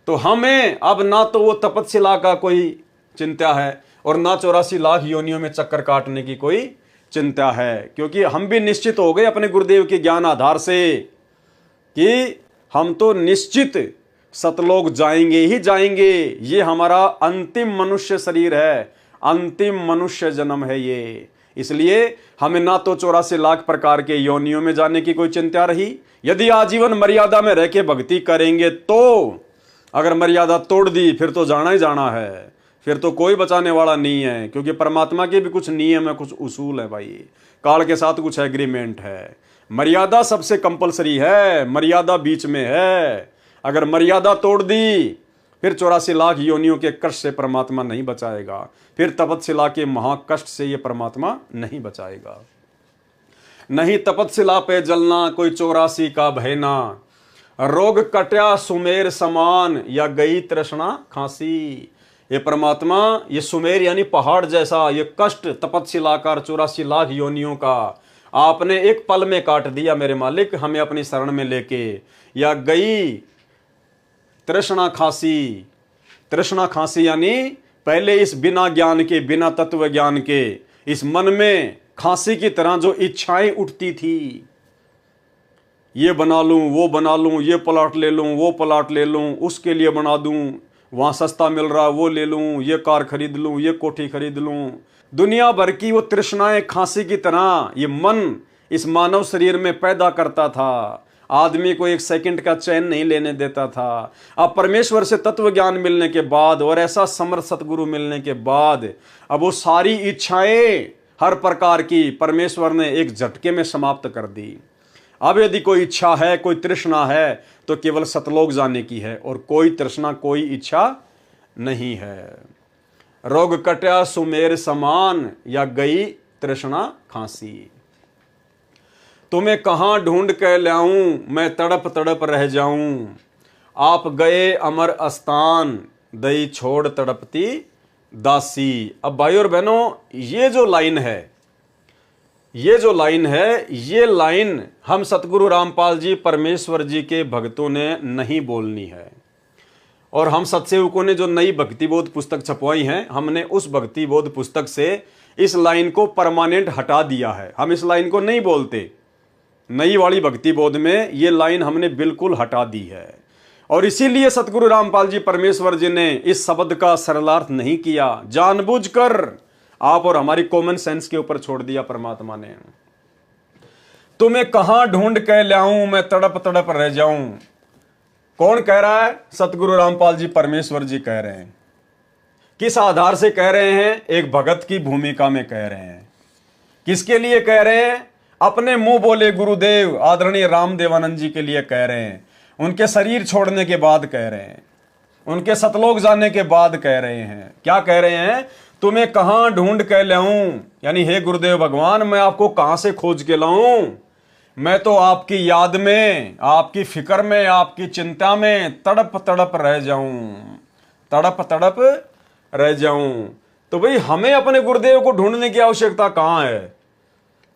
तो हमें अब ना तो वो तपस्या का कोई चिंता है और ना 84 लाख योनियों में चक्कर काटने की कोई चिंता है, क्योंकि हम भी निश्चित हो गए अपने गुरुदेव के ज्ञान आधार से कि हम तो निश्चित सतलोक जाएंगे ही जाएंगे। ये हमारा अंतिम मनुष्य शरीर है, अंतिम मनुष्य जन्म है ये। इसलिए हमें ना तो 84 लाख प्रकार के योनियों में जाने की कोई चिंता रही। यदि आजीवन मर्यादा में रह के भक्ति करेंगे तो, अगर मर्यादा तोड़ दी फिर तो जाना ही जाना है, फिर तो कोई बचाने वाला नहीं है, क्योंकि परमात्मा के भी कुछ नियम है, कुछ उसूल है भाई, काल के साथ कुछ एग्रीमेंट है। मर्यादा सबसे कंपलसरी है, मर्यादा बीच में है। अगर मर्यादा तोड़ दी फिर 84 लाख योनियों के कष्ट से परमात्मा नहीं बचाएगा, फिर तपस्या के महाकष्ट से ये परमात्मा नहीं बचाएगा। नहीं तपस्या पे जलना कोई 84 का भयना, रोग कट्या सुमेर समान, या गई तृष्णा खांसी। ये परमात्मा, ये सुमेर यानी पहाड़ जैसा ये कष्ट तपस्या का 84 लाख योनियों का आपने एक पल में काट दिया मेरे मालिक, हमें अपनी शरण में लेके। या गई तृष्णा खांसी, तृष्णा खांसी यानी पहले इस बिना ज्ञान के, बिना तत्व ज्ञान के इस मन में खांसी की तरह जो इच्छाएं उठती थी, ये बना लूं, वो बना लूं, ये प्लाट ले लूं, वो प्लाट ले लूं, उसके लिए बना दूं, वहां सस्ता मिल रहा वो ले लूं, ये कार खरीद लूं, ये कोठी खरीद लूं। दुनिया भर की वो तृष्णाएं खांसी की तरह ये मन इस मानव शरीर में पैदा करता था, आदमी को एक सेकंड का चैन नहीं लेने देता था। अब परमेश्वर से तत्व ज्ञान मिलने के बाद और ऐसा समर्थ सतगुरु मिलने के बाद अब वो सारी इच्छाएं हर प्रकार की परमेश्वर ने एक झटके में समाप्त कर दी। अब यदि कोई इच्छा है, कोई तृष्णा है, तो केवल सतलोक जाने की है, और कोई तृष्णा, कोई इच्छा नहीं है। रोग कट्या सुमेर समान, या गई तृष्णा खांसी। तुम्हें कहां ढूंढ के लाऊं, मैं तड़प तड़प रह जाऊं। आप गए अमर अस्तान, दई छोड़ तड़पती दासी। अब भाई और बहनों, ये जो लाइन है, ये जो लाइन है, ये लाइन हम सतगुरु रामपाल जी परमेश्वर जी के भक्तों ने नहीं बोलनी है। और हम सत्सेवकों ने जो नई भक्ति बोध पुस्तक छपवाई है, हमने उस भक्ति बोध पुस्तक से इस लाइन को परमानेंट हटा दिया है। हम इस लाइन को नहीं बोलते। नई वाली भक्ति बोध में ये लाइन हमने बिल्कुल हटा दी है। और इसीलिए सतगुरु रामपाल जी परमेश्वर जी ने इस शब्द का सरलार्थ नहीं किया, जानबूझकर आप और हमारी कॉमन सेंस के ऊपर छोड़ दिया परमात्मा ने। तुम्हें कहां ढूंढ के लाऊं, मैं तड़प तड़प रह जाऊं। कौन कह रहा है? सतगुरु रामपाल जी परमेश्वर जी कह रहे हैं। किस आधार से कह रहे हैं? एक भगत की भूमिका में कह रहे हैं। किसके लिए कह रहे हैं? अपने मुंह बोले गुरुदेव आदरणीय रामदेवानंद जी के लिए कह रहे हैं। उनके शरीर छोड़ने के बाद कह रहे हैं, उनके सतलोक जाने के बाद कह रहे हैं। क्या कह रहे हैं? तुम्हें कहां ढूंढ के लाऊं, यानी हे गुरुदेव भगवान, मैं आपको कहां से खोज के लाऊं? मैं तो आपकी याद में, आपकी फिक्र में, आपकी चिंता में तड़प तड़प रह जाऊं, तड़प तड़प रह जाऊं। तो भाई हमें अपने गुरुदेव को ढूंढने की आवश्यकता कहां है?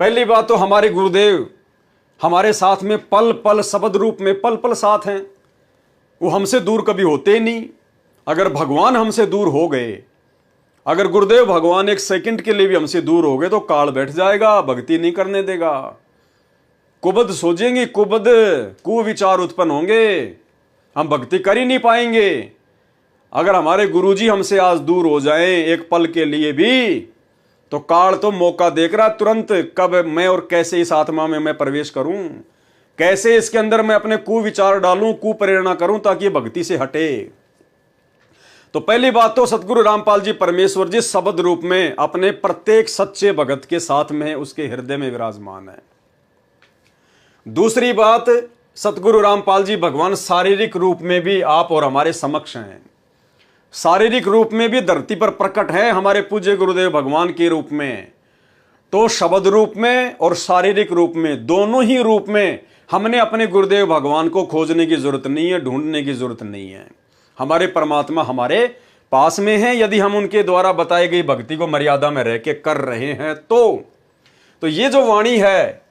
पहली बात तो हमारे गुरुदेव हमारे साथ में पल पल शब्द रूप में पल पल साथ हैं। वो हमसे दूर कभी होते ही नहीं। अगर भगवान हमसे दूर हो गए, अगर गुरुदेव भगवान एक सेकंड के लिए भी हमसे दूर हो गए तो काल बैठ जाएगा, भक्ति नहीं करने देगा। कुबद सोचेंगे, कुबद कुविचार उत्पन्न होंगे, हम भक्ति कर ही नहीं पाएंगे। अगर हमारे गुरुजी हमसे आज दूर हो जाएं एक पल के लिए भी, तो काल तो मौका देख रहा तुरंत, कब मैं और कैसे इस आत्मा में मैं प्रवेश करूं, कैसे इसके अंदर मैं अपने कुविचार डालूं, कुप्रेरणा करूं ताकि ये भक्ति से हटे। तो पहली बात तो सतगुरु रामपाल जी परमेश्वर जी शब्द रूप में अपने प्रत्येक सच्चे भगत के साथ में, उसके हृदय में विराजमान है। दूसरी बात, सतगुरु रामपाल जी भगवान शारीरिक रूप में भी आप और हमारे समक्ष हैं। शारीरिक रूप में भी धरती पर प्रकट है हमारे पूज्य गुरुदेव भगवान के रूप में। तो शब्द रूप में और शारीरिक रूप में, दोनों ही रूप में हमने अपने गुरुदेव भगवान को खोजने की जरूरत नहीं है, ढूंढने की जरूरत नहीं है। हमारे परमात्मा हमारे पास में है, यदि हम उनके द्वारा बताई गई भक्ति को मर्यादा में रह के कर रहे हैं तो ये जो वाणी है,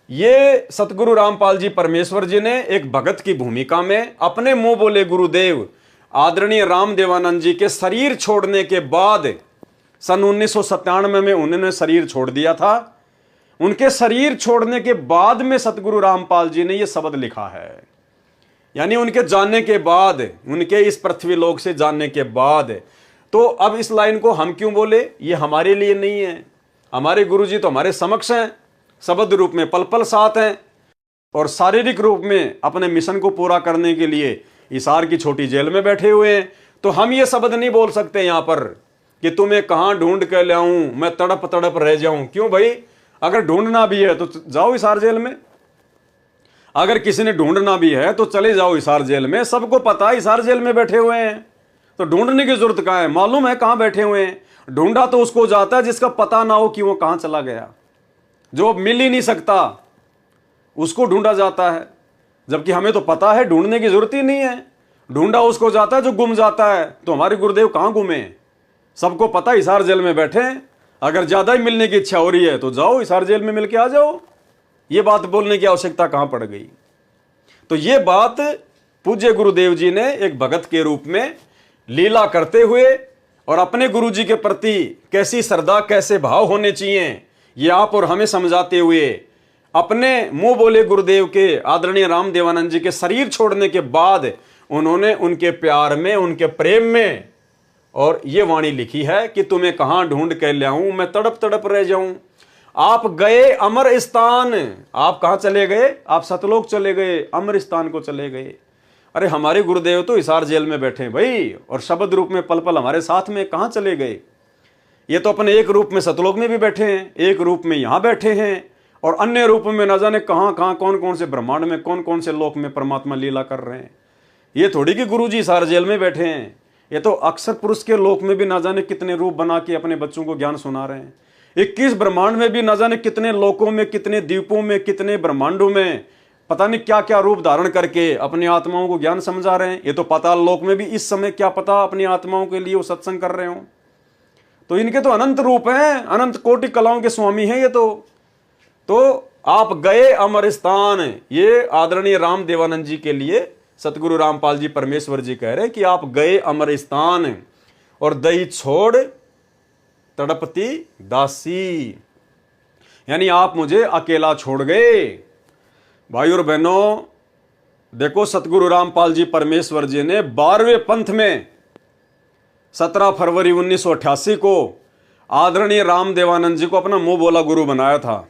ये सतगुरु रामपाल जी परमेश्वर जी ने एक भगत की भूमिका में अपने मुंह बोले गुरुदेव आदरणीय रामदेवानंद जी के शरीर छोड़ने के बाद सन 1997 में उन्होंने शरीर छोड़ दिया था। उनके शरीर छोड़ने के बाद में सतगुरु रामपाल जी ने यह शब्द लिखा है, यानी उनके जानने के बाद, उनके इस पृथ्वी लोक से जानने के बाद। तो अब इस लाइन को हम क्यों बोले, ये हमारे लिए नहीं है। हमारे गुरु जी तो हमारे समक्ष हैं, शब्द रूप में पल पल साथ हैं, और शारीरिक रूप में अपने मिशन को पूरा करने के लिए हिसार की छोटी जेल में बैठे हुए हैं। तो हम ये शब्द नहीं बोल सकते यहां पर कि तुम्हें कहां ढूंढ कर ले आऊं, मैं तड़प तड़प रह जाऊं। क्यों भाई, अगर ढूंढना भी है तो जाओ हिसार जेल में, अगर किसी ने ढूंढना भी है तो चले जाओ हिसार जेल में। सबको पता है हिसार जेल में बैठे हुए हैं, तो ढूंढने की जरूरत कहां है, मालूम है कहां बैठे हुए हैं। ढूंढा तो उसको जाता है जिसका पता ना हो कि वो कहां चला गया, जो मिल ही नहीं सकता उसको ढूंढा जाता है, जबकि हमें तो पता है ढूंढने की जरूरत ही नहीं है। ढूंढा उसको जाता है जो गुम जाता है। तो हमारे गुरुदेव कहां गुमे, सबको पता हिसार जेल में बैठे हैं। अगर ज्यादा ही मिलने की इच्छा हो रही है तो जाओ हिसार जेल में मिलके आ जाओ। ये बात बोलने की आवश्यकता कहां पड़ गई। तो ये बात पूज्य गुरुदेव जी ने एक भगत के रूप में लीला करते हुए और अपने गुरु जी के प्रति कैसी श्रद्धा, कैसे भाव होने चाहिए, ये आप और हमें समझाते हुए अपने मुंह बोले गुरुदेव के आदरणीय रामदेवानंद जी के शरीर छोड़ने के बाद उन्होंने उनके प्यार में, उनके प्रेम में और ये वाणी लिखी है कि तुम्हें कहां ढूंढ के लाऊं, मैं तड़प तड़प रह जाऊं। आप गए अमर स्थान, आप कहां चले गए, आप सतलोक चले गए, अमर स्थान को चले गए। अरे हमारे गुरुदेव तो हिसार जेल में बैठे भाई, और शब्द रूप में पल पल हमारे साथ में, कहां चले गए। ये तो अपने एक रूप में सतलोक में भी बैठे हैं, एक रूप में यहां बैठे हैं, और अन्य रूप में न जाने कहां कहां, कौन कौन से ब्रह्मांड में, कौन कौन से लोक में परमात्मा लीला कर रहे हैं। ये थोड़ी कि गुरु जी हिसार जेल में बैठे हैं, ये तो अक्षर पुरुष के लोक में भी न जाने कितने रूप बना के अपने बच्चों को ज्ञान सुना रहे हैं। 21 ब्रह्मांड में भी न जाने कितने लोकों में, कितने द्वीपों में, कितने ब्रह्मांडों में पता नहीं क्या क्या रूप धारण करके अपनी आत्माओं को ज्ञान समझा रहे हैं। ये तो पाताल लोक में भी इस समय क्या पता अपनी आत्माओं के लिए वो सत्संग कर रहे हो। तो इनके तो अनंत रूप हैं, अनंत कोटि कलाओं के स्वामी हैं ये तो आप गए अमर स्थान, ये आदरणीय रामदेवानंद जी के लिए सतगुरु रामपाल जी परमेश्वर जी कह रहे कि आप गए अमर स्थान, और दई छोड़ तड़पती दासी, यानी आप मुझे अकेला छोड़ गए। भाई और बहनों, देखो सतगुरु रामपाल जी परमेश्वर जी ने 12वें पंथ में 17 फरवरी 1988 को आदरणीय रामदेवानंद जी को अपना मुंह बोला गुरु बनाया था।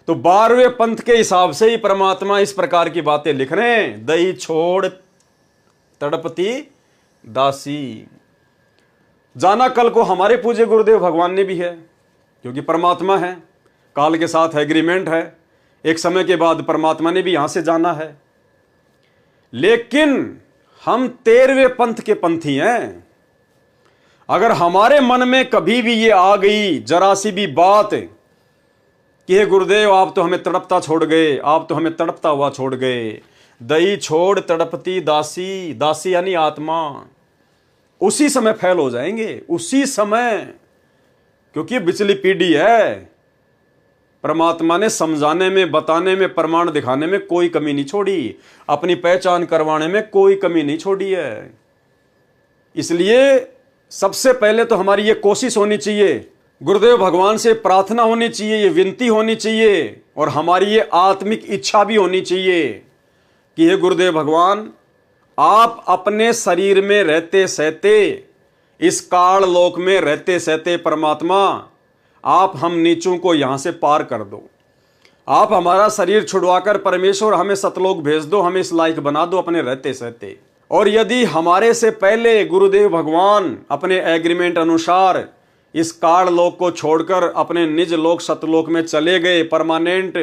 तो 12वें पंथ के हिसाब से ही परमात्मा इस प्रकार की बातें लिख रहे हैं, दई छोड़ तड़पती दासी। जाना कल को हमारे पूज्य गुरुदेव भगवान ने भी है, क्योंकि परमात्मा है, काल के साथ एग्रीमेंट है, एक समय के बाद परमात्मा ने भी यहां से जाना है। लेकिन हम 13वें पंथ के पंथी हैं। अगर हमारे मन में कभी भी ये आ गई जरा सी भी बात कि हे गुरुदेव आप तो हमें तड़पता छोड़ गए, आप तो हमें तड़पता हुआ छोड़ गए, दई छोड़ तड़पती दासी, दासी यानी आत्मा, उसी समय फैल हो जाएंगे, उसी समय। क्योंकि बिचली पीढ़ी है, परमात्मा ने समझाने में, बताने में, प्रमाण दिखाने में कोई कमी नहीं छोड़ी, अपनी पहचान करवाने में कोई कमी नहीं छोड़ी है। इसलिए सबसे पहले तो हमारी ये कोशिश होनी चाहिए, गुरुदेव भगवान से प्रार्थना होनी चाहिए, ये विनती होनी चाहिए, और हमारी ये आत्मिक इच्छा भी होनी चाहिए कि हे गुरुदेव भगवान, आप अपने शरीर में रहते सहते, इस काल लोक में रहते सहते परमात्मा, आप हम नीचों को यहां से पार कर दो। आप हमारा शरीर छुड़वाकर परमेश्वर हमें सतलोक भेज दो, हमें इस लायक बना दो अपने रहते सहते। और यदि हमारे से पहले गुरुदेव भगवान अपने एग्रीमेंट अनुसार इस काल लोक को छोड़कर अपने निज लोक सतलोक में चले गए परमानेंट,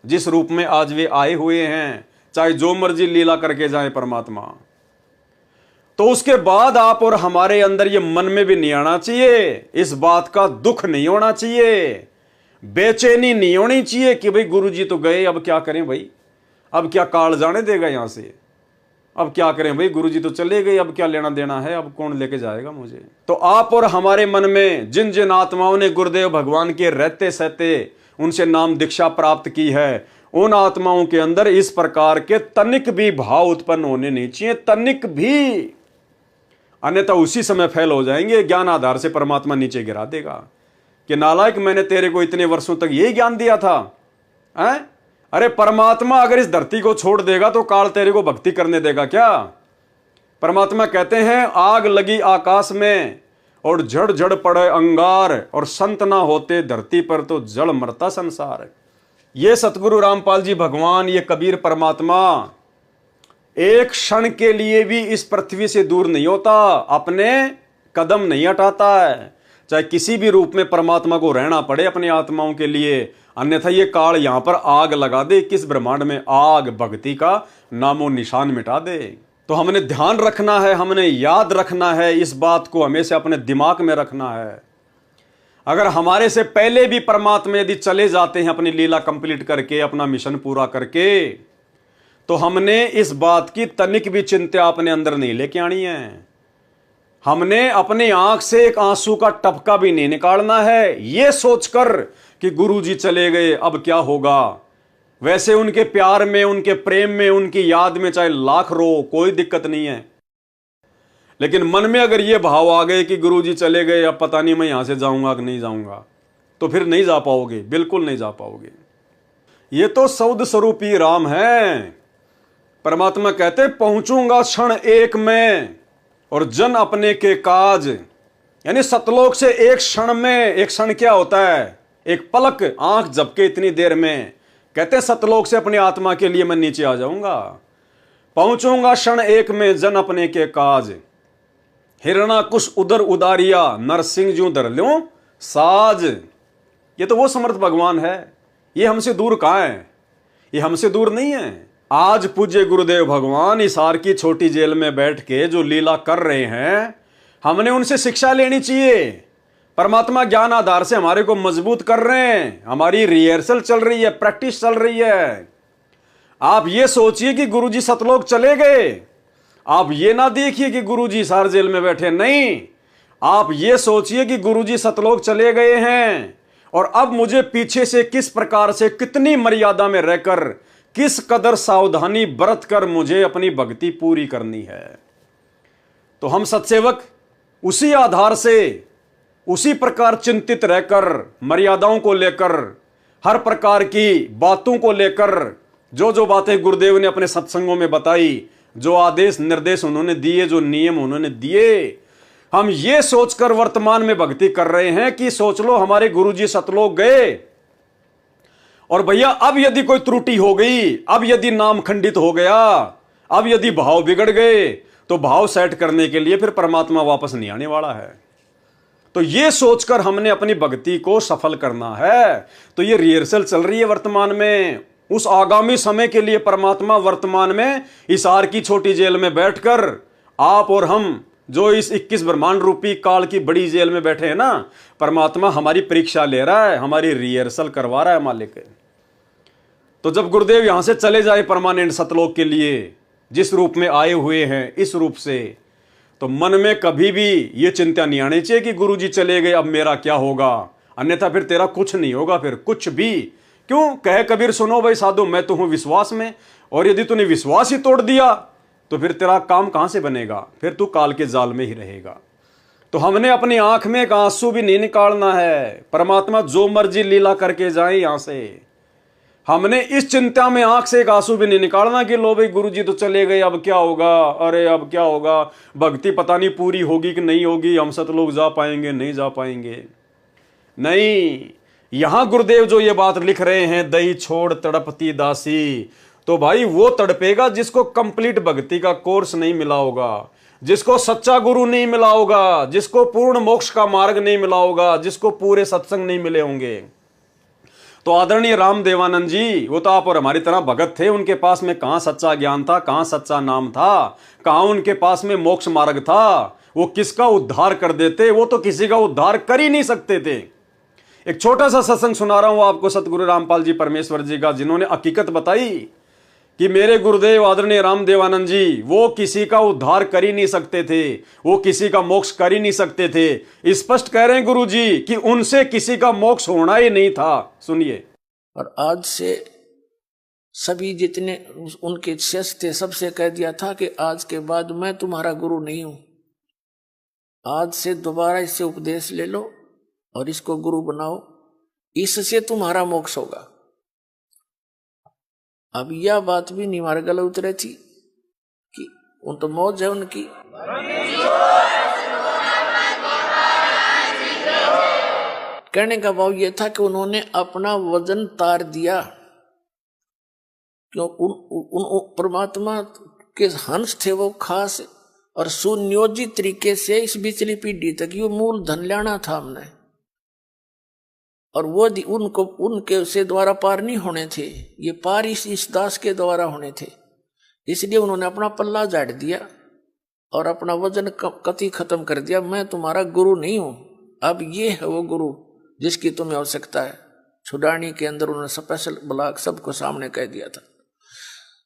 जिस रूप में आज वे आए हुए हैं, चाहे जो मर्जी लीला करके जाए परमात्मा, तो उसके बाद आप और हमारे अंदर ये मन में भी नहीं आना चाहिए, इस बात का दुख नहीं होना चाहिए, बेचैनी नहीं होनी चाहिए कि भाई गुरुजी तो गए, अब क्या करें भाई, अब क्या काल जाने देगा यहां से, अब क्या करें भाई, गुरुजी तो चले गए, अब क्या लेना देना है, अब कौन लेके जाएगा मुझे। तो आप और हमारे मन में जिन जिन आत्माओं ने गुरुदेव भगवान के रहते सहते उनसे नाम दीक्षा प्राप्त की है, उन आत्माओं के अंदर इस प्रकार के तनिक भी भाव उत्पन्न होने नहीं चाहिए, तनिक भी, अन्यथा उसी समय फेल हो जाएंगे। ज्ञान आधार से परमात्मा नीचे गिरा देगा कि नालायक, मैंने तेरे को इतने वर्षों तक यही ज्ञान दिया था। अरे परमात्मा अगर इस धरती को छोड़ देगा तो काल तेरे को भक्ति करने देगा क्या? परमात्मा कहते हैं, आग लगी आकाश में और झड़ झड़ पड़े अंगार, और संत ना होते धरती पर तो जड़ मरता संसार। ये सतगुरु रामपाल जी भगवान, ये कबीर परमात्मा एक क्षण के लिए भी इस पृथ्वी से दूर नहीं होता, अपने कदम नहीं हटाता है, चाहे किसी भी रूप में परमात्मा को रहना पड़े अपनी आत्माओं के लिए, अन्यथा ये काल यहां पर आग लगा दे, किस ब्रह्मांड में आग भक्ति का नामो निशान मिटा दे। तो हमने ध्यान रखना है, हमने याद रखना है, इस बात को हमेशा अपने दिमाग में रखना है। अगर हमारे से पहले भी परमात्मा यदि चले जाते हैं अपनी लीला कंप्लीट करके, अपना मिशन पूरा करके, तो हमने इस बात की तनिक भी चिंता अपने अंदर नहीं लेके आनी है। हमने अपनी आंख से एक आंसू का टपका भी नहीं निकालना है ये सोचकर कि गुरुजी चले गए अब क्या होगा। वैसे उनके प्यार में, उनके प्रेम में, उनकी याद में चाहे लाख रो, कोई दिक्कत नहीं है, लेकिन मन में अगर ये भाव आ गए कि गुरुजी चले गए, अब पता नहीं मैं यहां से जाऊंगा कि नहीं जाऊंगा, तो फिर नहीं जा पाओगे, बिल्कुल नहीं जा पाओगे। ये तो सौद स्वरूपी राम है। परमात्मा कहते, पहुंचूंगा क्षण एक में और जन अपने के काज, यानी सतलोक से एक क्षण में, एक क्षण क्या होता है, एक पलक, आंख झपके इतनी देर में, कहते हैं सतलोक से अपनी आत्मा के लिए मैं नीचे आ जाऊंगा। पहुंचूंगा क्षण एक में जन अपने के काज, हिरणा कुश उदर उदारिया, नरसिंह जू धर ल्यों साज। ये तो वो समर्थ भगवान है, ये हमसे दूर कहां है, ये हमसे दूर नहीं है। आज पूज्य गुरुदेव भगवान हिसार की छोटी जेल में बैठ के जो लीला कर रहे हैं, हमने उनसे शिक्षा लेनी चाहिए। परमात्मा ज्ञान आधार से हमारे को मजबूत कर रहे हैं, हमारी रिहर्सल चल रही है, प्रैक्टिस चल रही है। आप ये सोचिए कि गुरुजी सतलोक चले गए, आप ये ना देखिए कि गुरुजी हिसार जेल में बैठे, नहीं, आप ये सोचिए कि गुरुजी सतलोक चले गए हैं और अब मुझे पीछे से किस प्रकार से, कितनी मर्यादा में रहकर, किस कदर सावधानी बरत कर मुझे अपनी भक्ति पूरी करनी है। तो हम सत्सेवक उसी आधार से, उसी प्रकार चिंतित रहकर, मर्यादाओं को लेकर, हर प्रकार की बातों को लेकर, जो जो बातें गुरुदेव ने अपने सत्संगों में बताई, जो आदेश निर्देश उन्होंने दिए, जो नियम उन्होंने दिए, हम ये सोचकर वर्तमान में भक्ति कर रहे हैं कि सोच लो हमारे गुरुजी सतलोक गए और भैया अब यदि कोई त्रुटि हो गई, अब यदि नाम खंडित हो गया, अब यदि भाव बिगड़ गए, तो भाव सेट करने के लिए फिर परमात्मा वापस नहीं आने वाला है। तो ये सोचकर हमने अपनी भक्ति को सफल करना है। तो ये रिहर्सल चल रही है वर्तमान में, उस आगामी समय के लिए परमात्मा वर्तमान में हिसार की छोटी जेल में बैठकर, आप और हम जो इस 21 ब्रह्मांड रूपी काल की बड़ी जेल में बैठे हैं ना, परमात्मा हमारी परीक्षा ले रहा है, हमारी रिहर्सल करवा रहा है मालिक। तो जब गुरुदेव यहां से चले जाए परमानेंट सतलोक के लिए, जिस रूप में आए हुए हैं इस रूप से, तो मन में कभी भी ये चिंता नहीं आनी चाहिए कि गुरुजी चले गए अब मेरा क्या होगा, अन्यथा फिर तेरा कुछ नहीं होगा, फिर कुछ भी। क्यों कहे कबीर, सुनो भाई साधु, मैं तो हूं विश्वास में, और यदि तूने विश्वास ही तोड़ दिया तो फिर तेरा काम कहां से बनेगा, फिर तू काल के जाल में ही रहेगा। तो हमने अपनी आंख में एक आंसू भी नहीं निकालना है। परमात्मा जो मर्जी लीला करके जाए यहां से, हमने इस चिंता में आंख से एक आंसू भी नहीं निकालना कि लो भाई गुरुजी तो चले गए अब क्या होगा, अरे अब क्या होगा, भक्ति पता नहीं पूरी होगी कि नहीं होगी, हम सतलोक जा पाएंगे नहीं जा पाएंगे। नहीं, यहां गुरुदेव जो ये बात लिख रहे हैं, दही छोड़ तड़पती दासी, तो भाई वो तड़पेगा जिसको कंप्लीट भक्ति का कोर्स नहीं मिला होगा, जिसको सच्चा गुरु नहीं मिला होगा, जिसको पूर्ण मोक्ष का मार्ग नहीं मिला होगा, जिसको पूरे सत्संग नहीं मिले होंगे। तो आदरणीय रामदेवानंद जी, वो तो आप और हमारी तरह भगत थे, उनके पास में कहां सच्चा ज्ञान था, कहां सच्चा नाम था, कहां उनके पास में मोक्ष मार्ग था। वो किसका उद्धार कर देते, वो तो किसी का उद्धार कर ही नहीं सकते थे। एक छोटा सा सत्संग सुना रहा हूं आपको सतगुरु रामपाल जी परमेश्वर जी का, जिन्होंने हकीकत बताई कि मेरे गुरुदेव आदरणीय रामदेवानंद जी वो किसी का उद्धार कर ही नहीं सकते थे, वो किसी का मोक्ष कर ही नहीं सकते थे। स्पष्ट कह रहे हैं गुरु जी कि उनसे किसी का मोक्ष होना ही नहीं था। सुनिए। और आज से सभी जितने उनके शिष्य थे सबसे कह दिया था कि आज के बाद मैं तुम्हारा गुरु नहीं हूं, आज से दोबारा इससे उपदेश ले लो और इसको गुरु बनाओ, इससे तुम्हारा मोक्ष होगा। अब यह बात भी नहीं हमारे गले उतरे थी कि उन तो मौज है उनकी। कहने का भाव यह था कि उन्होंने अपना वजन तार दिया, क्यों उन परमात्मा के हंस थे वो खास, और सुनियोजित तरीके से इस बिचली पीढ़ी तक ये मूल धन लेना था हमने, और वो उनको उनके से द्वारा पार नहीं होने थे, ये पार इस दास के द्वारा होने थे। इसलिए उन्होंने अपना पल्ला झाड़ दिया और अपना वजन कति खत्म कर दिया। मैं तुम्हारा गुरु नहीं हूं, अब ये है वो गुरु जिसकी तुम्हें आवश्यकता है। छुड़ानी के अंदर उन्होंने स्पेशल ब्लॉक सबको सामने कह दिया था।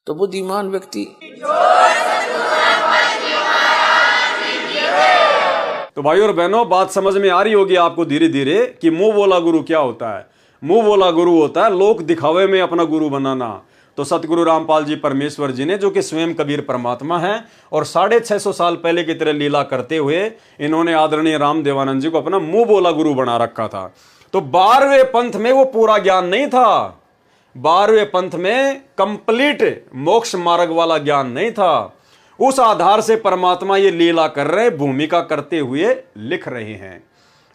तो बुद्धिमान व्यक्ति तो भाई और बहनों, बात समझ में आ रही होगी आपको धीरे धीरे कि मुंह बोला गुरु क्या होता है। मुंह बोला गुरु होता है लोक दिखावे में अपना गुरु बनाना। तो सतगुरु रामपाल जी परमेश्वर जी ने, जो कि स्वयं कबीर परमात्मा है और 650 साल पहले की तरह लीला करते हुए इन्होंने आदरणीय रामदेवानंद जी को अपना मुंह बोला गुरु बना रखा था। तो 12वें पंथ में वो पूरा ज्ञान नहीं था, 12वें पंथ में कंप्लीट मोक्ष मार्ग वाला ज्ञान नहीं था। उस आधार से परमात्मा ये लीला कर रहे, भूमिका करते हुए लिख रहे हैं।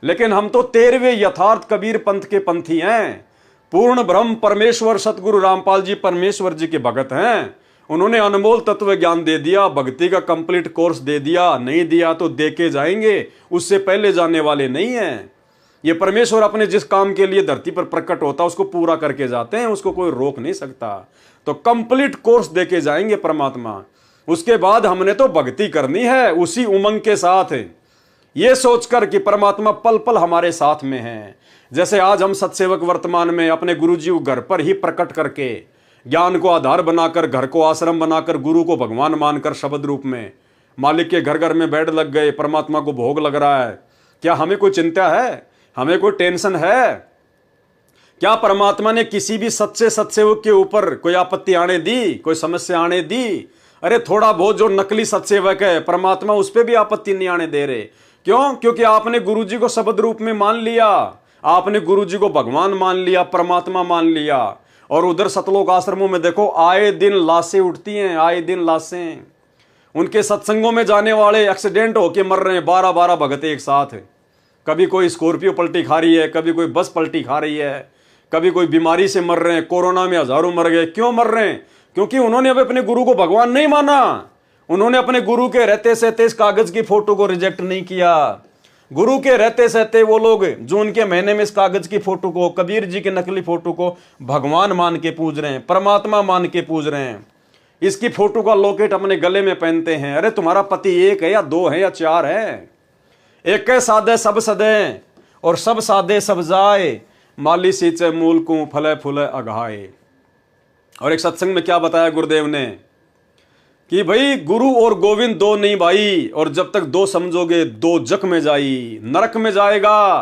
लेकिन हम तो 13वें यथार्थ कबीर पंथ के पंथी हैं। पूर्ण ब्रह्म परमेश्वर सतगुरु रामपाल जी परमेश्वर जी के भगत हैं। उन्होंने अनमोल तत्व ज्ञान दे दिया, भक्ति का कंप्लीट कोर्स दे दिया, नहीं दिया तो दे के जाएंगे, उससे पहले जाने वाले नहीं हैं। ये परमेश्वर अपने जिस काम के लिए धरती पर प्रकट होता है उसको पूरा करके जाते हैं, उसको कोई रोक नहीं सकता। तो कंप्लीट कोर्स दे के जाएंगे परमात्मा। उसके बाद हमने तो भक्ति करनी है उसी उमंग के साथ, ये सोचकर कि परमात्मा पल पल हमारे साथ में है। जैसे आज हम सत्सेवक वर्तमान में अपने गुरुजी को घर पर ही प्रकट करके ज्ञान को आधार बनाकर, घर को आश्रम बनाकर, गुरु को भगवान मानकर शब्द रूप में मालिक के घर घर में बैठ लग गए, परमात्मा को भोग लग रहा है। क्या हमें कोई चिंता है? हमें कोई टेंशन है? क्या परमात्मा ने किसी भी सच्चे सत्सेवक के ऊपर कोई आपत्ति आने दी, कोई समस्या आने दी? अरे थोड़ा बहुत जो नकली सत्सेवक है परमात्मा उस पर भी आपत्ति नहीं आने दे रहे। क्यों? क्योंकि आपने गुरुजी को शब्द रूप में मान लिया, आपने गुरुजी को भगवान मान लिया, परमात्मा मान लिया। और उधर सतलोक आश्रमों में देखो आए दिन लाशें उठती हैं, आए दिन लाशें। उनके सत्संगों में जाने वाले एक्सीडेंट होके मर रहे हैं, 12-12 भगत एक साथ। कभी कोई स्कॉर्पियो पलटी खा रही है, कभी कोई बस पलटी खा रही है, कभी कोई बीमारी से मर रहे हैं। कोरोना में हजारों मर गए। क्यों मर रहे हैं? क्योंकि उन्होंने अब अपने गुरु को भगवान नहीं माना। उन्होंने अपने गुरु के रहते सहते इस कागज की फोटो को रिजेक्ट नहीं किया। गुरु के रहते सहते वो लोग जून के महीने में इस कागज की फोटो को, कबीर जी के नकली फोटो को भगवान मान के पूज रहे हैं, परमात्मा मान के पूज रहे हैं। इसकी फोटो का लॉकेट अपने गले में पहनते हैं। अरे तुम्हारा पति एक है या दो है या चार है? एक है साधे सब सदे और सब साधे सब जाए, माली सींचे मूल को फले फूले अघाए। और एक सत्संग में क्या बताया गुरुदेव ने कि भाई गुरु और गोविंद दो नहीं भाई, और जब तक दो समझोगे दो जख में जाई, नरक में जाएगा।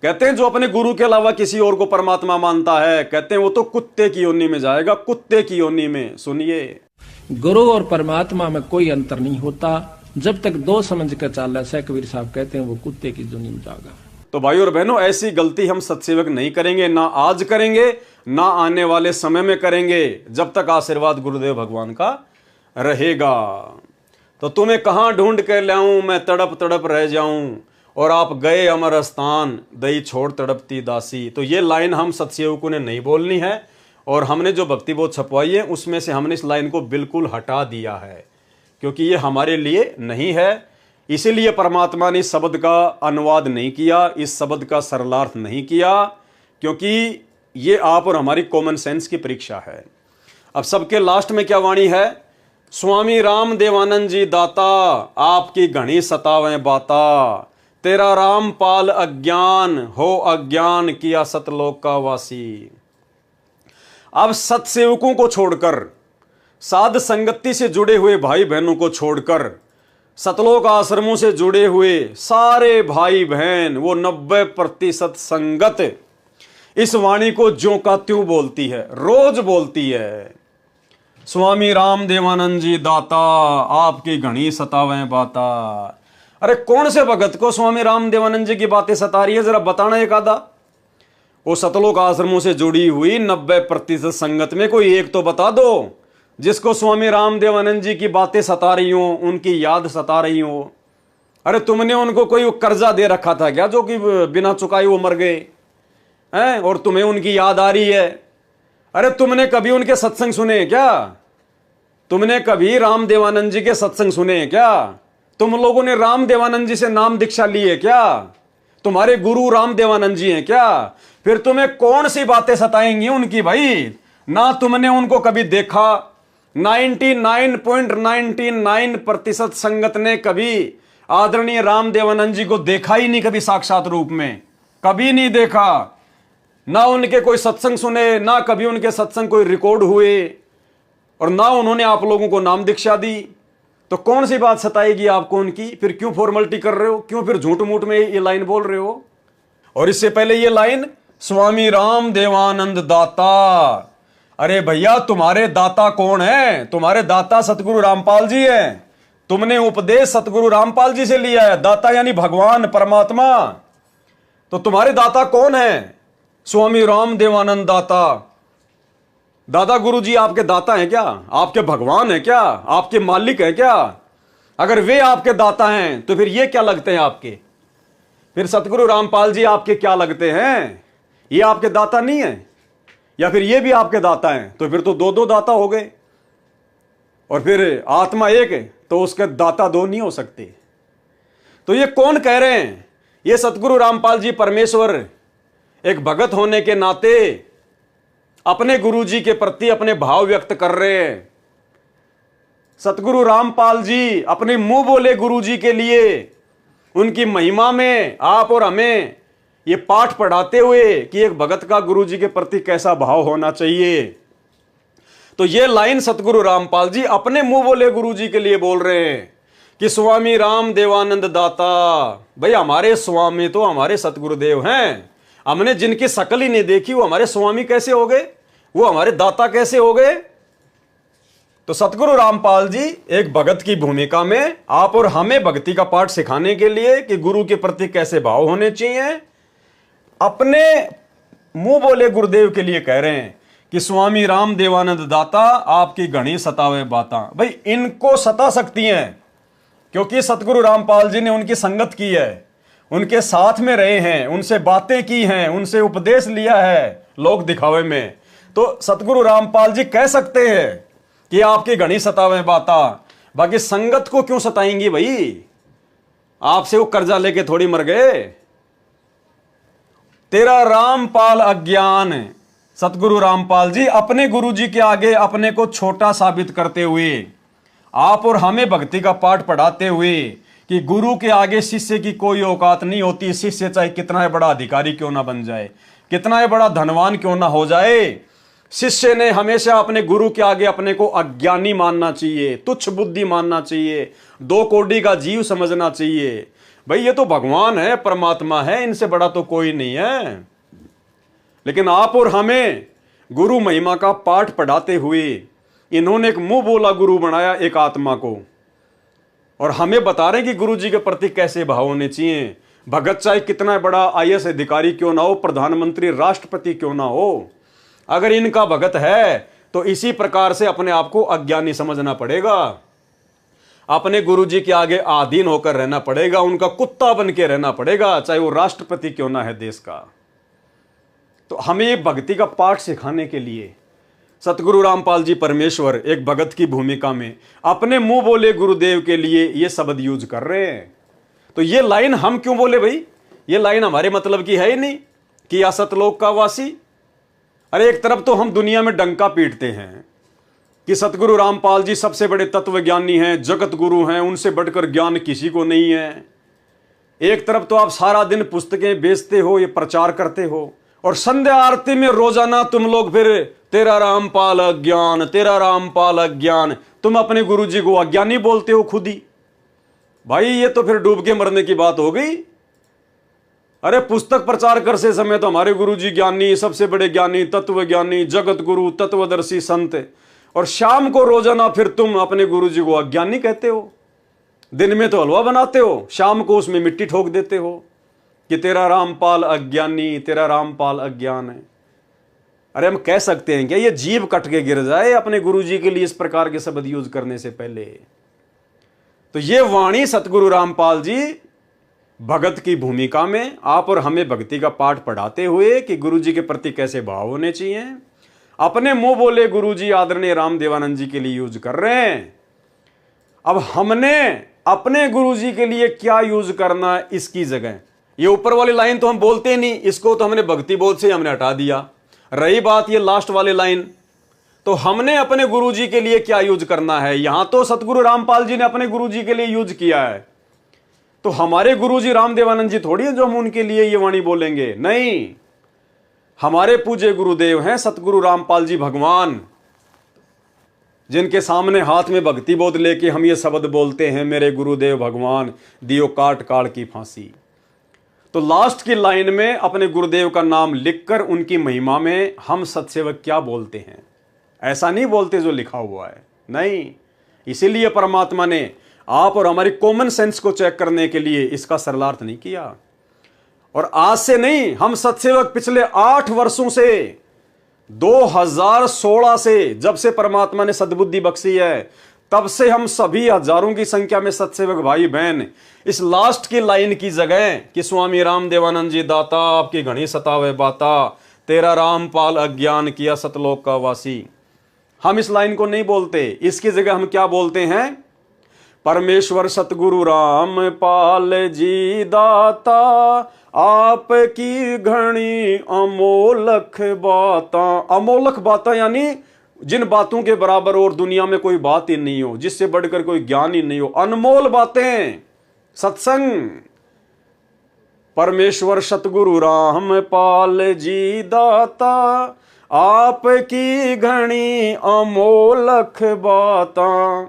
कहते हैं जो अपने गुरु के अलावा किसी और को परमात्मा मानता है, कहते हैं वो तो कुत्ते की योनि में जाएगा, कुत्ते की योनि में। सुनिए, गुरु और परमात्मा में कोई अंतर नहीं होता। जब तक दो समझ कर चाल रहा, कबीर साहब कहते हैं वो कुत्ते की योनि में जाएगा। तो भाई और बहनों, ऐसी गलती हम सत्सेवक नहीं करेंगे, ना आज करेंगे ना आने वाले समय में करेंगे, जब तक आशीर्वाद गुरुदेव भगवान का रहेगा। तो तुम्हें कहां ढूंढ कर लाऊं, मैं तड़प तड़प रह जाऊं, और आप गए अमर स्थान, दई छोड़ तड़पती दासी। तो ये लाइन हम सत्सेवकों ने नहीं बोलनी है, और हमने जो भक्ति बोध छपवाई है उसमें से हमने इस लाइन को बिल्कुल हटा दिया है, क्योंकि ये हमारे लिए नहीं है। इसीलिए परमात्मा ने इस शब्द का अनुवाद नहीं किया, इस शब्द का सरलार्थ नहीं किया, क्योंकि ये आप और हमारी कॉमन सेंस की परीक्षा है। अब सबके लास्ट में क्या वाणी है? स्वामी राम देवानंद जी दाता, आपकी घनी सतावें बाता, तेरा राम पाल अज्ञान, हो अज्ञान किया सतलोक का वासी। अब सत्सेवकों को छोड़कर, साध संगति से जुड़े हुए भाई बहनों को छोड़कर, सतलोक आश्रमों से जुड़े हुए सारे भाई बहन, वो 90% संगत इस वाणी को ज्यों का त्यों बोलती है, रोज बोलती है। स्वामी राम देवानंद जी दाता, आपकी घनी सतावें बाता। अरे कौन से भगत को स्वामी राम देवानंद जी की बातें सता रही है, जरा बताना एक आधा। वो सतलोक आश्रमों से जुड़ी हुई 90% संगत में कोई एक तो बता दो जिसको स्वामी राम देवानंद जी की बातें सता रही हो, उनकी याद सता रही हो। अरे तुमने उनको कोई कर्जा दे रखा था क्या, जो कि बिना चुकाए वो मर गए हैं, और तुम्हें उनकी याद आ रही है? अरे तुमने कभी उनके सत्संग सुने क्या? तुमने कभी राम देवानंद जी के सत्संग सुने क्या? तुम लोगों ने राम देवानंद जी से नाम दीक्षा ली है क्या? तुम्हारे गुरु राम देवानंद जी हैं क्या? फिर तुम्हें कौन सी बातें सताएंगी उनकी भाई? ना तुमने उनको कभी देखा, 99.99% संगत ने कभी आदरणीय राम देवानंद जी को देखा ही नहीं, कभी साक्षात रूप में कभी नहीं देखा। ना उनके कोई सत्संग सुने, ना कभी उनके सत्संग कोई रिकॉर्ड हुए, और ना उन्होंने आप लोगों को नाम दीक्षा दी। तो कौन सी बात सताएगी आपको उनकी? फिर क्यों फॉर्मेलिटी कर रहे हो? क्यों फिर झूठ मूठ में ये लाइन बोल रहे हो? और इससे पहले ये लाइन स्वामी राम देवानंद दाता। अरे भैया, तुम्हारे दाता कौन है? तुम्हारे दाता सतगुरु रामपाल जी हैं। तुमने उपदेश सतगुरु रामपाल जी से लिया है। दाता यानी भगवान परमात्मा। तो तुम्हारे दाता कौन है? स्वामी राम देवानंद दाता। दादा गुरु जी आपके दाता हैं क्या? आपके भगवान हैं क्या? आपके मालिक हैं क्या? अगर वे आपके दाता हैं तो फिर ये क्या लगते हैं आपके? फिर सतगुरु रामपाल जी आपके क्या लगते हैं? ये आपके दाता नहीं है? या फिर ये भी आपके दाता हैं? तो फिर तो दो दाता हो गए। और फिर आत्मा एक है तो उसके दाता दो नहीं हो सकते। तो ये कौन कह रहे हैं? ये सतगुरु रामपाल जी परमेश्वर एक भगत होने के नाते अपने गुरु जी के प्रति अपने भाव व्यक्त कर रहे हैं। सतगुरु रामपाल जी अपने मुंह बोले गुरु जी के लिए उनकी महिमा में आप और हमें ये पाठ पढ़ाते हुए कि एक भगत का गुरु जी के प्रति कैसा भाव होना चाहिए। तो ये लाइन सतगुरु रामपाल जी अपने मुंह बोले गुरु जी के लिए बोल रहे हैं कि स्वामी राम देवानंद दाता। भाई हमारे स्वामी तो हमारे सतगुरुदेव हैं। हमने जिनकी शकल ही नहीं देखी वो हमारे स्वामी कैसे हो गए? वो हमारे दाता कैसे हो गए? तो सतगुरु रामपाल जी एक भगत की भूमिका में आप और हमें भक्ति का पाठ सिखाने के लिए कि गुरु के प्रति कैसे भाव होने चाहिए, अपने मुंह बोले गुरुदेव के लिए कह रहे हैं कि स्वामी राम देवानंद दाता, आपकी घनी सतावे बाता। भाई इनको सता सकती हैं क्योंकि सतगुरु रामपाल जी ने उनकी संगत की है, उनके साथ में रहे हैं, उनसे बातें की हैं, उनसे उपदेश लिया है लोक दिखावे में। तो सतगुरु रामपाल जी कह सकते हैं कि आपकी घनी सतावे बाता। बाकी संगत को क्यों सताएंगी भाई? आपसे वो कर्जा लेके थोड़ी मर गए। तेरा रामपाल अज्ञान, सतगुरु रामपाल जी अपने गुरु जी के आगे अपने को छोटा साबित करते हुए, आप और हमें भक्ति का पाठ पढ़ाते हुए कि गुरु के आगे शिष्य की कोई औकात नहीं होती। शिष्य चाहे कितना बड़ा अधिकारी क्यों ना बन जाए, कितना बड़ा धनवान क्यों ना हो जाए, शिष्य ने हमेशा अपने गुरु के आगे अपने को अज्ञानी मानना चाहिए, तुच्छ बुद्धि मानना चाहिए, 2 कौड़ी का जीव समझना चाहिए। भाई ये तो भगवान है, परमात्मा है, इनसे बड़ा तो कोई नहीं है। लेकिन आप और हमें गुरु महिमा का पाठ पढ़ाते हुए इन्होंने एक मुंह बोला गुरु बनाया एक आत्मा को, और हमें बता रहे हैं कि गुरु जी के प्रति कैसे भाव होने चाहिए। भगत चाहे कितना बड़ा IAS अधिकारी क्यों ना हो, प्रधानमंत्री राष्ट्रपति क्यों ना हो, अगर इनका भगत है तो इसी प्रकार से अपने आप को अज्ञानी समझना पड़ेगा। अपने गुरुजी के आगे आधीन होकर रहना पड़ेगा, उनका कुत्ता बन के रहना पड़ेगा, चाहे वो राष्ट्रपति क्यों ना है देश का। तो हमें ये भक्ति का पाठ सिखाने के लिए सतगुरु रामपाल जी परमेश्वर एक भगत की भूमिका में अपने मुंह बोले गुरुदेव के लिए ये शब्द यूज कर रहे हैं। तो ये लाइन हम क्यों बोले भाई? ये लाइन हमारे मतलब की है ही नहीं कि या सतलोक का वासी। अरे एक तरफ तो हम दुनिया में डंका पीटते हैं कि सतगुरु रामपाल जी सबसे बड़े तत्वज्ञानी हैं, जगत गुरु हैं, उनसे बढ़कर ज्ञान किसी को नहीं है। एक तरफ तो आप सारा दिन पुस्तकें बेचते हो, ये प्रचार करते हो, और संध्या आरती में रोजाना तुम लोग फिर तेरा रामपाल अज्ञान, तेरा रामपाल अज्ञान, तुम अपने गुरुजी को अज्ञानी बोलते हो खुद ही। भाई ये तो फिर डूब के मरने की बात हो गई। अरे पुस्तक प्रचार करते समय तो हमारे गुरुजी ज्ञानी, सबसे बड़े ज्ञानी, तत्वज्ञानी, जगत गुरु, तत्वदर्शी संत, और शाम को रोजाना फिर तुम अपने गुरुजी को अज्ञानी कहते हो। दिन में तो हलवा बनाते हो, शाम को उसमें मिट्टी ठोक देते हो कि तेरा रामपाल अज्ञानी, तेरा रामपाल अज्ञान है। अरे हम कह सकते हैं क्या ये जीभ कट के गिर जाए अपने गुरुजी के लिए इस प्रकार के शब्द यूज करने से पहले? तो ये वाणी सतगुरु रामपाल जी भगत की भूमिका में आप और हमें भक्ति का पाठ पढ़ाते हुए कि गुरुजी के प्रति कैसे भाव होने चाहिए, अपने मुंह बोले गुरुजी आदरणीय रामदेवानंद जी के लिए यूज कर रहे हैं। अब हमने अपने गुरुजी के लिए क्या यूज करना इसकी जगह, ये ऊपर वाली लाइन तो हम बोलते नहीं, इसको तो हमने भक्ति बोध से हमने हटा दिया। रही बात ये लास्ट वाली लाइन, तो हमने अपने गुरुजी के लिए क्या यूज करना है। यहां तो सतगुरु रामपाल जी ने अपने गुरुजी के लिए यूज किया है, तो हमारे गुरुजी रामदेवानंद जी थोड़ी है जो हम उनके लिए ये वाणी बोलेंगे। नहीं, हमारे पूज्य गुरुदेव हैं सतगुरु रामपाल जी भगवान, जिनके सामने हाथ में भक्ति बोध लेके हम ये शब्द बोलते हैं, मेरे गुरुदेव भगवान दियो काट काट की फांसी। तो लास्ट की लाइन में अपने गुरुदेव का नाम लिखकर उनकी महिमा में हम सत्सेवक क्या बोलते हैं, ऐसा नहीं बोलते जो लिखा हुआ है। नहीं, इसीलिए परमात्मा ने आप और हमारी कॉमन सेंस को चेक करने के लिए इसका सरलार्थ नहीं किया। और आज से नहीं, हम सत्सेवक पिछले 8 वर्षों से, 2016 से, जब से परमात्मा ने सद्बुद्धि बख्शी है, तब से हम सभी हजारों की संख्या में सत्सेवक भाई बहन इस लास्ट की लाइन की जगह कि स्वामी रामदेवानंद जी दाता आपकी घनी सतावे बाता, तेरा रामपाल अज्ञान किया सतलोक का वासी, हम इस लाइन को नहीं बोलते। इसकी जगह हम क्या बोलते हैं? परमेश्वर सतगुरु रामपाल जी दाता आपकी घनी अमोलख बाता। अमोलख बाता यानी जिन बातों के बराबर और दुनिया में कोई बात ही नहीं हो, जिससे बढ़कर कोई ज्ञान ही नहीं हो, अनमोल बातें, सत्संग। परमेश्वर सतगुरु रामपाल जी दाता आपकी घनी अमोलख बाता,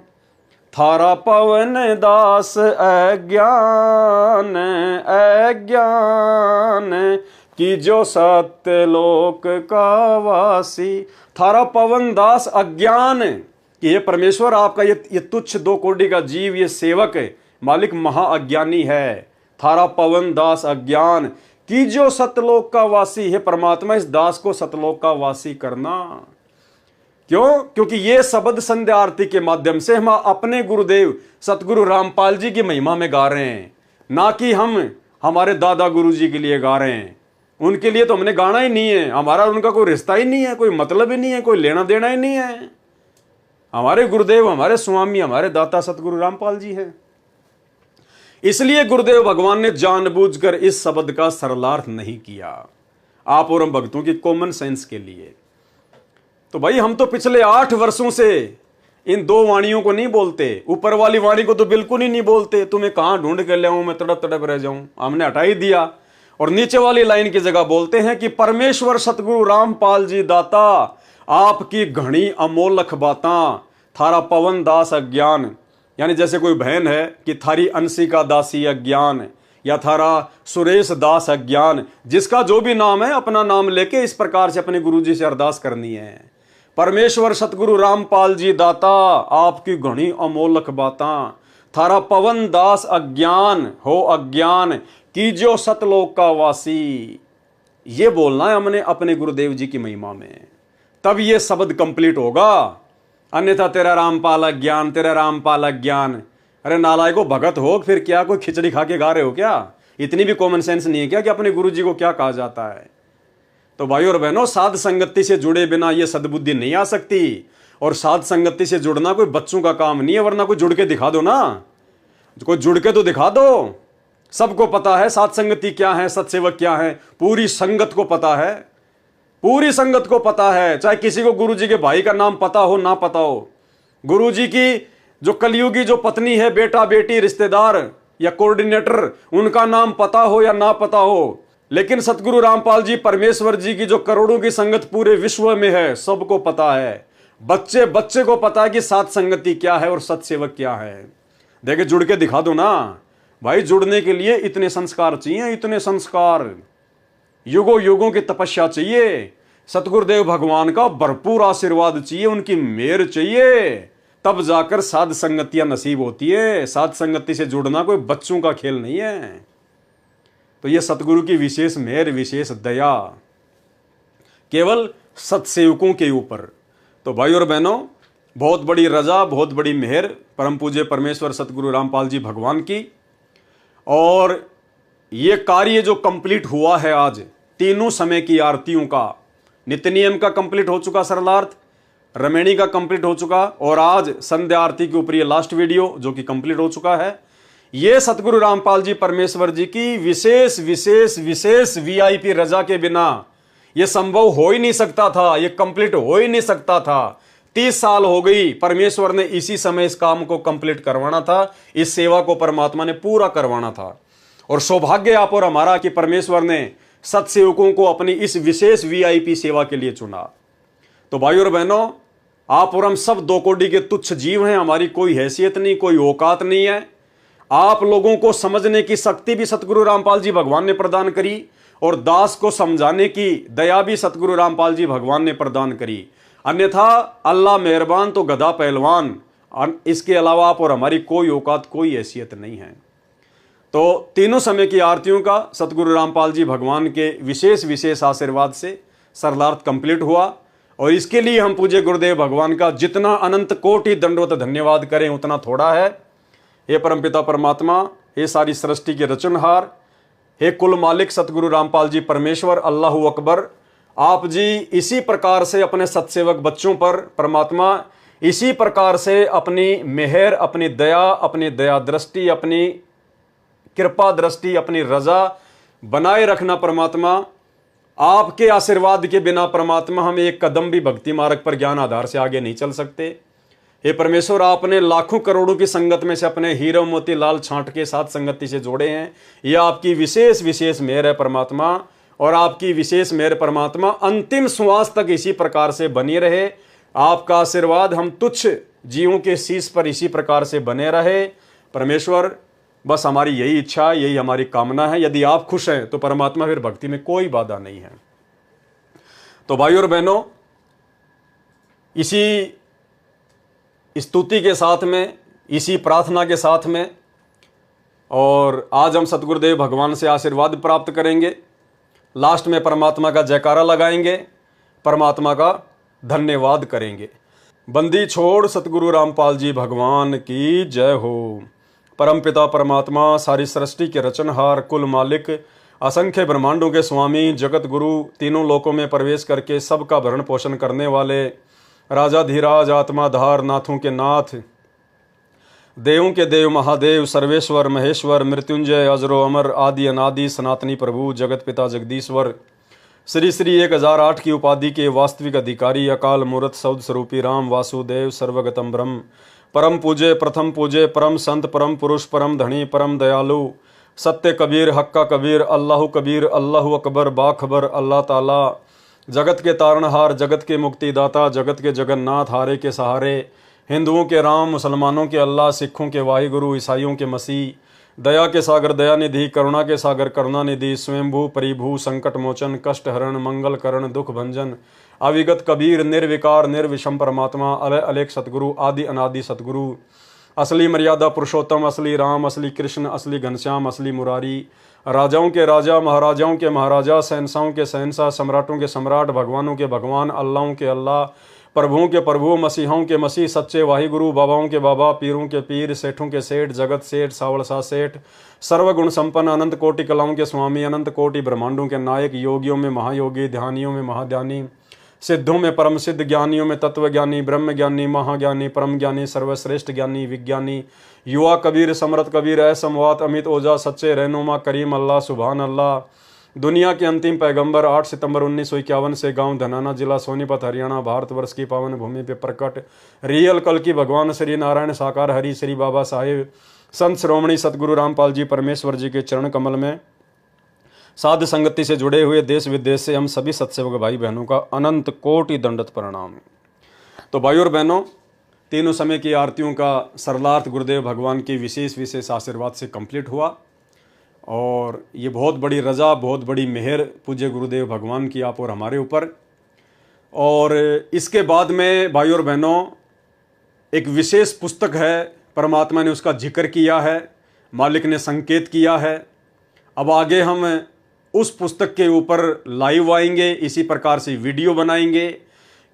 थारा पवन दास अज्ञान अज्ञान कि जो सत्य लोक का वासी। थारा पवन दास अज्ञान कि ये परमेश्वर आपका ये तुच्छ 2 कोटि का जीव, ये सेवक है, मालिक महाअज्ञानी है। थारा पवन दास अज्ञान कि जो सतलोक का वासी है। परमात्मा इस दास को सतलोक का वासी करना। क्यों? क्योंकि ये शब्द संध्या आरती के माध्यम से हम अपने गुरुदेव सतगुरु रामपाल जी की महिमा में गा रहे हैं, ना कि हम हमारे दादा गुरु जी के लिए गा रहे हैं। उनके लिए तो हमने गाना ही नहीं है, हमारा उनका कोई रिश्ता ही नहीं है, कोई मतलब ही नहीं है, कोई लेना देना ही नहीं है। हमारे गुरुदेव, हमारे स्वामी, हमारे दाता सतगुरु रामपाल जी हैं। इसलिए गुरुदेव भगवान ने जानबूझकर इस शब्द का सरलार्थ नहीं किया, आप और हम भक्तों की कॉमन सेंस के लिए। तो भाई हम तो पिछले 8 वर्षों से इन 2 वाणियों को नहीं बोलते, ऊपर वाली वाणी को तो बिल्कुल ही नहीं बोलते। तुम्हें कहां ढूंढ कर ले आऊं, मैं तड़प तड़प रह जाऊं, हमने हटा ही दिया। और नीचे वाली लाइन की जगह बोलते हैं कि परमेश्वर सतगुरु रामपाल जी दाता आपकी घनी अमोलख बाता, थारा पवन दास अज्ञान। यानी जैसे कोई बहन है कि थारी अंशिका दासी अज्ञान, या थारा सुरेश दास अज्ञान, जिसका जो भी नाम है अपना नाम लेके इस प्रकार से अपने गुरुजी से अरदास करनी है। परमेश्वर सतगुरु रामपाल जी दाता आपकी घनी अमोलख बाता, थारा पवन दास अज्ञान हो अज्ञान की जो सतलोक का वासी। ये बोलना है हमने अपने गुरुदेव जी की महिमा में, तब ये शब्द कंप्लीट होगा। अन्यथा तेरा रामपाल अज्ञान, तेरा रामपाल अज्ञान, अरे नालायको, भगत हो फिर क्या, कोई खिचड़ी खा के गा रहे हो क्या? इतनी भी कॉमन सेंस नहीं है क्या कि अपने गुरु जी को क्या कहा जाता है? तो भाई और बहनों, साध संगति से जुड़े बिना ये सद्बुद्धि नहीं आ सकती। और साध संगति से जुड़ना कोई बच्चों का काम नहीं है, वरना कोई जुड़ के दिखा दो ना, कोई जुड़ के तो दिखा दो। सबको पता है साध संगति क्या है, सत्सेवक क्या है, पूरी संगत को पता है, पूरी संगत को पता है। चाहे किसी को गुरु जी के भाई का नाम पता हो ना पता हो, गुरु जी की जो कलयुगी जो पत्नी है, बेटा बेटी रिश्तेदार या कोऑर्डिनेटर, उनका नाम पता हो या ना पता हो, लेकिन सतगुरु रामपाल जी परमेश्वर जी की जो करोड़ों की संगत पूरे विश्व में है, सबको पता है। बच्चे बच्चे को पता है कि साध संगति क्या है और सत्सेवक क्या है। देखे, जुड़ के दिखा दो ना भाई। जुड़ने के लिए इतने संस्कार चाहिए, इतने संस्कार, युगों युगों की तपस्या चाहिए, सतगुरुदेव भगवान का भरपूर आशीर्वाद चाहिए, उनकी मेहर चाहिए, तब जाकर साध संगतियां नसीब होती है। साध संगति से जुड़ना कोई बच्चों का खेल नहीं है। तो यह सतगुरु की विशेष मेहर, विशेष दया केवल सत्सेवकों के ऊपर। तो भाई और बहनों, बहुत बड़ी रजा, बहुत बड़ी मेहर परम पूज्य परमेश्वर सतगुरु रामपाल जी भगवान की। और ये कार्य जो कंप्लीट हुआ है आज, तीनों समय की आरतियों का, नित्य नियम का कंप्लीट हो चुका सरलार्थ, रमेणी का कंप्लीट हो चुका, और आज संध्या आरती के ऊपर ये लास्ट वीडियो जो कि कंप्लीट हो चुका है। ये सतगुरु रामपाल जी परमेश्वर जी की विशेष विशेष विशेष वीआईपी रजा के बिना ये संभव हो ही नहीं सकता था, ये कंप्लीट हो ही नहीं सकता था। 30 साल हो गई, परमेश्वर ने इसी समय इस काम को कंप्लीट करवाना था, इस सेवा को परमात्मा ने पूरा करवाना था। और सौभाग्य आप और हमारा कि परमेश्वर ने सत्सेवकों को अपनी इस विशेष वीआईपी सेवा के लिए चुना। तो भाई और बहनों, आप और हम सब दो कोटि के तुच्छ जीव हैं, हमारी कोई हैसियत नहीं, कोई औकात नहीं है। आप लोगों को समझने की शक्ति भी सतगुरु रामपाल जी भगवान ने प्रदान करी, और दास को समझाने की दया भी सतगुरु रामपाल जी भगवान ने प्रदान करी। अन्यथा अल्लाह मेहरबान तो गधा पहलवान, इसके अलावा आप और हमारी कोई औकात, कोई हैसियत नहीं है। तो तीनों समय की आरतियों का सतगुरु रामपाल जी भगवान के विशेष विशेष आशीर्वाद से सरलार्थ कंप्लीट हुआ। और इसके लिए हम पूज्य गुरुदेव भगवान का जितना अनंत कोटि दंडवत धन्यवाद करें उतना थोड़ा है। हे परमपिता परमात्मा, हे सारी सृष्टि के रचनहार, हे कुल मालिक सतगुरु रामपाल जी परमेश्वर, अल्लाहु अकबर, आप जी इसी प्रकार से अपने सत्सेवक बच्चों पर परमात्मा इसी प्रकार से अपनी मेहर, अपनी दया दृष्टि, अपनी कृपा दृष्टि, अपनी रजा बनाए रखना परमात्मा। आपके आशीर्वाद के बिना परमात्मा हम एक कदम भी भक्ति मार्ग पर ज्ञान आधार से आगे नहीं चल सकते। हे परमेश्वर, आपने लाखों करोड़ों की संगत में से अपने हीरो मोती लाल छांट के साथ संगति से जोड़े हैं। यह आपकी विशेष विशेष मेहर है परमात्मा, और आपकी विशेष मेहर परमात्मा अंतिम श्वास तक इसी प्रकार से बनी रहे। आपका आशीर्वाद हम तुच्छ जीवों के शीश पर इसी प्रकार से बने रहे परमेश्वर। बस हमारी यही इच्छा, यही हमारी कामना है। यदि आप खुश हैं तो परमात्मा फिर भक्ति में कोई बाधा नहीं है। तो भाई और बहनों, इसी स्तुति के साथ में, इसी प्रार्थना के साथ में, और आज हम सतगुरुदेव भगवान से आशीर्वाद प्राप्त करेंगे। लास्ट में परमात्मा का जयकारा लगाएंगे, परमात्मा का धन्यवाद करेंगे। बंदी छोड़ सतगुरु रामपाल जी भगवान की जय हो। परमपिता परमात्मा, सारी सृष्टि के रचनहार, कुल मालिक, असंख्य ब्रह्मांडों के स्वामी, जगत गुरु, तीनों लोकों में प्रवेश करके सबका भरण पोषण करने वाले, राजा धीराज, आत्माधार, नाथों के नाथ, देवों के देव, महादेव, सर्वेश्वर, महेश्वर, मृत्युंजय, अजरो अमर, आदि अनादि, सनातनी प्रभु, जगत पिता जगदीश्वर, श्री श्री 1008 की उपाधि के वास्तविक अधिकारी, अकाल मूर्त सौद स्वरूपी राम वासुदेव, सर्वगतम ब्रह्म, परम पूज्य, प्रथम पूज्य, परम संत, परम पुरुष, परम धनी, परम दयालु, सत्य कबीर, हक्का कबीर, अल्लाह कबीर, अल्लाह अकबर, बाखबर, अल्लाह ताला, जगत के तारणहार, जगत के मुक्तिदाता, जगत के जगन्नाथ, हारे के सहारे, हिंदुओं के राम, मुसलमानों के अल्लाह, सिखों के वाहिगुरु, ईसाइयों के मसीह, दया के सागर दयानिधि, करुणा के सागर करुणानिधि, स्वयंभू परिभू, संकट मोचन, कष्ट हरण, मंगल करण, दुख भंजन, अविगत कबीर, निर्विकार निर्विषम परमात्मा, अलय अलेख सतगुरु, आदि अनादि सतगुरु, असली मर्यादा पुरुषोत्तम, असली राम, असली कृष्ण, असली घनश्याम, असली मुरारी, राजाओं के राजा, महाराजाओं के महाराजा, शहंशाहों के शहंशाह, सम्राटों के सम्राट, भगवानों के भगवान, अल्लाहों के अल्लाह, प्रभुओं के प्रभु, मसीहों के मसीह, सच्चे वाहिगुरु, बाबाओं के बाबा, पीरों के पीर, सेठों के सेठ, जगत सेठ, सावड़सा सेठ, सर्वगुण संपन्न, अनंत कोटि कलाओं के स्वामी, अनंत कोटि ब्रह्मांडों के नायक, योगियों में महायोगी, ध्यानियों में महाध्यानी, सिद्धों में परम सिद्ध, ज्ञानियों में तत्वज्ञानी, ब्रह्म ज्ञानी, महाज्ञानी, परम ज्ञानी, सर्वश्रेष्ठ ज्ञानी, विज्ञानी, युवा कबीर, समरथ कबीर, असमवात, अमित ओझा, सच्चे रहनुमा, करीम अल्लाह, सुभान अल्लाह, दुनिया के अंतिम पैगंबर, 8 सितंबर 1951 से गांव धनाना, जिला सोनीपत, हरियाणा, भारतवर्ष की पावन भूमि पे प्रकट रियल कल की भगवान श्री नारायण साकार हरि श्री बाबा साहेब संत श्रोमणी सतगुरु रामपाल जी परमेश्वर जी के चरण कमल में साध संगति से जुड़े हुए देश विदेश से हम सभी सत्सेवक भाई बहनों का अनंत कोटि दंडत प्रणाम। तो भाई और बहनों, तीनों समय की आरतियों का सरलार्थ गुरुदेव भगवान की विशेष आशीर्वाद से कंप्लीट हुआ और ये बहुत बड़ी रजा, बहुत बड़ी मेहर पूज्य गुरुदेव भगवान की आप और हमारे ऊपर। और इसके बाद में भाई और बहनों एक विशेष पुस्तक है, परमात्मा ने उसका जिक्र किया है, मालिक ने संकेत किया है। अब आगे हम उस पुस्तक के ऊपर लाइव आएंगे, इसी प्रकार से वीडियो बनाएंगे,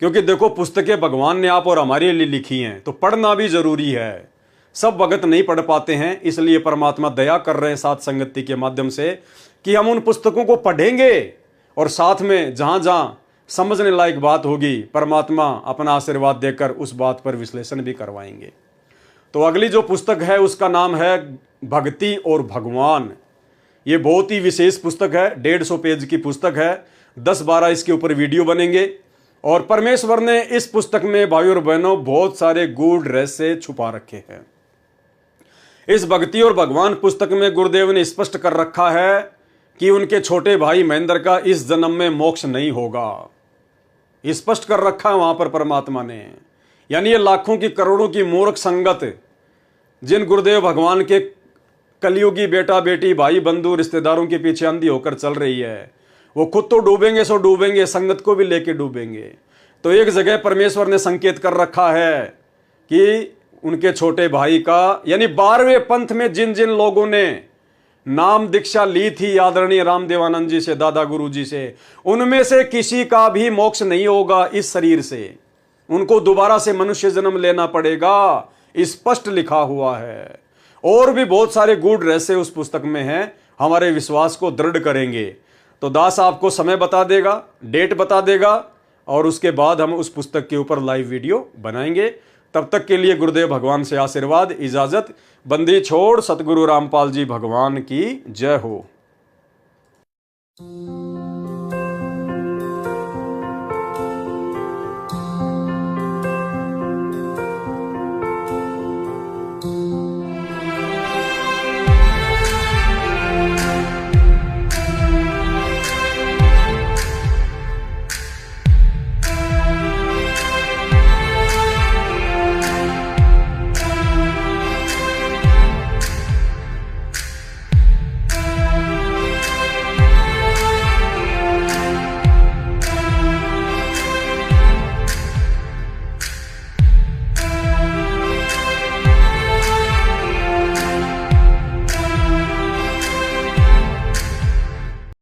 क्योंकि देखो पुस्तकें भगवान ने आप और हमारे लिए लिखी हैं तो पढ़ना भी जरूरी है। सब भगत नहीं पढ़ पाते हैं, इसलिए परमात्मा दया कर रहे हैं साथ संगति के माध्यम से कि हम उन पुस्तकों को पढ़ेंगे और साथ में जहां जहां समझने लायक बात होगी परमात्मा अपना आशीर्वाद देकर उस बात पर विश्लेषण भी करवाएंगे। तो अगली जो पुस्तक है उसका नाम है भक्ति और भगवान। ये बहुत ही विशेष पुस्तक है, 150 पेज की पुस्तक है, 10-12 इसके ऊपर वीडियो बनेंगे। और परमेश्वर ने इस पुस्तक में भाई और बहनों बहुत सारे गूढ़ रहस्य छुपा रखे हैं। इस भक्ति और भगवान पुस्तक में गुरुदेव ने स्पष्ट कर रखा है कि उनके छोटे भाई महेंद्र का इस जन्म में मोक्ष नहीं होगा। स्पष्ट कर रखा है वहां पर परमात्मा ने। यानी ये लाखों की करोड़ों की मूर्ख संगत जिन गुरुदेव भगवान के कलयुगी बेटा बेटी भाई बंधु रिश्तेदारों के पीछे अंधी होकर चल रही है, वो खुद तो डूबेंगे सो डूबेंगे, संगत को भी लेके डूबेंगे। तो एक जगह परमेश्वर ने संकेत कर रखा है कि उनके छोटे भाई का, यानी 12वें पंथ में जिन जिन लोगों ने नाम दीक्षा ली थी आदरणीय रामदेवानंद जी से, दादा गुरु जी से, उनमें से किसी का भी मोक्ष नहीं होगा इस शरीर से। उनको दोबारा से मनुष्य जन्म लेना पड़ेगा, स्पष्ट लिखा हुआ है। और भी बहुत सारे गूढ़ रहस्य उस पुस्तक में हैं, हमारे विश्वास को दृढ़ करेंगे। तो दास आपको समय बता देगा, डेट बता देगा और उसके बाद हम उस पुस्तक के ऊपर लाइव वीडियो बनाएंगे। तब तक के लिए गुरुदेव भगवान से आशीर्वाद, इजाजत, बंदी छोड़। सतगुरु रामपाल जी भगवान की जय हो।